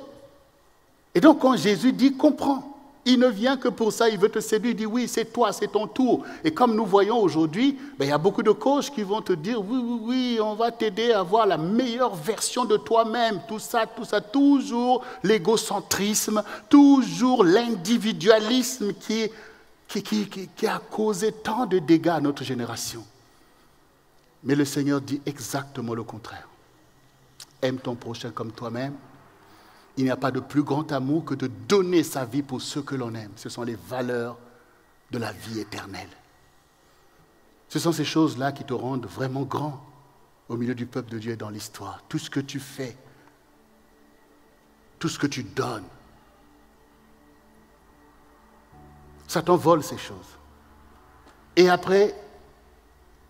Et donc quand Jésus dit, comprends, il ne vient que pour ça, il veut te séduire, il dit oui, c'est toi, c'est ton tour. Et comme nous voyons aujourd'hui, il y a beaucoup de coachs qui vont te dire, oui, on va t'aider à avoir la meilleure version de toi-même. Tout ça, toujours l'égocentrisme, toujours l'individualisme qui a causé tant de dégâts à notre génération. Mais le Seigneur dit exactement le contraire. Aime ton prochain comme toi-même. Il n'y a pas de plus grand amour que de donner sa vie pour ceux que l'on aime. Ce sont les valeurs de la vie éternelle. Ce sont ces choses-là qui te rendent vraiment grand au milieu du peuple de Dieu et dans l'histoire. Tout ce que tu fais, tout ce que tu donnes. Satan vole ces choses. Et après,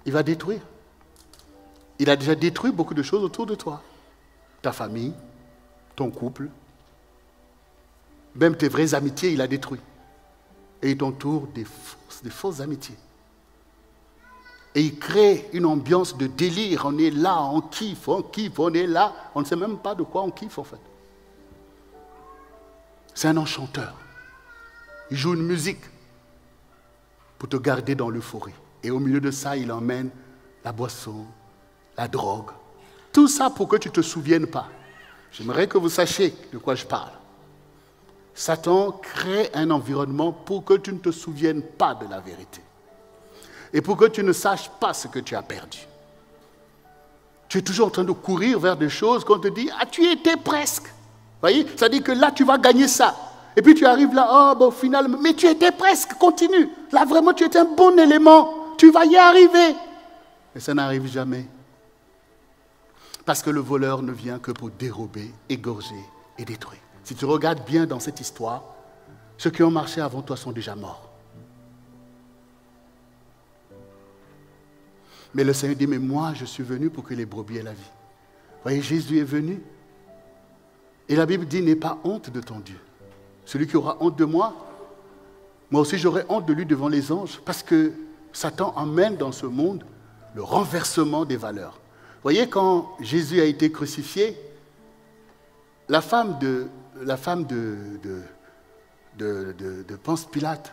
il va détruire. Il a déjà détruit beaucoup de choses autour de toi. Ta famille, ton couple, même tes vraies amitiés, il a détruit. Et il t'entoure des fausses amitiés. Et il crée une ambiance de délire. On est là, on kiffe, on est là. On ne sait même pas de quoi on kiffe en fait. C'est un enchanteur. Il joue une musique pour te garder dans l'euphorie. Et au milieu de ça, il emmène la boisson, la drogue. Tout ça pour que tu ne te souviennes pas. J'aimerais que vous sachiez de quoi je parle. Satan crée un environnement pour que tu ne te souviennes pas de la vérité. Et pour que tu ne saches pas ce que tu as perdu. Tu es toujours en train de courir vers des choses qu'on te dit, ah tu y étais presque. Vous voyez, ça dit que là tu vas gagner ça. Et puis tu arrives là, oh bon, finalement, mais tu étais presque, continue. Là vraiment tu étais un bon élément, tu vas y arriver. Et ça n'arrive jamais. Parce que le voleur ne vient que pour dérober, égorger et détruire. Si tu regardes bien dans cette histoire, ceux qui ont marché avant toi sont déjà morts. Mais le Seigneur dit, mais moi je suis venu pour que les brebis aient la vie. Vous voyez, Jésus est venu. Et la Bible dit, n'aie pas honte de ton Dieu. Celui qui aura honte de moi, moi aussi j'aurai honte de lui devant les anges. Parce que Satan emmène dans ce monde le renversement des valeurs. Vous voyez, quand Jésus a été crucifié, la femme de Ponce Pilate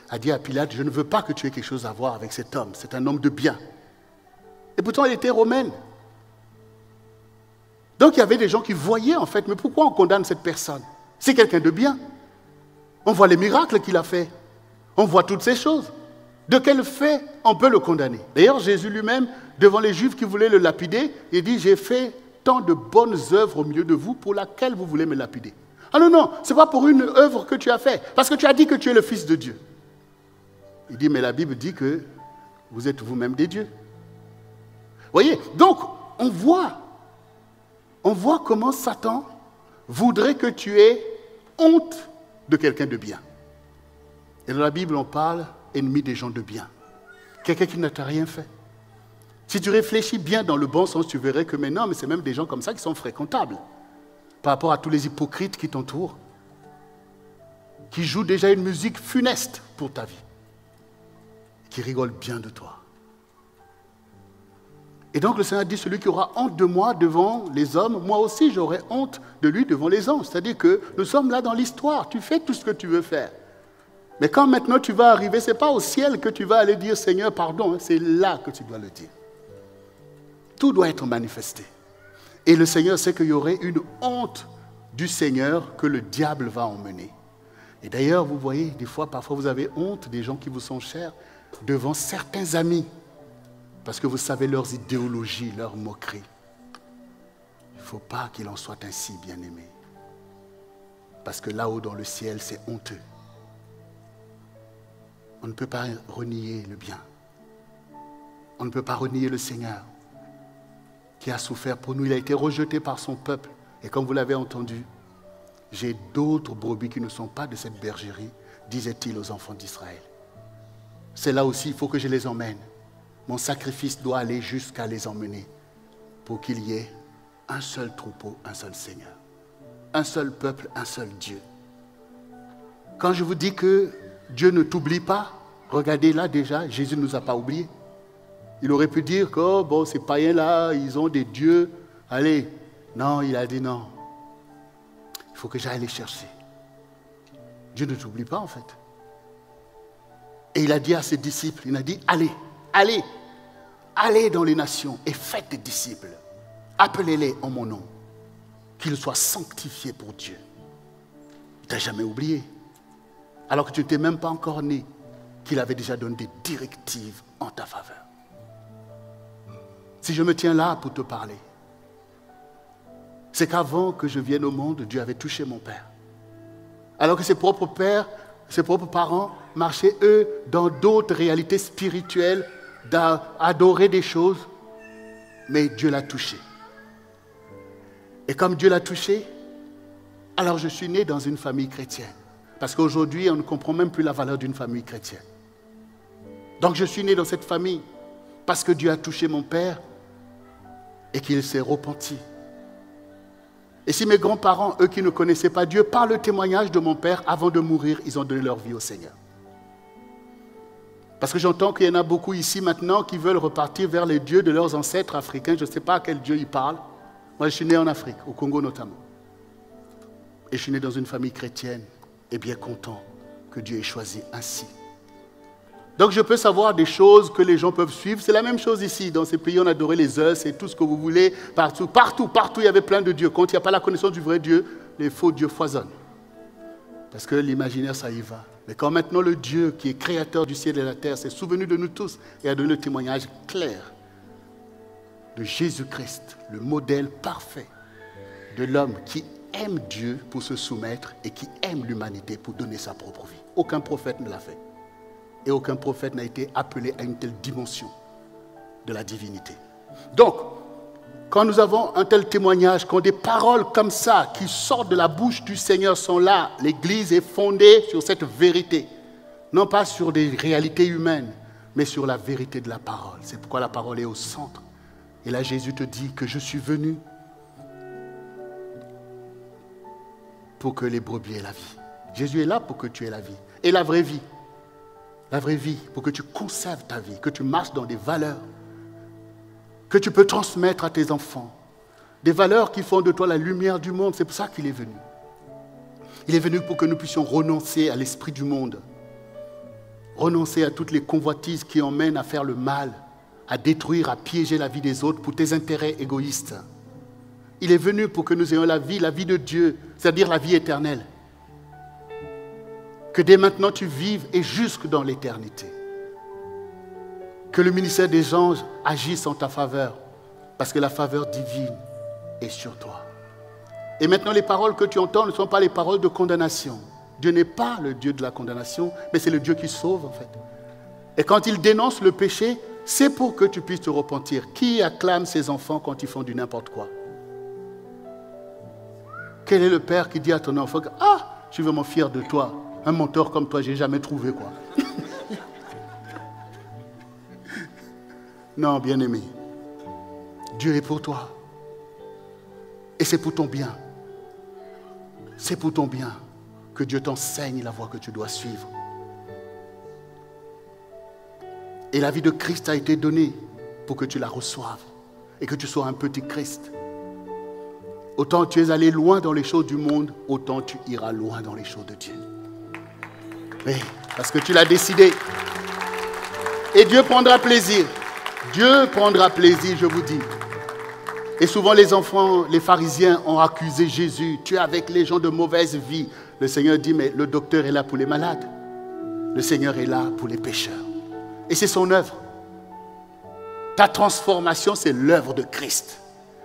a dit à Pilate, je ne veux pas que tu aies quelque chose à voir avec cet homme, c'est un homme de bien. Et pourtant, elle était romaine. Donc, il y avait des gens qui voyaient, en fait, mais pourquoi on condamne cette personne? C'est quelqu'un de bien. On voit les miracles qu'il a fait. On voit toutes ces choses. De quel fait on peut le condamner? D'ailleurs, Jésus lui-même, devant les Juifs qui voulaient le lapider, il dit, j'ai fait tant de bonnes œuvres au milieu de vous pour laquelle vous voulez me lapider. Ah non, ce n'est pas pour une œuvre que tu as fait, parce que tu as dit que tu es le Fils de Dieu. Il dit, mais la Bible dit que vous êtes vous-même des dieux. Vous voyez, donc on voit comment Satan voudrait que tu aies honte de quelqu'un de bien. Et dans la Bible, on parle ennemi des gens de bien. Quelqu'un qui ne t'a rien fait. Si tu réfléchis bien dans le bon sens, tu verrais que mais c'est même des gens comme ça qui sont fréquentables. Par rapport à tous les hypocrites qui t'entourent. Qui jouent déjà une musique funeste pour ta vie. qui rigole bien de toi. Et donc le Seigneur dit, celui qui aura honte de moi devant les hommes, moi aussi j'aurai honte de lui devant les hommes. C'est-à-dire que nous sommes là dans l'histoire, tu fais tout ce que tu veux faire. Mais quand maintenant tu vas arriver, ce n'est pas au ciel que tu vas aller dire Seigneur, pardon, c'est là que tu dois le dire. Tout doit être manifesté. Et le Seigneur sait qu'il y aurait une honte du Seigneur que le diable va emmener. Et d'ailleurs, vous voyez, des fois, parfois vous avez honte des gens qui vous sont chers devant certains amis. Parce que vous savez leurs idéologies, leurs moqueries. Il ne faut pas qu'il en soit ainsi, bien-aimé. Parce que là-haut dans le ciel, c'est honteux. On ne peut pas renier le bien. On ne peut pas renier le Seigneur qui a souffert pour nous. Il a été rejeté par son peuple. Et comme vous l'avez entendu, j'ai d'autres brebis qui ne sont pas de cette bergerie, disait-il aux enfants d'Israël. C'est là aussi, il faut que je les emmène. Mon sacrifice doit aller jusqu'à les emmener pour qu'il y ait un seul troupeau, un seul Seigneur. Un seul peuple, un seul Dieu. Quand je vous dis que Dieu ne t'oublie pas, regardez là déjà, Jésus ne nous a pas oubliés. Il aurait pu dire que oh, bon, ces païens-là, ils ont des dieux. Allez, non, il a dit non. Il faut que j'aille les chercher. Dieu ne t'oublie pas en fait. Et il a dit à ses disciples, il a dit, allez, allez, allez dans les nations et faites des disciples. Appelez-les en mon nom, qu'ils soient sanctifiés pour Dieu. Il ne t'a jamais oublié. Alors que tu n'étais même pas encore né, qu'il avait déjà donné des directives en ta faveur. Si je me tiens là pour te parler, c'est qu'avant que je vienne au monde, Dieu avait touché mon père. Alors que ses propres pères, ses propres parents marchaient, eux, dans d'autres réalités spirituelles, d'adorer des choses, mais Dieu l'a touché. Et comme Dieu l'a touché, alors je suis né dans une famille chrétienne. Parce qu'aujourd'hui, on ne comprend même plus la valeur d'une famille chrétienne. Donc je suis né dans cette famille parce que Dieu a touché mon père et qu'il s'est repenti. Et si mes grands-parents, eux qui ne connaissaient pas Dieu, par le témoignage de mon père, avant de mourir, ils ont donné leur vie au Seigneur. Parce que j'entends qu'il y en a beaucoup ici maintenant qui veulent repartir vers les dieux de leurs ancêtres africains. Je ne sais pas à quel Dieu ils parlent. Moi, je suis né en Afrique, au Congo notamment. Et je suis né dans une famille chrétienne et bien content que Dieu ait choisi ainsi. Donc je peux savoir des choses que les gens peuvent suivre. C'est la même chose ici. Dans ces pays, on adorait les œufs, et tout ce que vous voulez. Partout, il y avait plein de dieux. Quand il n'y a pas la connaissance du vrai Dieu, les faux dieux foisonnent. Parce que l'imaginaire, ça y va. Mais quand maintenant le Dieu qui est créateur du ciel et de la terre s'est souvenu de nous tous et a donné le témoignage clair de Jésus-Christ, le modèle parfait de l'homme qui aime Dieu pour se soumettre et qui aime l'humanité pour donner sa propre vie. Aucun prophète ne l'a fait. Et aucun prophète n'a été appelé à une telle dimension de la divinité. Donc, quand nous avons un tel témoignage, quand des paroles comme ça qui sortent de la bouche du Seigneur sont là, l'Église est fondée sur cette vérité. Non pas sur des réalités humaines, mais sur la vérité de la parole. C'est pourquoi la parole est au centre. Et là, Jésus te dit que je suis venu pour que les brebis aient la vie. Jésus est là pour que tu aies la vie. Et la vraie vie. La vraie vie, pour que tu conserves ta vie, que tu marches dans des valeurs que tu peux transmettre à tes enfants. Des valeurs qui font de toi la lumière du monde. C'est pour ça qu'il est venu. Il est venu pour que nous puissions renoncer à l'esprit du monde. Renoncer à toutes les convoitises qui emmènent à faire le mal, à détruire, à piéger la vie des autres pour tes intérêts égoïstes. Il est venu pour que nous ayons la vie de Dieu, c'est-à-dire la vie éternelle. Que dès maintenant tu vives et jusque dans l'éternité. Que le ministère des anges agisse en ta faveur, parce que la faveur divine est sur toi. Et maintenant les paroles que tu entends ne sont pas les paroles de condamnation. Dieu n'est pas le Dieu de la condamnation, mais c'est le Dieu qui sauve en fait. Et quand il dénonce le péché, c'est pour que tu puisses te repentir. Qui acclame ses enfants quand ils font du n'importe quoi? Quel est le père qui dit à ton enfant, ah, je suis vraiment fier de toi. Un mentor comme toi, je n'ai jamais trouvé, quoi. Non, bien-aimé. Dieu est pour toi. Et c'est pour ton bien. C'est pour ton bien que Dieu t'enseigne la voie que tu dois suivre. Et la vie de Christ a été donnée pour que tu la reçoives et que tu sois un petit Christ. Autant tu es allé loin dans les choses du monde, autant tu iras loin dans les choses de Dieu. Oui, parce que tu l'as décidé. Et Dieu prendra plaisir. Dieu prendra plaisir, je vous dis. Et souvent les enfants, les pharisiens ont accusé Jésus. Tu es avec les gens de mauvaise vie. Le Seigneur dit, mais le docteur est là pour les malades. Le Seigneur est là pour les pécheurs. Et c'est son œuvre. Ta transformation, c'est l'œuvre de Christ.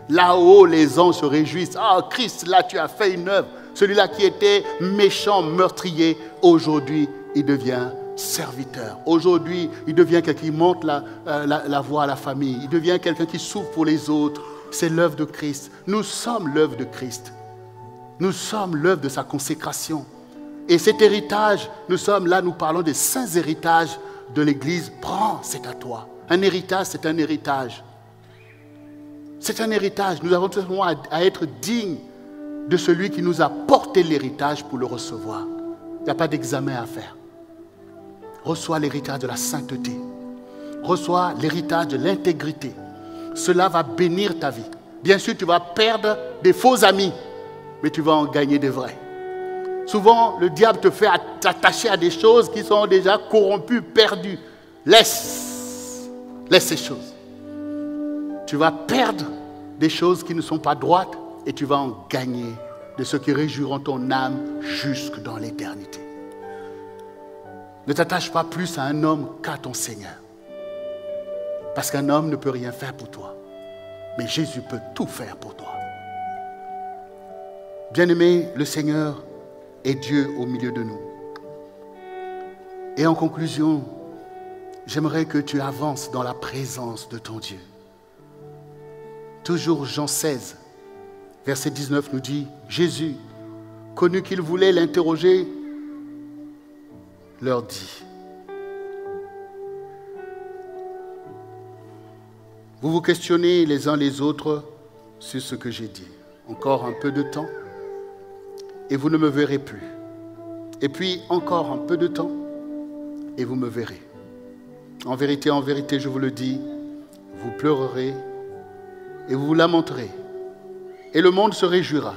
Là-haut, les anges se réjouissent. Ah, Christ, là, tu as fait une œuvre. Celui-là qui était méchant, meurtrier, aujourd'hui, il devient serviteur. Aujourd'hui, il devient quelqu'un qui monte la voie à la famille. Il devient quelqu'un qui souffre pour les autres. C'est l'œuvre de Christ. Nous sommes l'œuvre de Christ. Nous sommes l'œuvre de sa consécration. Et cet héritage, nous sommes là, nous parlons des saints héritages de l'Église. Prends, c'est à toi. Un héritage, c'est un héritage. C'est un héritage. Nous avons tout simplement à être dignes de celui qui nous a porté l'héritage pour le recevoir. Il n'y a pas d'examen à faire. Reçois l'héritage de la sainteté. Reçois l'héritage de l'intégrité. Cela va bénir ta vie. Bien sûr, tu vas perdre des faux amis, mais tu vas en gagner des vrais. Souvent, le diable te fait t'attacher à des choses qui sont déjà corrompues, perdues. Laisse ces choses. Tu vas perdre des choses qui ne sont pas droites et tu vas en gagner de ceux qui réjouiront ton âme jusque dans l'éternité. Ne t'attache pas plus à un homme qu'à ton Seigneur. Parce qu'un homme ne peut rien faire pour toi. Mais Jésus peut tout faire pour toi. Bien-aimé, le Seigneur est Dieu au milieu de nous. Et en conclusion, j'aimerais que tu avances dans la présence de ton Dieu. Toujours Jean 16, verset 19 nous dit, Jésus, connu qu'il voulait l'interroger, leur dit, vous vous questionnez les uns les autres sur ce que j'ai dit. Encore un peu de temps et vous ne me verrez plus. Et puis encore un peu de temps et vous me verrez. En vérité, je vous le dis, vous pleurerez et vous vous lamenterez. Et le monde se réjouira.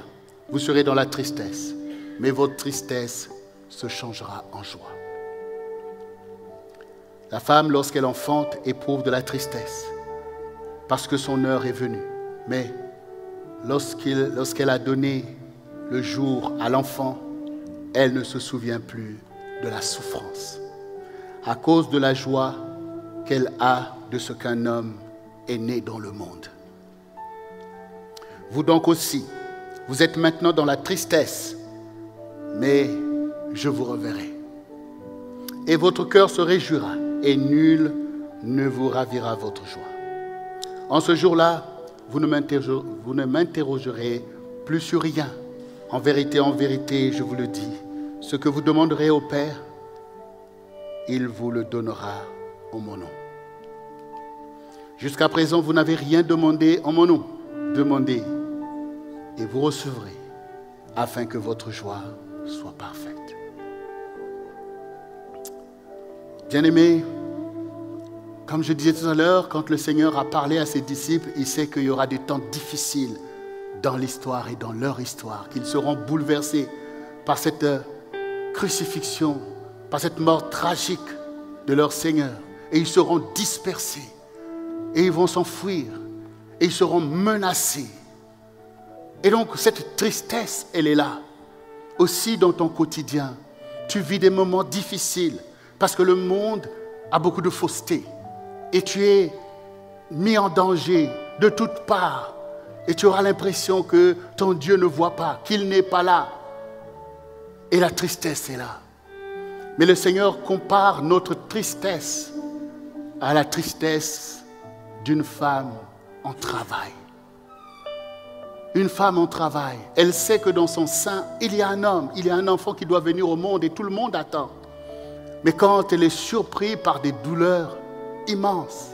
Vous serez dans la tristesse. Mais votre tristesse se changera en joie. La femme, lorsqu'elle enfante, éprouve de la tristesse parce que son heure est venue. Mais lorsqu'elle a donné le jour à l'enfant, elle ne se souvient plus de la souffrance à cause de la joie qu'elle a de ce qu'un homme est né dans le monde. Vous donc aussi, vous êtes maintenant dans la tristesse, mais je vous reverrai. Et votre cœur se réjouira, et nul ne vous ravira votre joie. En ce jour-là, vous ne m'interrogerez plus sur rien. En vérité, je vous le dis, ce que vous demanderez au Père, il vous le donnera en mon nom. Jusqu'à présent, vous n'avez rien demandé en mon nom. Demandez et vous recevrez, afin que votre joie soit parfaite. Bien-aimés, comme je disais tout à l'heure, quand le Seigneur a parlé à ses disciples, il sait qu'il y aura des temps difficiles dans l'histoire et dans leur histoire, qu'ils seront bouleversés par cette crucifixion, par cette mort tragique de leur Seigneur. Et ils seront dispersés, et ils vont s'enfuir, et ils seront menacés. Et donc cette tristesse, elle est là. Aussi dans ton quotidien, tu vis des moments difficiles, parce que le monde a beaucoup de fausseté. Et tu es mis en danger de toutes parts. Et tu auras l'impression que ton Dieu ne voit pas, qu'il n'est pas là. Et la tristesse est là. Mais le Seigneur compare notre tristesse à la tristesse d'une femme en travail. Une femme en travail, elle sait que dans son sein, il y a un homme, il y a un enfant qui doit venir au monde et tout le monde attend. Mais quand elle est surprise par des douleurs immenses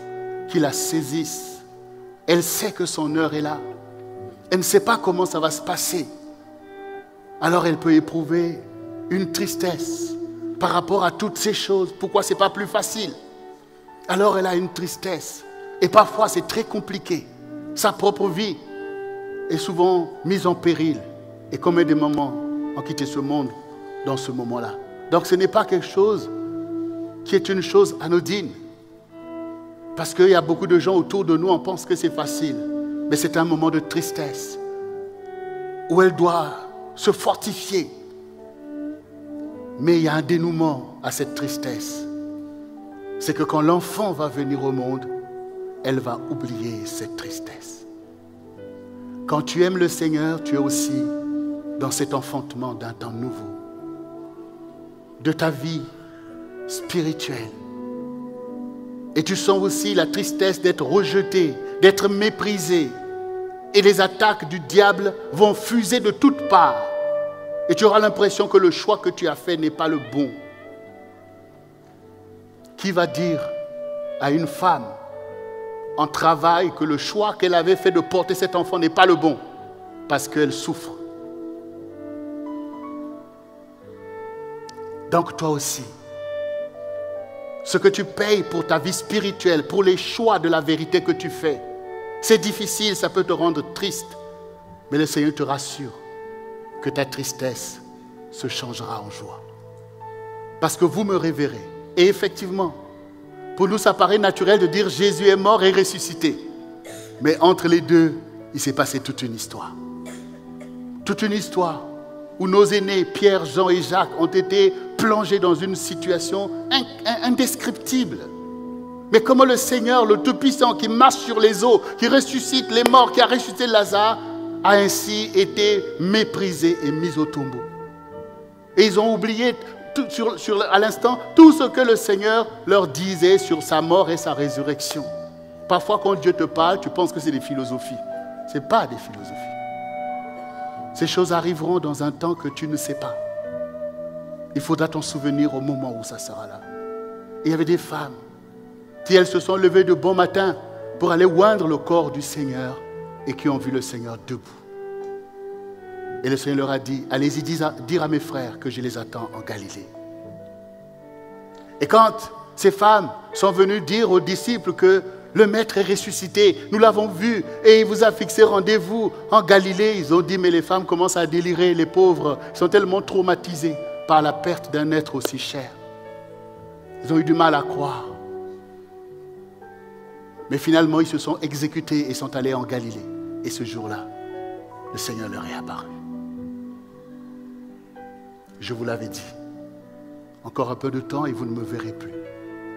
qui la saisissent, elle sait que son heure est là. Elle ne sait pas comment ça va se passer. Alors elle peut éprouver une tristesse par rapport à toutes ces choses. Pourquoi ce n'est pas plus facile? Alors elle a une tristesse. Et parfois c'est très compliqué. Sa propre vie est souvent mise en péril. Et combien de moments ont quitté ce monde dans ce moment-là. Donc ce n'est pas quelque chose qui est une chose anodine. Parce qu'il y a beaucoup de gens autour de nous, on pense que c'est facile. Mais c'est un moment de tristesse où elle doit se fortifier. Mais il y a un dénouement à cette tristesse. C'est que quand l'enfant va venir au monde, elle va oublier cette tristesse. Quand tu aimes le Seigneur, tu es aussi dans cet enfantement d'un temps nouveau, de ta vie spirituelle. Et tu sens aussi la tristesse d'être rejeté, d'être méprisé. Et les attaques du diable vont fuser de toutes parts. Et tu auras l'impression que le choix que tu as fait n'est pas le bon. Qui va dire à une femme en travail que le choix qu'elle avait fait de porter cet enfant n'est pas le bon parce qu'elle souffre? Donc toi aussi, ce que tu payes pour ta vie spirituelle, pour les choix de la vérité que tu fais, c'est difficile, ça peut te rendre triste. Mais le Seigneur te rassure que ta tristesse se changera en joie. Parce que vous me révérez. Et effectivement, pour nous, ça paraît naturel de dire Jésus est mort et ressuscité. Mais entre les deux, il s'est passé toute une histoire. Toute une histoire où nos aînés, Pierre, Jean et Jacques, ont été plongés dans une situation indescriptible. Mais comment le Seigneur, le Tout-Puissant, qui marche sur les eaux, qui ressuscite les morts, qui a ressuscité Lazare, a ainsi été méprisé et mis au tombeau. Et ils ont oublié à l'instant tout ce que le Seigneur leur disait sur sa mort et sa résurrection. Parfois, quand Dieu te parle, tu penses que c'est des philosophies. Ce n'est pas des philosophies. Ces choses arriveront dans un temps que tu ne sais pas. Il faudra t'en souvenir au moment où ça sera là. Il y avait des femmes qui, elles, se sont levées de bon matin pour aller oindre le corps du Seigneur et qui ont vu le Seigneur debout. Et le Seigneur leur a dit, allez-y dire à mes frères que je les attends en Galilée. Et quand ces femmes sont venues dire aux disciples que le Maître est ressuscité, nous l'avons vu et il vous a fixé rendez-vous en Galilée, ils ont dit, mais les femmes commencent à délirer, les pauvres sont tellement traumatisés par la perte d'un être aussi cher. Ils ont eu du mal à croire. Mais finalement, ils se sont exécutés et sont allés en Galilée. Et ce jour-là, le Seigneur leur est apparu. Je vous l'avais dit, encore un peu de temps et vous ne me verrez plus.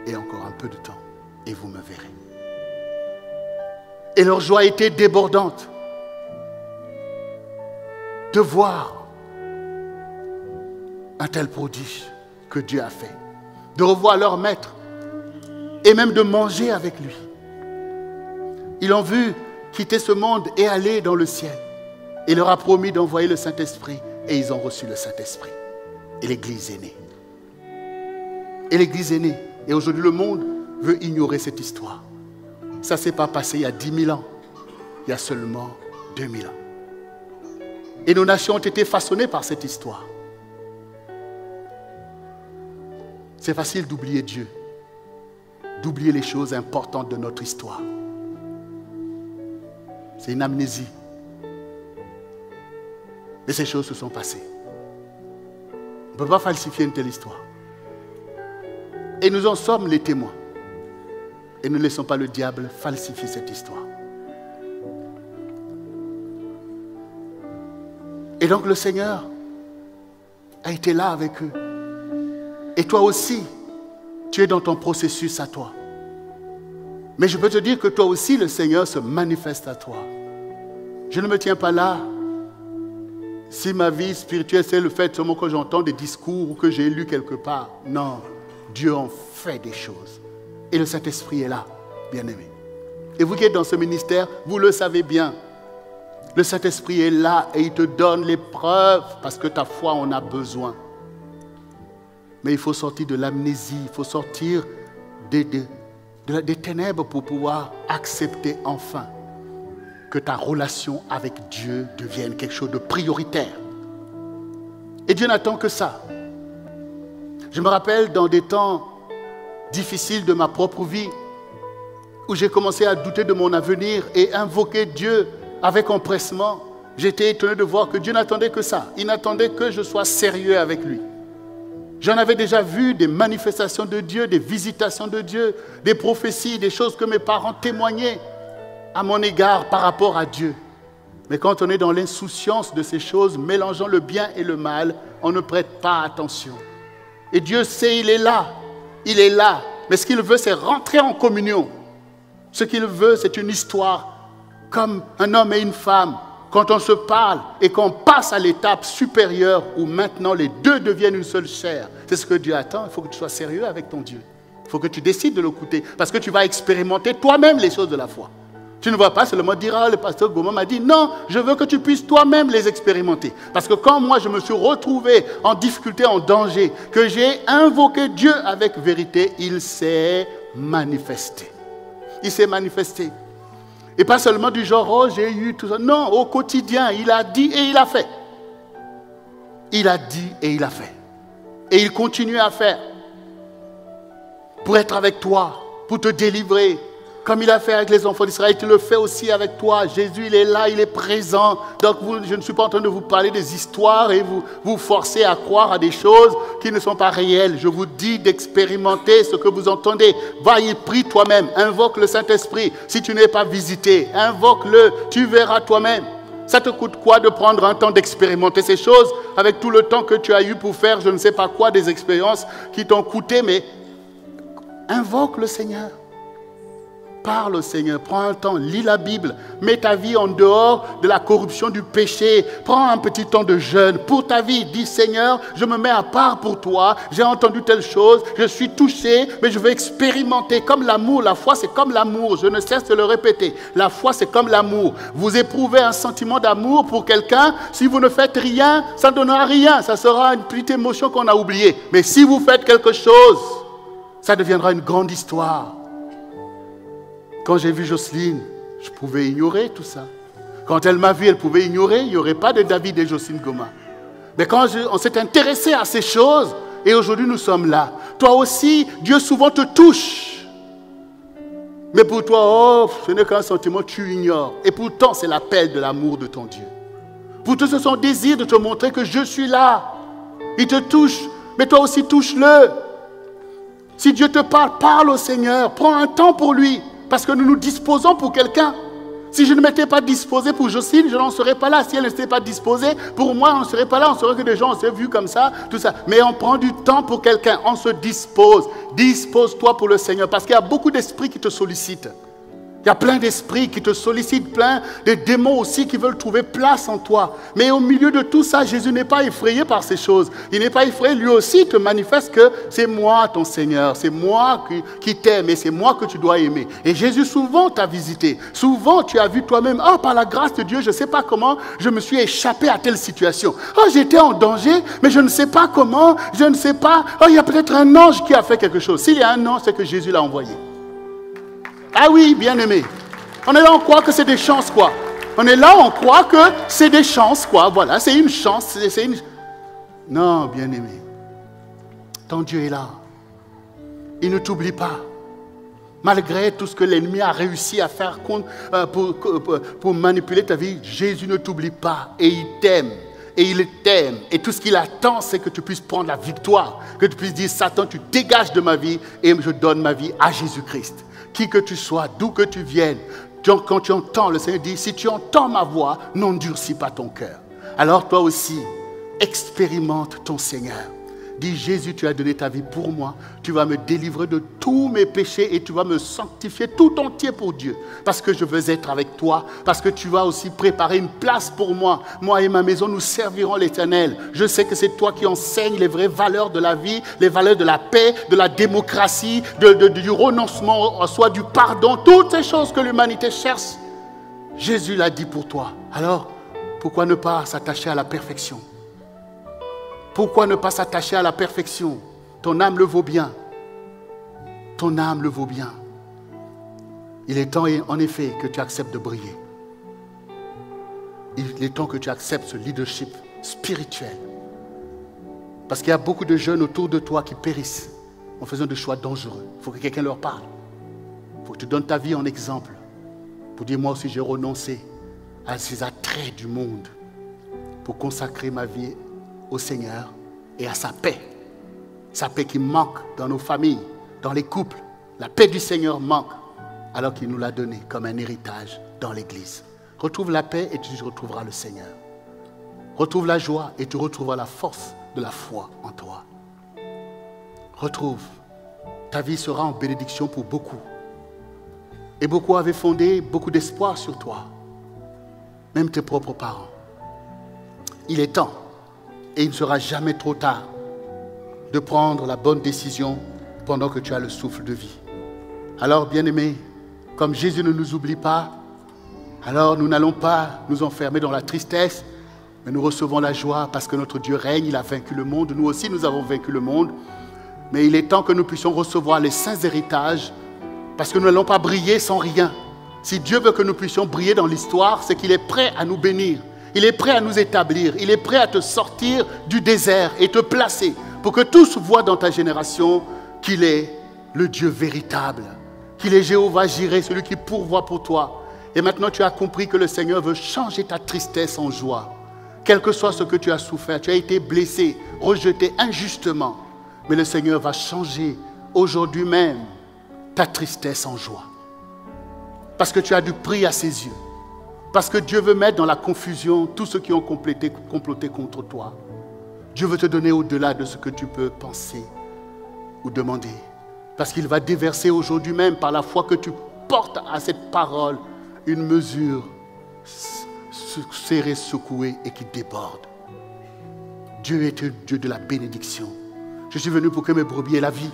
Et encore un peu de temps et vous me verrez. Et leur joie était débordante de voir un tel prodige que Dieu a fait, de revoir leur maître et même de manger avec lui. Ils l'ont vu quitter ce monde et aller dans le ciel. Il leur a promis d'envoyer le Saint-Esprit et ils ont reçu le Saint-Esprit. Et l'Église est née. Et l'Église est née. Et aujourd'hui, le monde veut ignorer cette histoire. Ça ne s'est pas passé il y a 10 000 ans. Il y a seulement 2000 ans. Et nos nations ont été façonnées par cette histoire. C'est facile d'oublier Dieu, d'oublier les choses importantes de notre histoire. C'est une amnésie. Et ces choses se sont passées. On ne peut pas falsifier une telle histoire. Et nous en sommes les témoins. Et ne laissons pas le diable falsifier cette histoire. Et donc le Seigneur a été là avec eux. Et toi aussi, tu es dans ton processus à toi. Mais je peux te dire que toi aussi, le Seigneur se manifeste à toi. Je ne me tiens pas là. Si ma vie spirituelle, c'est le fait seulement que j'entends des discours ou que j'ai lu quelque part. Non, Dieu en fait des choses. Et le Saint-Esprit est là, bien-aimé. Et vous qui êtes dans ce ministère, vous le savez bien. Le Saint-Esprit est là et il te donne les preuves parce que ta foi en a besoin. Mais il faut sortir de l'amnésie, il faut sortir des ténèbres pour pouvoir accepter enfin que ta relation avec Dieu devienne quelque chose de prioritaire. Et Dieu n'attend que ça. Je me rappelle dans des temps difficiles de ma propre vie, où j'ai commencé à douter de mon avenir et invoquer Dieu avec empressement, j'étais étonné de voir que Dieu n'attendait que ça. Il n'attendait que je sois sérieux avec lui. J'en avais déjà vu des manifestations de Dieu, des visitations de Dieu, des prophéties, des choses que mes parents témoignaient à mon égard par rapport à Dieu. Mais quand on est dans l'insouciance de ces choses, mélangeant le bien et le mal, on ne prête pas attention. Et Dieu sait, il est là. Il est là. Mais ce qu'il veut, c'est rentrer en communion. Ce qu'il veut, c'est une histoire comme un homme et une femme. Quand on se parle et qu'on passe à l'étape supérieure où maintenant les deux deviennent une seule chair. C'est ce que Dieu attend. Il faut que tu sois sérieux avec ton Dieu. Il faut que tu décides de l'écouter. Parce que tu vas expérimenter toi-même les choses de la foi. Tu ne vas pas seulement dire, ah, le pasteur Goma m'a dit, non, je veux que tu puisses toi-même les expérimenter. Parce que quand moi je me suis retrouvé en difficulté, en danger, que j'ai invoqué Dieu avec vérité, il s'est manifesté. Il s'est manifesté. Et pas seulement du genre, oh, j'ai eu tout ça. Non, au quotidien, il a dit et il a fait. Il a dit et il a fait. Et il continue à faire. Pour être avec toi, pour te délivrer. Comme il a fait avec les enfants d'Israël, il le fait aussi avec toi. Jésus, il est là, il est présent. Donc, je ne suis pas en train de vous parler des histoires et vous forcer à croire à des choses qui ne sont pas réelles. Je vous dis d'expérimenter ce que vous entendez. Va y prie toi-même. Invoque le Saint-Esprit. Si tu n'es pas visité, invoque-le. Tu verras toi-même. Ça te coûte quoi de prendre un temps d'expérimenter ces choses avec tout le temps que tu as eu pour faire, je ne sais pas quoi, des expériences qui t'ont coûté, mais invoque le Seigneur. Parle au Seigneur, prends un temps, lis la Bible, mets ta vie en dehors de la corruption du péché, prends un petit temps de jeûne pour ta vie, dis Seigneur, je me mets à part pour toi, j'ai entendu telle chose, je suis touché, mais je veux expérimenter comme l'amour, la foi c'est comme l'amour, je ne cesse de le répéter, la foi c'est comme l'amour, vous éprouvez un sentiment d'amour pour quelqu'un, si vous ne faites rien, ça ne donnera rien, ça sera une petite émotion qu'on a oubliée, mais si vous faites quelque chose, ça deviendra une grande histoire. Quand j'ai vu Jocelyne, je pouvais ignorer tout ça. Quand elle m'a vu, elle pouvait ignorer. Il n'y aurait pas de David et Jocelyne Goma. Mais quand on s'est intéressé à ces choses, et aujourd'hui nous sommes là. Toi aussi, Dieu souvent te touche. Mais pour toi, oh, ce n'est qu'un sentiment, tu ignores. Et pourtant, c'est l'appel de l'amour de ton Dieu. Pour toi, c'est son désir de te montrer que je suis là. Il te touche, mais toi aussi touche-le. Si Dieu te parle, parle au Seigneur. Prends un temps pour lui. Parce que nous nous disposons pour quelqu'un. Si je ne m'étais pas disposé pour Jocelyne, je n'en serais pas là. Si elle ne s'était pas disposée, pour moi, on ne serait pas là. On serait que des gens, on s'est vus comme ça, tout ça. Mais on prend du temps pour quelqu'un. On se dispose. Dispose-toi pour le Seigneur. Parce qu'il y a beaucoup d'esprits qui te sollicitent. Il y a plein d'esprits qui te sollicitent, plein de démons aussi qui veulent trouver place en toi. Mais au milieu de tout ça, Jésus n'est pas effrayé par ces choses. Il n'est pas effrayé, lui aussi te manifeste que c'est moi ton Seigneur, c'est moi qui t'aime et c'est moi que tu dois aimer. Et Jésus souvent t'a visité, souvent tu as vu toi-même, oh par la grâce de Dieu, je ne sais pas comment je me suis échappé à telle situation. Oh j'étais en danger, mais je ne sais pas comment, je ne sais pas, oh il y a peut-être un ange qui a fait quelque chose. S'il y a un ange, c'est que Jésus l'a envoyé. Ah oui, bien-aimé. On est là, on croit que c'est des chances, quoi. On est là, on croit que c'est des chances, quoi. Voilà, c'est une chance. Non, bien-aimé. Ton Dieu est là. Il ne t'oublie pas. Malgré tout ce que l'ennemi a réussi à faire pour manipuler ta vie, Jésus ne t'oublie pas. Et il t'aime. Et il t'aime. Et tout ce qu'il attend, c'est que tu puisses prendre la victoire. Que tu puisses dire, Satan, tu dégages de ma vie et je donne ma vie à Jésus-Christ. Qui que tu sois, d'où que tu viennes, quand tu entends, le Seigneur dit, si tu entends ma voix, n'endurcis pas ton cœur. Alors toi aussi, expérimente ton Seigneur. Dis, Jésus, tu as donné ta vie pour moi. Tu vas me délivrer de tous mes péchés et tu vas me sanctifier tout entier pour Dieu. Parce que je veux être avec toi. Parce que tu vas aussi préparer une place pour moi. Moi et ma maison, nous servirons l'Éternel. Je sais que c'est toi qui enseignes les vraies valeurs de la vie, les valeurs de la paix, de la démocratie, du renoncement, soit du pardon. Toutes ces choses que l'humanité cherche. Jésus l'a dit pour toi. Alors, pourquoi ne pas s'attacher à la perfection ? Pourquoi ne pas s'attacher à la perfection? Ton âme le vaut bien. Ton âme le vaut bien. Il est temps, en effet, que tu acceptes de briller. Il est temps que tu acceptes ce leadership spirituel. Parce qu'il y a beaucoup de jeunes autour de toi qui périssent. en faisant des choix dangereux. Il faut que quelqu'un leur parle. Il faut que tu donnes ta vie en exemple. Pour dire, moi aussi, j'ai renoncé à ces attraits du monde pour consacrer ma vie au Seigneur et à sa paix. Sa paix qui manque dans nos familles, dans les couples. La paix du Seigneur manque alors qu'il nous l'a donnée comme un héritage dans l'Église. Retrouve la paix et tu retrouveras le Seigneur. Retrouve la joie et tu retrouveras la force de la foi en toi. Retrouve. Ta vie sera en bénédiction pour beaucoup. Et beaucoup avaient fondé beaucoup d'espoir sur toi. Même tes propres parents. Il est temps, et il ne sera jamais trop tard, de prendre la bonne décision pendant que tu as le souffle de vie. Alors, bien-aimés, comme Jésus ne nous oublie pas, alors nous n'allons pas nous enfermer dans la tristesse, mais nous recevons la joie parce que notre Dieu règne, il a vaincu le monde. Nous aussi, nous avons vaincu le monde. Mais il est temps que nous puissions recevoir les saints héritages parce que nous n'allons pas briller sans rien. Si Dieu veut que nous puissions briller dans l'histoire, c'est qu'il est prêt à nous bénir. Il est prêt à nous établir. Il est prêt à te sortir du désert et te placer pour que tous voient dans ta génération qu'il est le Dieu véritable, qu'il est Jéhovah Jireh, celui qui pourvoit pour toi. Et maintenant, tu as compris que le Seigneur veut changer ta tristesse en joie. Quel que soit ce que tu as souffert, tu as été blessé, rejeté injustement. Mais le Seigneur va changer aujourd'hui même ta tristesse en joie. Parce que tu as du prix à ses yeux. Parce que Dieu veut mettre dans la confusion tous ceux qui ont comploté contre toi. Dieu veut te donner au-delà de ce que tu peux penser ou demander. Parce qu'il va déverser aujourd'hui même, par la foi que tu portes à cette parole, une mesure serrée, secouée et qui déborde. Dieu est le Dieu de la bénédiction. Je suis venu pour que mes brebis aient la vie.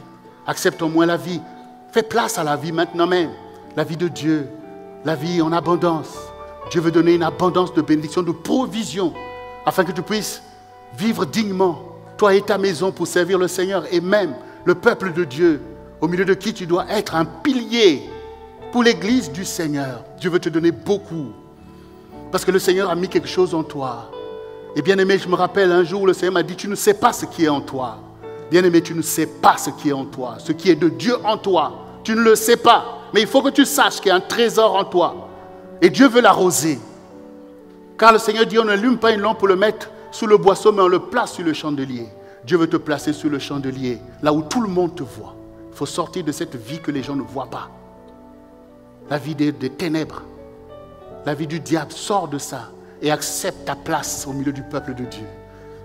Accepte au moins la vie. Fais place à la vie maintenant même. La vie de Dieu, la vie en abondance. Dieu veut donner une abondance de bénédiction, de provision, afin que tu puisses vivre dignement, toi et ta maison, pour servir le Seigneur et même le peuple de Dieu, au milieu de qui tu dois être un pilier pour l'Église du Seigneur. Dieu veut te donner beaucoup, parce que le Seigneur a mis quelque chose en toi. Et bien aimé, je me rappelle un jour où le Seigneur m'a dit, tu ne sais pas ce qui est en toi. Bien aimé, tu ne sais pas ce qui est en toi, ce qui est de Dieu en toi. Tu ne le sais pas, mais il faut que tu saches qu'il y a un trésor en toi. Et Dieu veut l'arroser. Car le Seigneur dit, on n'allume pas une lampe pour le mettre sous le boisseau, mais on le place sur le chandelier. Dieu veut te placer sur le chandelier, là où tout le monde te voit. Il faut sortir de cette vie que les gens ne voient pas. La vie des ténèbres, la vie du diable, sors de ça et accepte ta place au milieu du peuple de Dieu.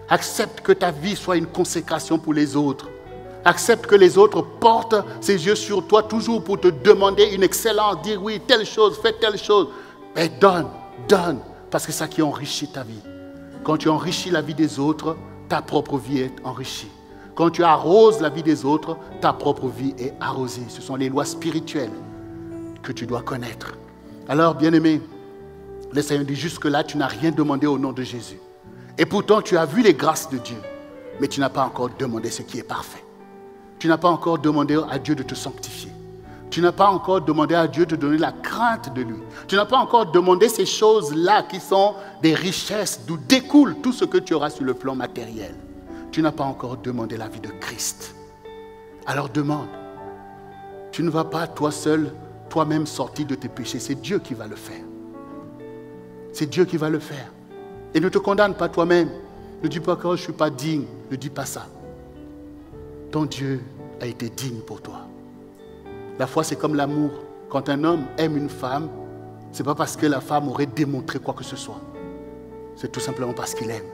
Accepte que ta vie soit une consécration pour les autres. Accepte que les autres portent ses yeux sur toi toujours pour te demander une excellence, dire oui, telle chose, fais telle chose. Mais donne, parce que c'est ça qui enrichit ta vie. Quand tu enrichis la vie des autres, ta propre vie est enrichie. Quand tu arroses la vie des autres, ta propre vie est arrosée. Ce sont les lois spirituelles que tu dois connaître. Alors, bien-aimé, le Seigneur dit jusque-là, tu n'as rien demandé au nom de Jésus. Et pourtant, tu as vu les grâces de Dieu, mais tu n'as pas encore demandé ce qui est parfait. Tu n'as pas encore demandé à Dieu de te sanctifier. Tu n'as pas encore demandé à Dieu de donner la crainte de lui. Tu n'as pas encore demandé ces choses-là qui sont des richesses d'où découle tout ce que tu auras sur le plan matériel. Tu n'as pas encore demandé la vie de Christ. Alors demande. Tu ne vas pas toi seul, toi-même sortir de tes péchés. C'est Dieu qui va le faire. C'est Dieu qui va le faire. Et ne te condamne pas toi-même. Ne dis pas que je ne suis pas digne. Ne dis pas ça. Ton Dieu a été digne pour toi. La foi, c'est comme l'amour. Quand un homme aime une femme, ce n'est pas parce que la femme aurait démontré quoi que ce soit. C'est tout simplement parce qu'il aime.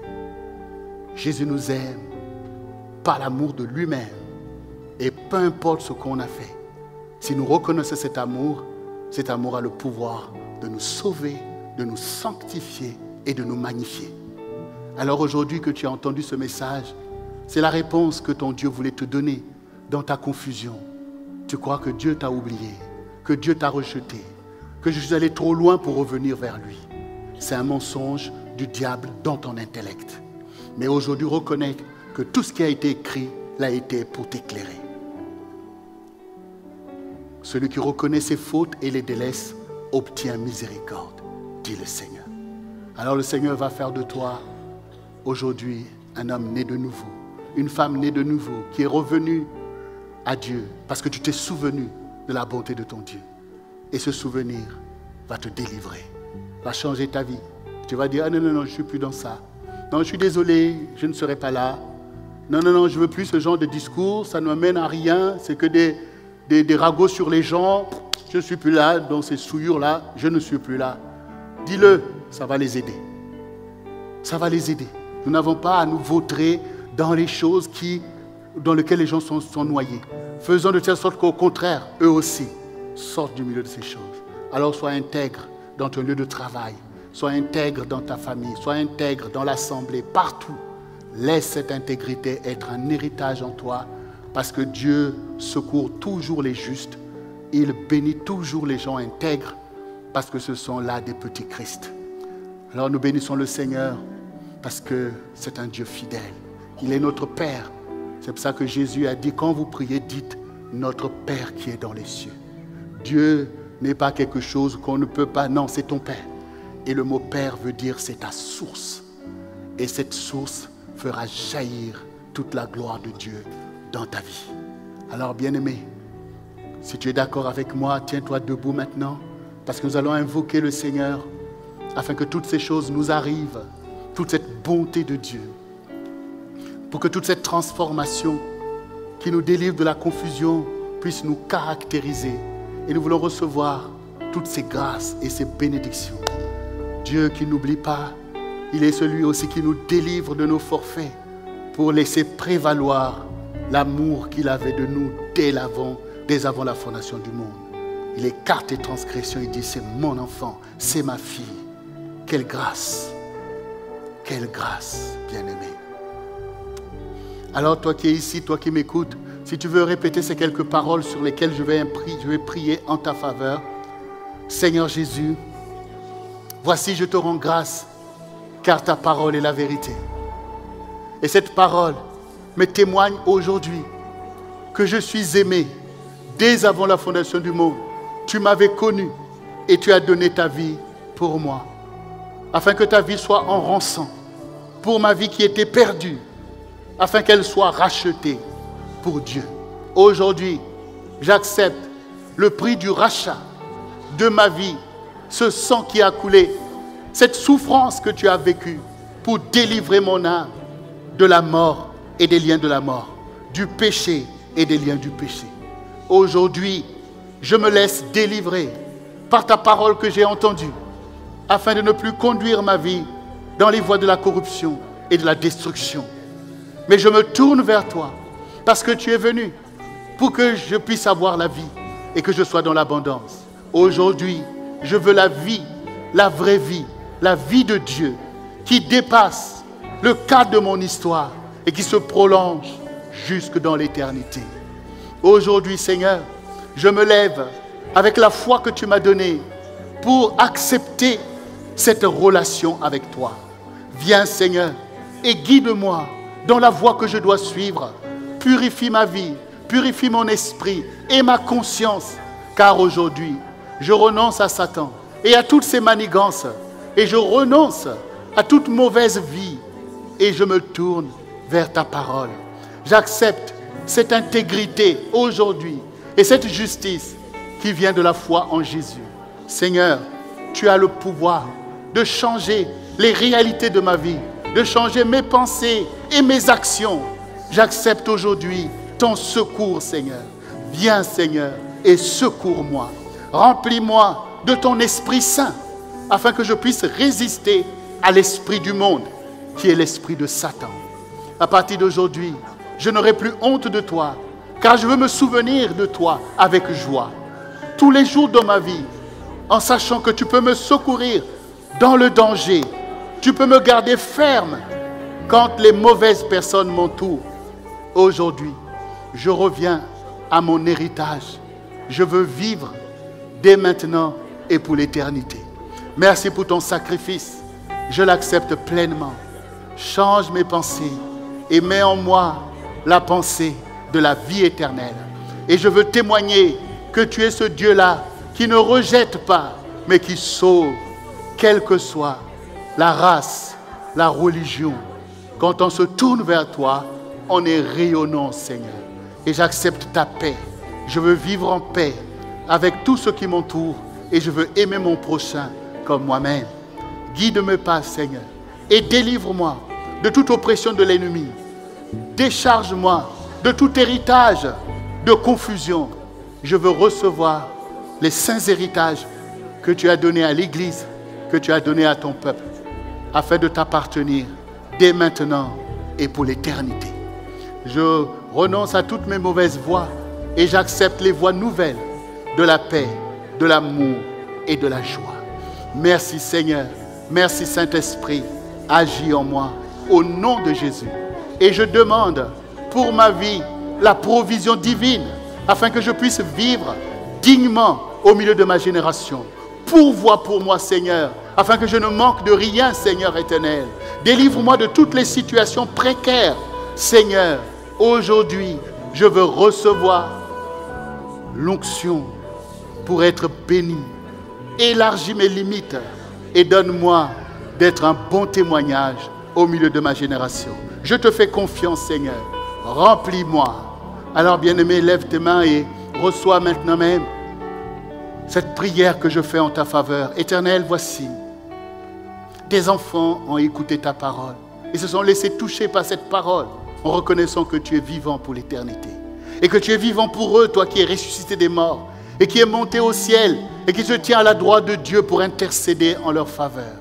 Jésus nous aime par l'amour de lui-même. Et peu importe ce qu'on a fait, si nous reconnaissons cet amour a le pouvoir de nous sauver, de nous sanctifier et de nous magnifier. Alors aujourd'hui que tu as entendu ce message, c'est la réponse que ton Dieu voulait te donner dans ta confusion. Tu crois que Dieu t'a oublié, que Dieu t'a rejeté, que je suis allé trop loin pour revenir vers lui. C'est un mensonge du diable dans ton intellect. Mais aujourd'hui, reconnais que tout ce qui a été écrit l'a été pour t'éclairer. Celui qui reconnaît ses fautes et les délaisse obtient miséricorde, dit le Seigneur. Alors le Seigneur va faire de toi aujourd'hui un homme né de nouveau, une femme née de nouveau, qui est revenue à Dieu parce que tu t'es souvenu de la bonté de ton Dieu. Et ce souvenir va te délivrer, va changer ta vie. Tu vas dire, ah non, non, non, je ne suis plus dans ça. Non, je suis désolé, je ne serai pas là. Non, non, non, je ne veux plus ce genre de discours, ça ne m'amène à rien, c'est que des ragots sur les gens. Je ne suis plus là, dans ces souillures-là, je ne suis plus là. Dis-le, ça va les aider. Ça va les aider. Nous n'avons pas à nous vautrer dans les choses dans lesquelles les gens sont noyés. Faisons de telle sorte qu'au contraire, eux aussi, sortent du milieu de ces choses. Alors sois intègre dans ton lieu de travail, sois intègre dans ta famille, sois intègre dans l'assemblée, partout. Laisse cette intégrité être un héritage en toi, parce que Dieu secourt toujours les justes. Il bénit toujours les gens intègres, parce que ce sont là des petits Christ. Alors nous bénissons le Seigneur, parce que c'est un Dieu fidèle. Il est notre Père. C'est pour ça que Jésus a dit, quand vous priez, dites « Notre Père qui est dans les cieux ». Dieu n'est pas quelque chose qu'on ne peut pas. Non, c'est ton Père. Et le mot Père veut dire c'est ta source. Et cette source fera jaillir toute la gloire de Dieu dans ta vie. Alors, bien-aimé, si tu es d'accord avec moi, tiens-toi debout maintenant, parce que nous allons invoquer le Seigneur afin que toutes ces choses nous arrivent, toute cette bonté de Dieu, pour que toute cette transformation qui nous délivre de la confusion puisse nous caractériser. Et nous voulons recevoir toutes ces grâces et ces bénédictions. Dieu qui n'oublie pas, il est celui aussi qui nous délivre de nos forfaits pour laisser prévaloir l'amour qu'il avait de nous dès avant la fondation du monde. Il écarte les transgressions, il dit c'est mon enfant, c'est ma fille. Quelle grâce, bien-aimé. Alors toi qui es ici, toi qui m'écoutes, si tu veux répéter ces quelques paroles sur lesquelles je vais prier en ta faveur. Seigneur Jésus, voici je te rends grâce, car ta parole est la vérité. Et cette parole me témoigne aujourd'hui que je suis aimé dès avant la fondation du monde. Tu m'avais connu et tu as donné ta vie pour moi, afin que ta vie soit en rançon pour ma vie qui était perdue, afin qu'elle soit rachetée pour Dieu. Aujourd'hui, j'accepte le prix du rachat de ma vie, ce sang qui a coulé, cette souffrance que tu as vécue pour délivrer mon âme de la mort et des liens de la mort, du péché et des liens du péché. Aujourd'hui, je me laisse délivrer par ta parole que j'ai entendue, afin de ne plus conduire ma vie dans les voies de la corruption et de la destruction. Mais je me tourne vers toi, parce que tu es venu pour que je puisse avoir la vie et que je sois dans l'abondance. Aujourd'hui, je veux la vie, la vraie vie, la vie de Dieu qui dépasse le cadre de mon histoire et qui se prolonge jusque dans l'éternité. Aujourd'hui, Seigneur, je me lève avec la foi que tu m'as donnée pour accepter cette relation avec toi. Viens, Seigneur, et guide-moi dans la voie que je dois suivre. Purifie ma vie, purifie mon esprit et ma conscience, car aujourd'hui, je renonce à Satan et à toutes ses manigances, et je renonce à toute mauvaise vie, et je me tourne vers ta parole. J'accepte cette intégrité aujourd'hui et cette justice qui vient de la foi en Jésus. Seigneur, tu as le pouvoir de changer les réalités de ma vie, de changer mes pensées et mes actions. J'accepte aujourd'hui ton secours, Seigneur. Viens, Seigneur, et secours-moi. Remplis-moi de ton Esprit Saint, afin que je puisse résister à l'esprit du monde, qui est l'esprit de Satan. À partir d'aujourd'hui, je n'aurai plus honte de toi, car je veux me souvenir de toi avec joie. Tous les jours de ma vie, en sachant que tu peux me secourir dans le danger. Tu peux me garder ferme quand les mauvaises personnes m'entourent. Aujourd'hui, je reviens à mon héritage. Je veux vivre dès maintenant et pour l'éternité. Merci pour ton sacrifice. Je l'accepte pleinement. Change mes pensées et mets en moi la pensée de la vie éternelle. Et je veux témoigner que tu es ce Dieu-là qui ne rejette pas, mais qui sauve, quelle que soit la race, la religion. Quand on se tourne vers toi, on est rayonnant, Seigneur. et j'accepte ta paix. Je veux vivre en paix avec tout ce qui m'entoure et je veux aimer mon prochain comme moi-même. Guide mes pas, Seigneur, et délivre-moi de toute oppression de l'ennemi. Décharge-moi de tout héritage de confusion. Je veux recevoir les saints héritages que tu as donnés à l'Église, que tu as donnés à ton peuple, afin de t'appartenir dès maintenant et pour l'éternité. Je renonce à toutes mes mauvaises voies et j'accepte les voies nouvelles de la paix, de l'amour et de la joie. Merci Seigneur, merci Saint-Esprit, agis en moi au nom de Jésus. Et je demande pour ma vie la provision divine afin que je puisse vivre dignement au milieu de ma génération. Pourvois pour moi Seigneur, afin que je ne manque de rien Seigneur éternel. Délivre-moi de toutes les situations précaires. Seigneur, aujourd'hui, je veux recevoir l'onction pour être béni. Élargis mes limites et donne-moi d'être un bon témoignage au milieu de ma génération. Je te fais confiance, Seigneur. Remplis-moi. Alors, bien-aimé, lève tes mains et reçois maintenant même cette prière que je fais en ta faveur. Éternel, voici. Tes enfants ont écouté ta parole et se sont laissés toucher par cette parole en reconnaissant que tu es vivant pour l'éternité. Et que tu es vivant pour eux, toi qui es ressuscité des morts et qui es monté au ciel et qui se tient à la droite de Dieu pour intercéder en leur faveur.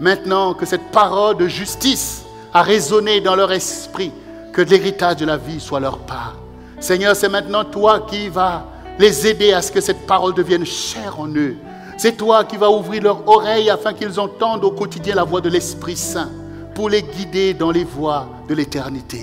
Maintenant que cette parole de justice a résonné dans leur esprit, que l'héritage de la vie soit leur part. Seigneur, c'est maintenant toi qui vas les aider à ce que cette parole devienne chère en eux. C'est toi qui vas ouvrir leurs oreilles afin qu'ils entendent au quotidien la voix de l'Esprit Saint pour les guider dans les voies de l'éternité.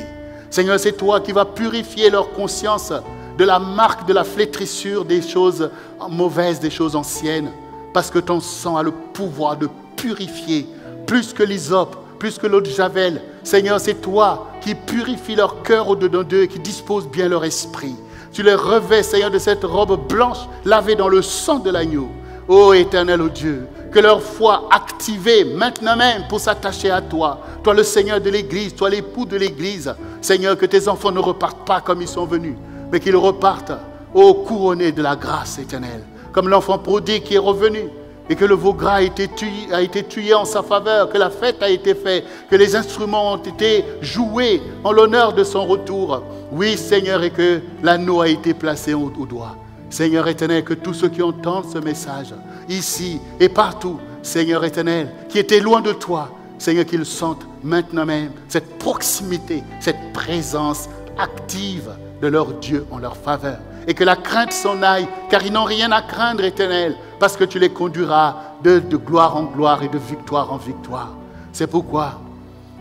Seigneur, c'est toi qui vas purifier leur conscience de la marque de la flétrissure des choses mauvaises, des choses anciennes, parce que ton sang a le pouvoir de purifier plus que l'hysope, plus que l'eau de Javel. Seigneur, c'est toi qui purifies leur cœur au-dedans d'eux et qui dispose bien leur esprit. Tu les revêts, Seigneur, de cette robe blanche lavée dans le sang de l'agneau. Ô éternel, ô Dieu, que leur foi activée maintenant même pour s'attacher à toi, toi le Seigneur de l'Église, toi l'époux de l'Église, Seigneur, que tes enfants ne repartent pas comme ils sont venus, mais qu'ils repartent, ô couronné de la grâce éternelle, comme l'enfant prodigue qui est revenu, et que le veau gras a été tué en sa faveur, que la fête a été faite, que les instruments ont été joués en l'honneur de son retour. Oui, Seigneur, et que l'anneau a été placé au doigt. Seigneur éternel, que tous ceux qui entendent ce message, ici et partout, Seigneur éternel, qui étaient loin de toi, Seigneur, qu'ils sentent maintenant même cette proximité, cette présence active de leur Dieu en leur faveur. Et que la crainte s'en aille, car ils n'ont rien à craindre, éternel, parce que tu les conduiras de gloire en gloire et de victoire en victoire. C'est pourquoi,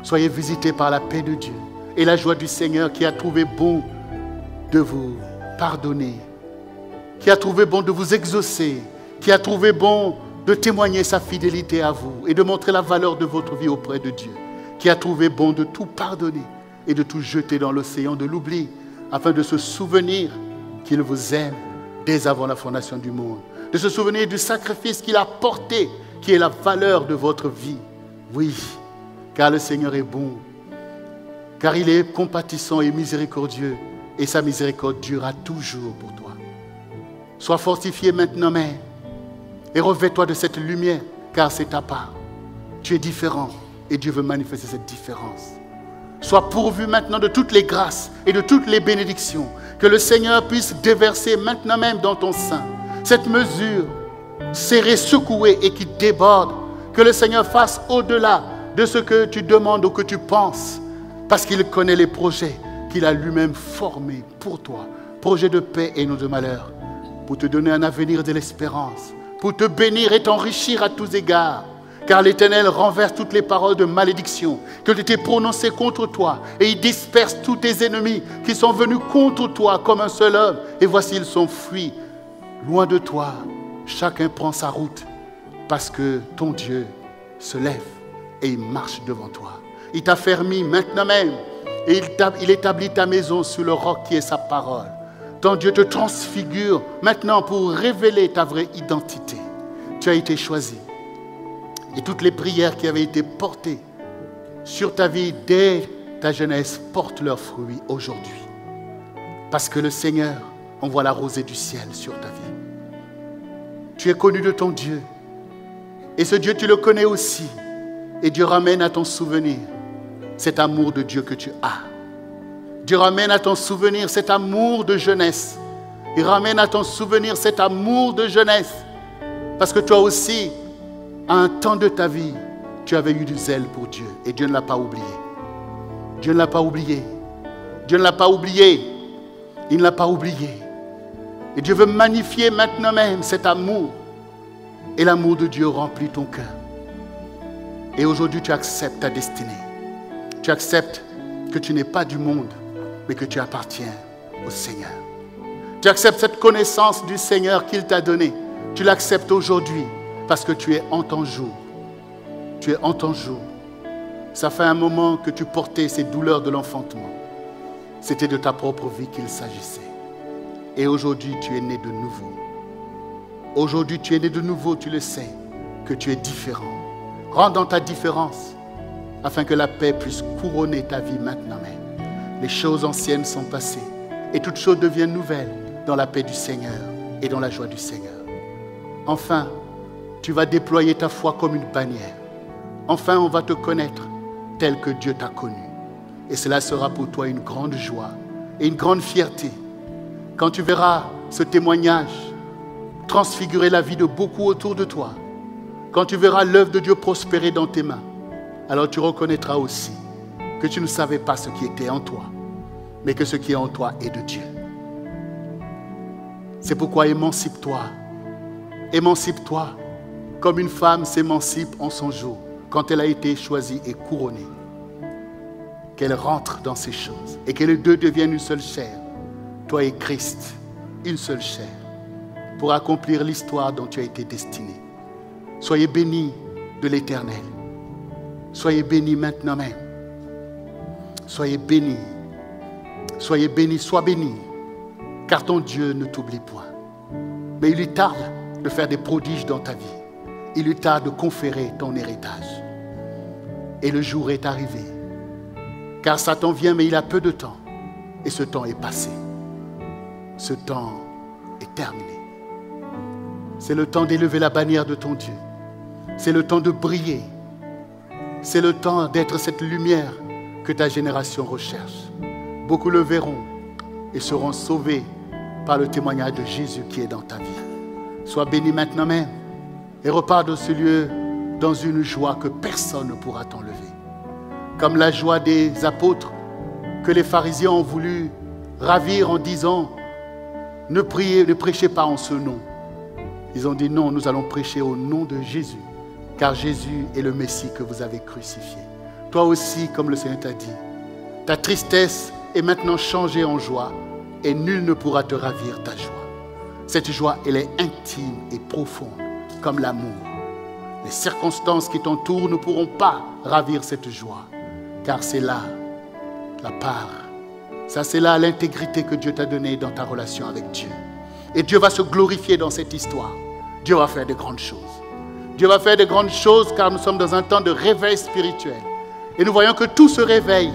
soyez visités par la paix de Dieu et la joie du Seigneur qui a trouvé bon de vous pardonner, qui a trouvé bon de vous exaucer, qui a trouvé bon de témoigner sa fidélité à vous et de montrer la valeur de votre vie auprès de Dieu, qui a trouvé bon de tout pardonner et de tout jeter dans l'océan de l'oubli, afin de se souvenir qu'il vous aime dès avant la fondation du monde, de se souvenir du sacrifice qu'il a porté, qui est la valeur de votre vie. Oui, car le Seigneur est bon, car il est compatissant et miséricordieux, et sa miséricorde durera toujours pour toi. Sois fortifié maintenant même, et revêt-toi de cette lumière, car c'est ta part. Tu es différent, et Dieu veut manifester cette différence. Sois pourvu maintenant de toutes les grâces et de toutes les bénédictions, que le Seigneur puisse déverser maintenant même dans ton sein cette mesure serrée, secouée et qui déborde, que le Seigneur fasse au-delà de ce que tu demandes ou que tu penses, parce qu'il connaît les projets qu'il a lui-même formés pour toi, projets de paix et non de malheur, pour te donner un avenir de l'espérance, pour te bénir et t'enrichir à tous égards. Car l'Éternel renverse toutes les paroles de malédiction qui ont été prononcées contre toi, et il disperse tous tes ennemis qui sont venus contre toi comme un seul homme. Et voici, ils sont fuis loin de toi. Chacun prend sa route, parce que ton Dieu se lève et il marche devant toi. Il t'a fermé maintenant même, et il établit ta maison sur le roc qui est sa parole. Ton Dieu te transfigure maintenant pour révéler ta vraie identité. Tu as été choisi. Et toutes les prières qui avaient été portées sur ta vie dès ta jeunesse portent leurs fruits aujourd'hui. Parce que le Seigneur envoie la rosée du ciel sur ta vie. Tu es connu de ton Dieu. Et ce Dieu, tu le connais aussi. Et Dieu ramène à ton souvenir cet amour de Dieu que tu as. Dieu ramène à ton souvenir cet amour de jeunesse. Il ramène à ton souvenir cet amour de jeunesse. Parce que toi aussi, à un temps de ta vie, tu avais eu du zèle pour Dieu. Et Dieu ne l'a pas oublié. Dieu ne l'a pas oublié. Dieu ne l'a pas oublié. Il ne l'a pas oublié. Et Dieu veut magnifier maintenant même cet amour. Et l'amour de Dieu remplit ton cœur. Et aujourd'hui, tu acceptes ta destinée. Tu acceptes que tu n'es pas du monde, mais que tu appartiens au Seigneur. Tu acceptes cette connaissance du Seigneur qu'il t'a donnée. Tu l'acceptes aujourd'hui parce que tu es en ton jour. Tu es en ton jour. Ça fait un moment que tu portais ces douleurs de l'enfantement. C'était de ta propre vie qu'il s'agissait. Et aujourd'hui, tu es né de nouveau. Aujourd'hui, tu es né de nouveau, tu le sais, que tu es différent. Rentre dans ta différence, afin que la paix puisse couronner ta vie maintenant même. Les choses anciennes sont passées, et toutes choses deviennent nouvelles dans la paix du Seigneur et dans la joie du Seigneur. Enfin, tu vas déployer ta foi comme une bannière. Enfin, on va te connaître tel que Dieu t'a connu. Et cela sera pour toi une grande joie et une grande fierté. Quand tu verras ce témoignage transfigurer la vie de beaucoup autour de toi, quand tu verras l'œuvre de Dieu prospérer dans tes mains, alors tu reconnaîtras aussi que tu ne savais pas ce qui était en toi, mais que ce qui est en toi est de Dieu. C'est pourquoi émancipe-toi. Émancipe-toi comme une femme s'émancipe en son jour, quand elle a été choisie et couronnée. Qu'elle rentre dans ces choses et que les deux deviennent une seule chair, toi et Christ, une seule chair, pour accomplir l'histoire dont tu as été destiné. Soyez bénis de l'Éternel. Soyez bénis maintenant même. Soyez bénis. Soyez bénis, sois bénis, car ton Dieu ne t'oublie point. Mais il lui tarde de faire des prodiges dans ta vie. Il lui tarde de conférer ton héritage. Et le jour est arrivé. Car Satan vient, mais il a peu de temps. Et ce temps est passé. Ce temps est terminé. C'est le temps d'élever la bannière de ton Dieu. C'est le temps de briller. C'est le temps d'être cette lumière que ta génération recherche. Beaucoup le verront et seront sauvés par le témoignage de Jésus qui est dans ta vie. Sois béni maintenant même et repars de ce lieu dans une joie que personne ne pourra t'enlever. Comme la joie des apôtres que les pharisiens ont voulu ravir en disant « Ne prêchez pas en ce nom ». Ils ont dit « Non, nous allons prêcher au nom de Jésus, car Jésus est le Messie que vous avez crucifié. » Toi aussi, comme le Seigneur t'a dit, ta tristesse est maintenant changée en joie et nul ne pourra te ravir ta joie. Cette joie, elle est intime et profonde, comme l'amour. Les circonstances qui t'entourent ne pourront pas ravir cette joie, car c'est là la part. Ça, c'est là l'intégrité que Dieu t'a donnée dans ta relation avec Dieu. Et Dieu va se glorifier dans cette histoire. Dieu va faire de grandes choses. Dieu va faire de grandes choses car nous sommes dans un temps de réveil spirituel. Et nous voyons que tout se réveille.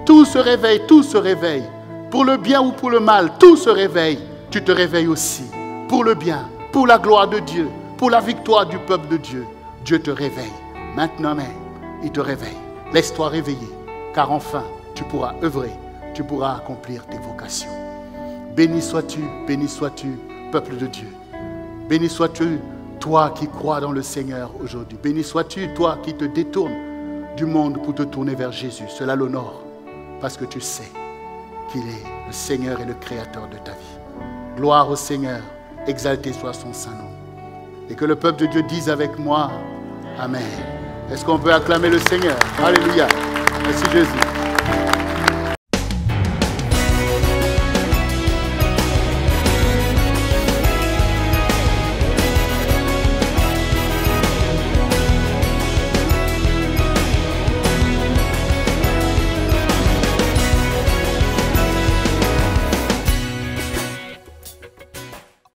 Tout se réveille, tout se réveille. Pour le bien ou pour le mal, tout se réveille. Tu te réveilles aussi. Pour le bien, pour la gloire de Dieu, pour la victoire du peuple de Dieu. Dieu te réveille. Maintenant même, il te réveille. Laisse-toi réveiller. Car enfin, tu pourras œuvrer. Tu pourras accomplir tes vocations. Béni sois-tu, peuple de Dieu. Béni sois-tu, toi qui crois dans le Seigneur aujourd'hui. Béni sois-tu, toi qui te détournes du monde pour te tourner vers Jésus. Cela l'honore, parce que tu sais qu'il est le Seigneur et le Créateur de ta vie. Gloire au Seigneur, exalté soit son saint nom. Et que le peuple de Dieu dise avec moi, Amen. Est-ce qu'on peut acclamer le Seigneur? Alléluia. Merci Jésus.